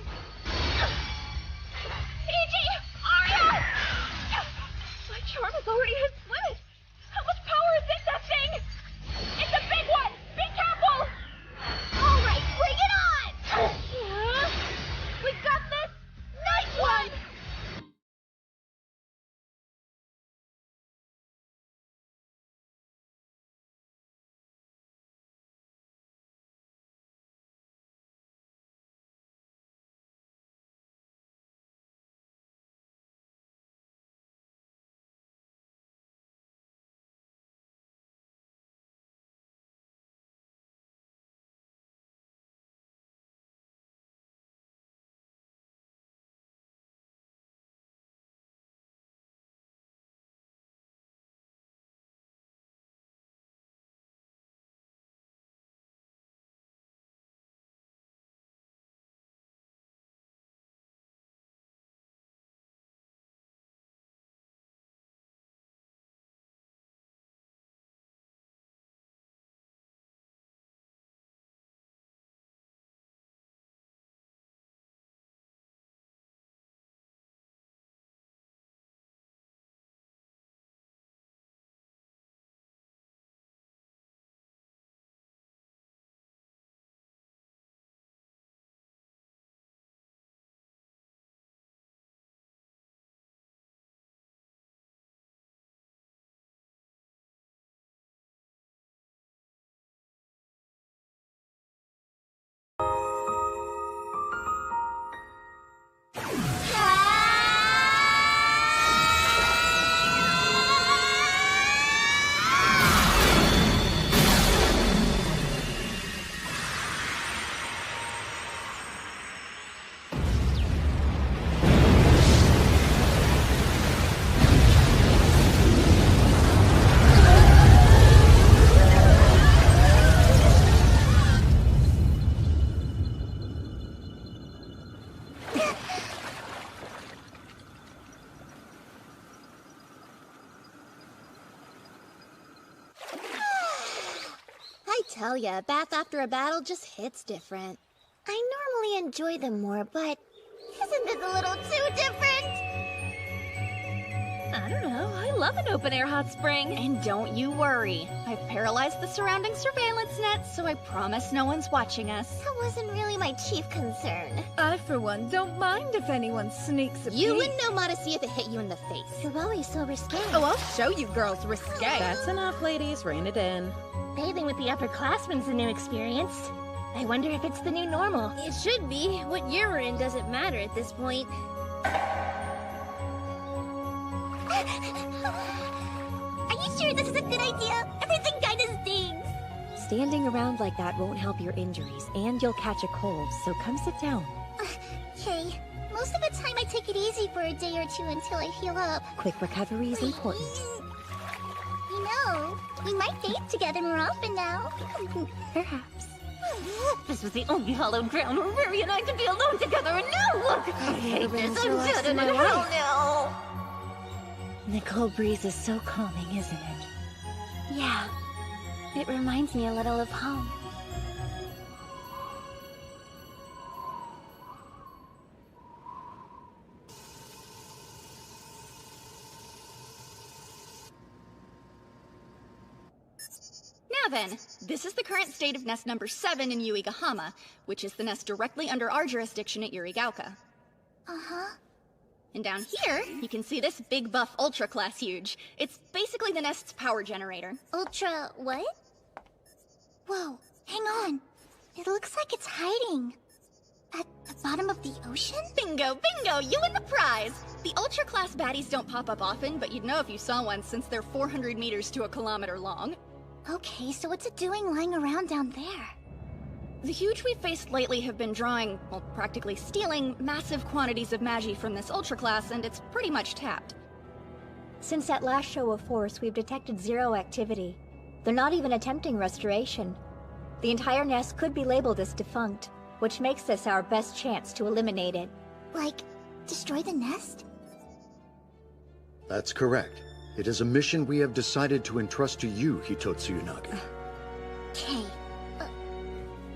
Fiji! Arya! My charm is already has limit! How much power is in that thing? It's a big one! Be careful! All right, bring it on! We got this! Nice one! tell ya, a bath after a battle just hits different. I normally enjoy them more, but isn't this a little too different? I don't know. I love an open-air hot spring. And don't you worry. I've paralyzed the surrounding surveillance net, so I promise no one's watching us. That wasn't really my chief concern. I, for one, don't mind if anyone sneaks a peek. You wouldn't know modesty if it hit you in the face. You're always so risque. Oh, I'll show you girls risque. That's enough, ladies. Rein it in. Bathing with the upperclassmen's a new experience. I wonder if it's the new normal. It should be. What year we're in doesn't matter at this point. Are you sure this is a good idea? Everything kinda stings. Standing around like that won't help your injuries, and you'll catch a cold, so come sit down. Okay. Most of the time I take it easy for a day or two until I heal up. Quick recovery is important. You know, we might date together more often now. Perhaps. This was the only hallowed ground where Riri and I could be alone together, and now look! I hate this, I'm dead in it, hell no! The cold breeze is so calming, isn't it? Yeah. It reminds me a little of home. Now then, this is the current state of nest number 7 in Yuigahama, which is the nest directly under our jurisdiction at Yurigauka. Uh-huh. And down here, you can see this big buff Ultra class huge. It's basically the nest's power generator. Ultra what? Whoa, hang on. It looks like it's hiding. At the bottom of the ocean? Bingo, bingo, you win the prize! The Ultra class baddies don't pop up often, but you'd know if you saw one since they're 400 meters to a kilometer long. Okay, so what's it doing lying around down there? The huge we've faced lately have been drawing, well, practically stealing, massive quantities of Magi from this Ultra class, and it's pretty much tapped. Since that last show of force, we've detected zero activity. They're not even attempting restoration. The entire nest could be labeled as defunct, which makes this our best chance to eliminate it. Like, destroy the nest? That's correct. It is a mission we have decided to entrust to you, Hitotsu Unagi. Okay.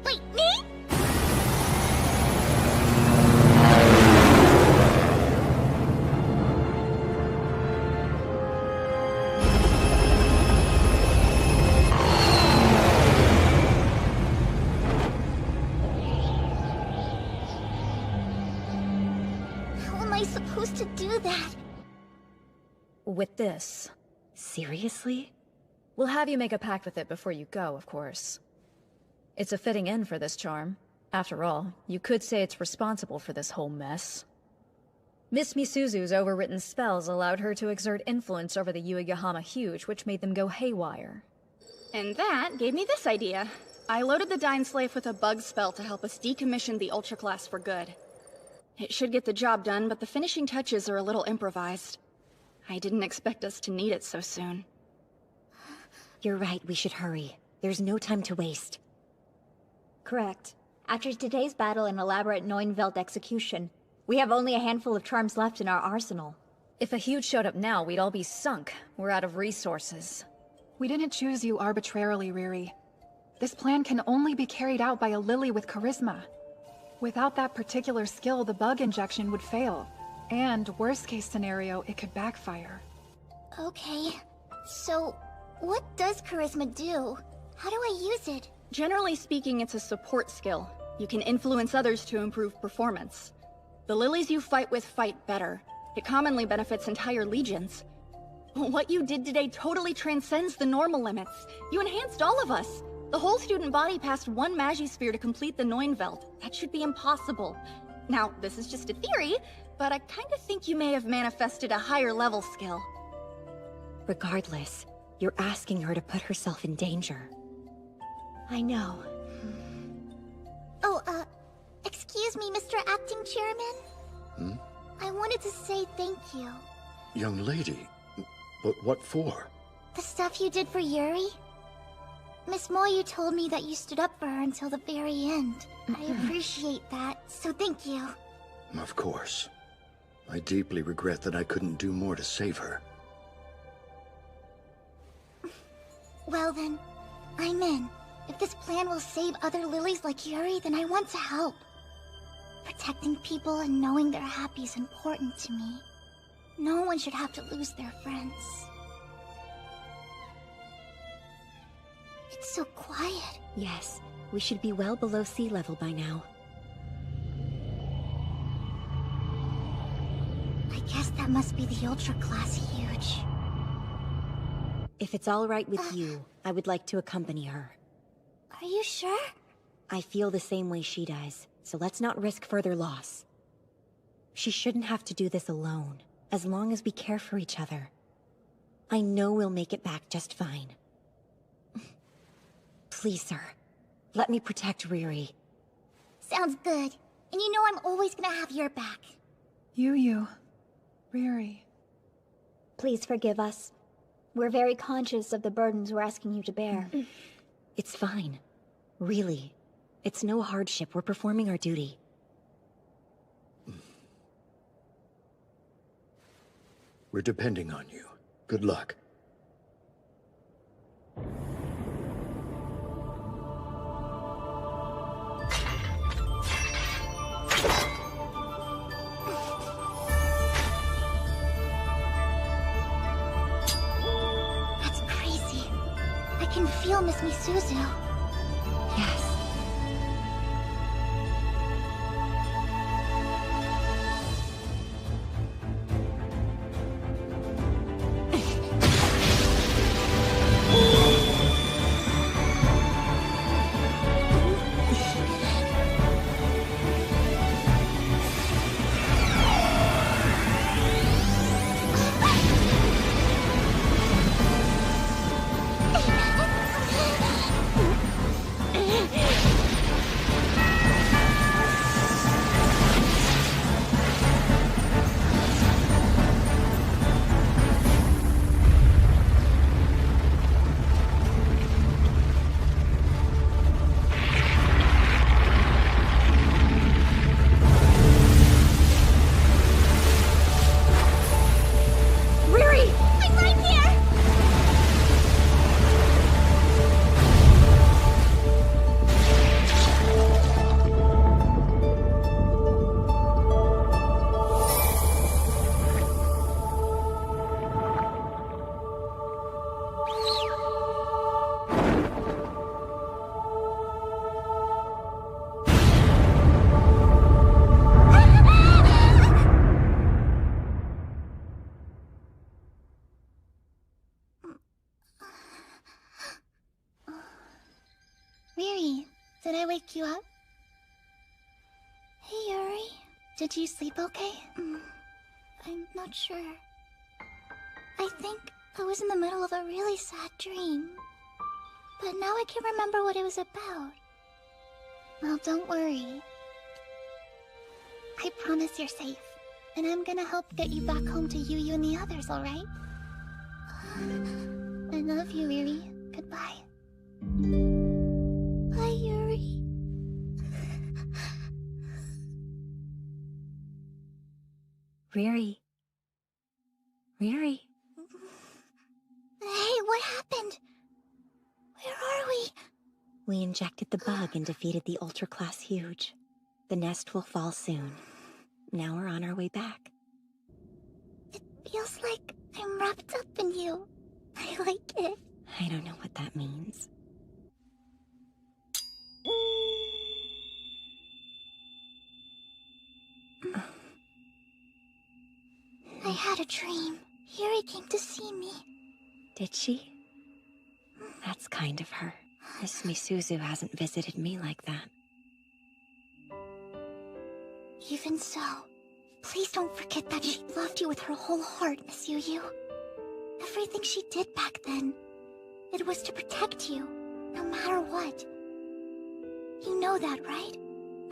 Wait, me? How am I supposed to do that? With this. Seriously? We'll have you make a pact with it before you go, of course. It's a fitting end for this charm. After all, you could say it's responsible for this whole mess. Miss Misuzu's overwritten spells allowed her to exert influence over the Yuigahama Huge, which made them go haywire. And that gave me this idea. I loaded the Dying Slave with a bug spell to help us decommission the Ultra class for good. It should get the job done, but the finishing touches are a little improvised. I didn't expect us to need it so soon. You're right, we should hurry. There's no time to waste. Correct. After today's battle and elaborate Neunvelt execution, we have only a handful of charms left in our arsenal. If a Huge showed up now, we'd all be sunk. We're out of resources. We didn't choose you arbitrarily, Riri. This plan can only be carried out by a Lily with charisma. Without that particular skill, the bug injection would fail. And, worst case scenario, it could backfire. Okay. So, what does charisma do? How do I use it? Generally speaking, it's a support skill. You can influence others to improve performance. The lilies you fight with fight better. It commonly benefits entire legions. What you did today totally transcends the normal limits. You enhanced all of us. The whole student body passed one Magisphere to complete the Neunvelt. That should be impossible. Now, this is just a theory, but I kinda think you may have manifested a higher level skill. Regardless, you're asking her to put herself in danger. I know. Oh, excuse me, Mr. Acting Chairman? I wanted to say thank you. Young lady, but what for? The stuff you did for Yuri? Miss Moyu told me that you stood up for her until the very end. I appreciate that, so thank you. Of course. I deeply regret that I couldn't do more to save her. Well then, I'm in. If this plan will save other lilies like Yuri, then I want to help. Protecting people and knowing they're happy is important to me. No one should have to lose their friends. It's so quiet. Yes, we should be well below sea level by now. I guess that must be the Ultra Class Huge. If it's all right with you, I would like to accompany her. Are you sure? I feel the same way she does, so let's not risk further loss. She shouldn't have to do this alone, as long as we care for each other. I know we'll make it back just fine. Please, sir, let me protect Riri. Sounds good. And you know I'm always gonna have your back. Yu, Riri. Please forgive us. We're very conscious of the burdens we're asking you to bear. It's fine. Really. It's no hardship. We're performing our duty. We're depending on you. Good luck. That's crazy. I can feel Miss Misuzu. Yes. Riri, did I wake you up? Hey, Yuri. Did you sleep okay? I'm not sure. I think I was in the middle of a really sad dream. But now I can't remember what it was about. Well, don't worry. I promise you're safe. And I'm gonna help get you back home to Yu and the others, alright? I love you, Riri. Goodbye. Bye, Yuri. Riri. Riri. Hey, what happened? Where are we? We injected the bug and defeated the Ultra Class Huge. The nest will fall soon. Now we're on our way back. It feels like I'm wrapped up in you. I like it. I don't know what that means. I had a dream. Yuri came to see me. Did she? That's kind of her. Miss Misuzu hasn't visited me like that. Even so, please don't forget that she loved you with her whole heart, Miss Yu. Everything she did back then, it was to protect you, no matter what. You know that, right?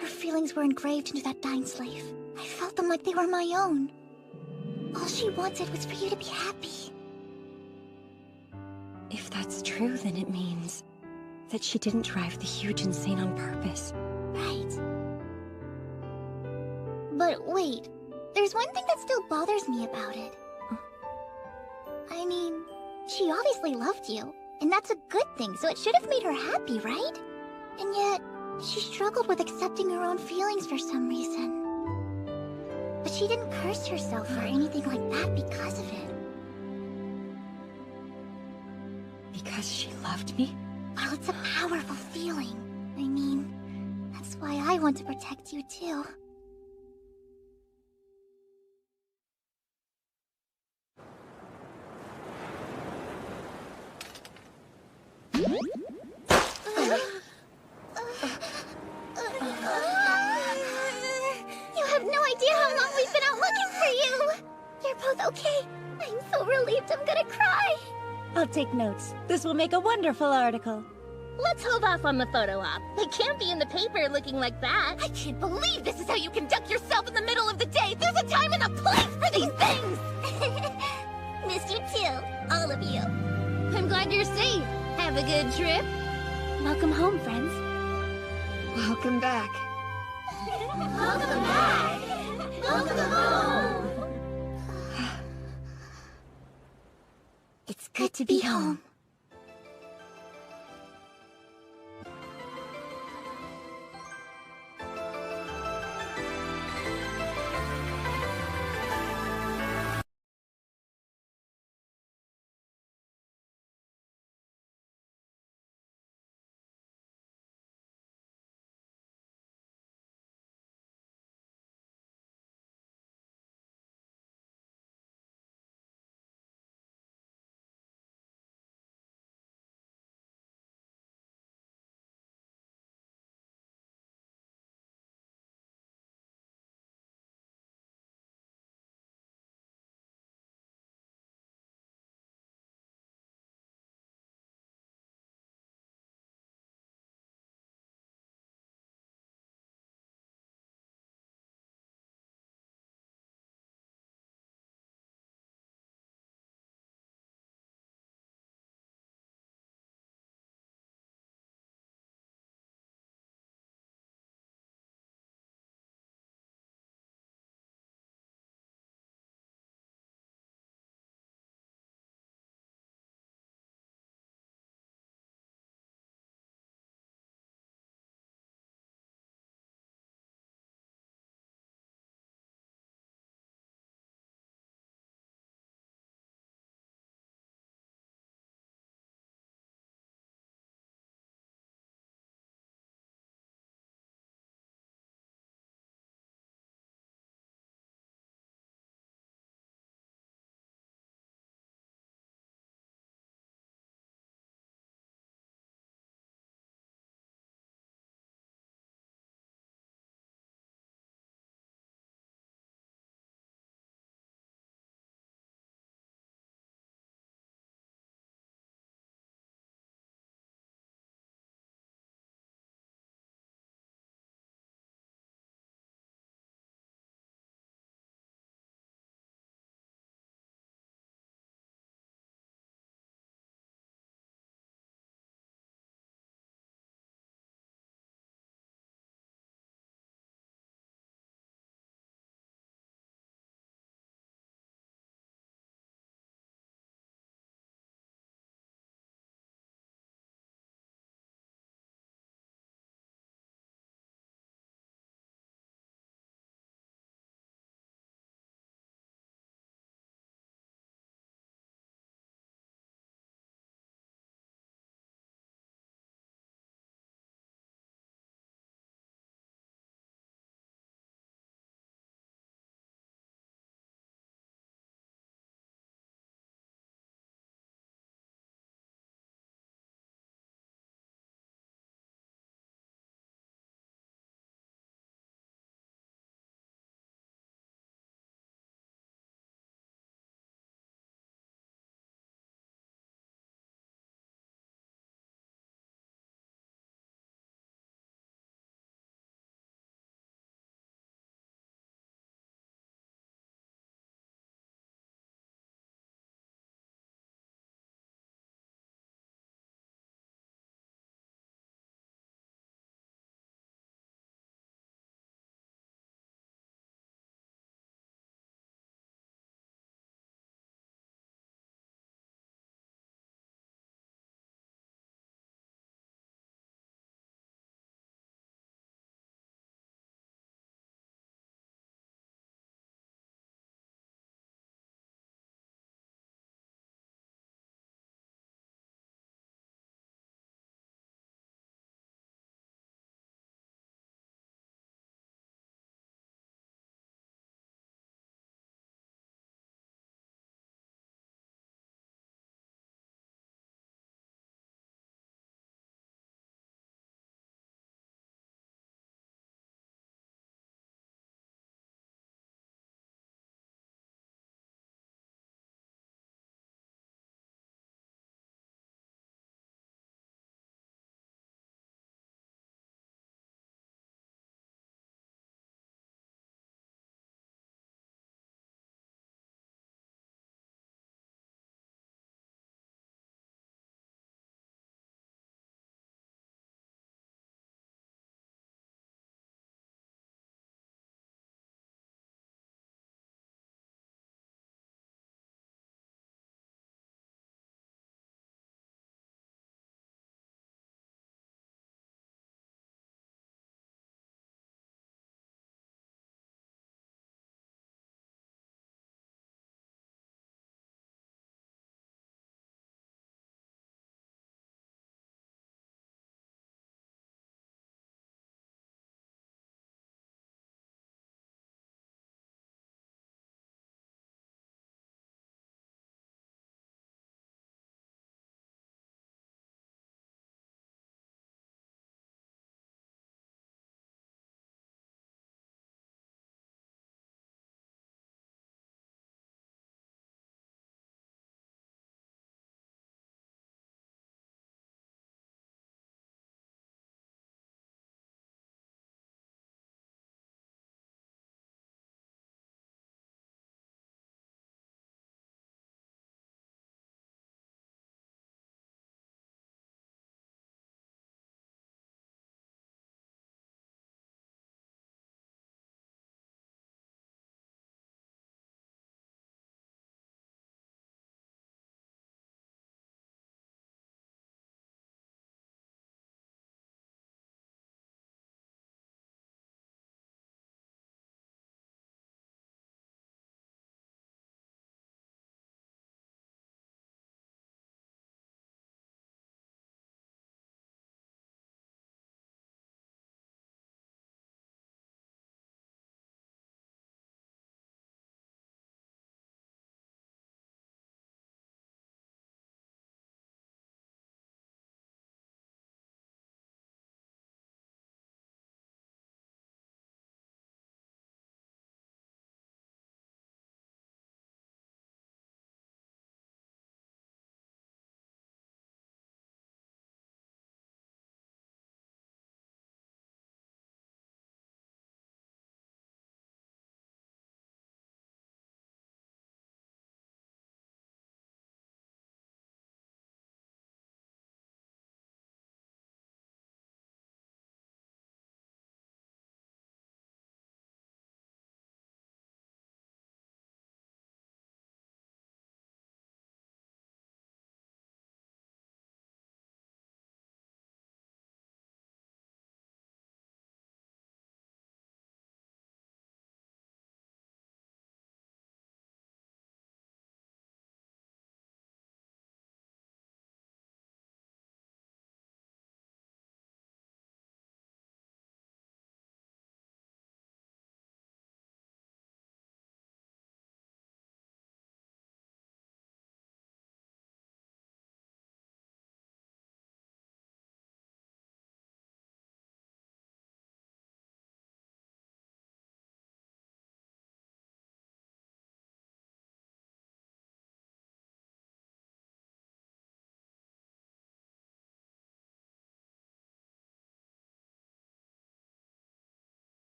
Her feelings were engraved into that dying slave. I felt them like they were my own. All she wanted was for you to be happy. If that's true, then it means that she didn't drive the Huge insane on purpose. Right. But wait, there's one thing that still bothers me about it. I mean, she obviously loved you, And that's a good thing, so it should have made her happy, right? And yet, she struggled with accepting her own feelings for some reason. But she didn't curse herself or anything like that because of it. Because she loved me? Well, it's a powerful feeling. I mean, that's why I want to protect you too. You have no idea how long we've been out looking for you! You're both okay? I'm so relieved I'm gonna cry! I'll take notes. This will make a wonderful article. Let's hold off on the photo op. It can't be in the paper looking like that. I can't believe this is how you conduct yourself in the middle of the day. There's a time and a place for these things! Missed you too, all of you. I'm glad you're safe. Have a good trip. Welcome home, friends. Welcome back. Welcome back! Welcome home! It's good to be home.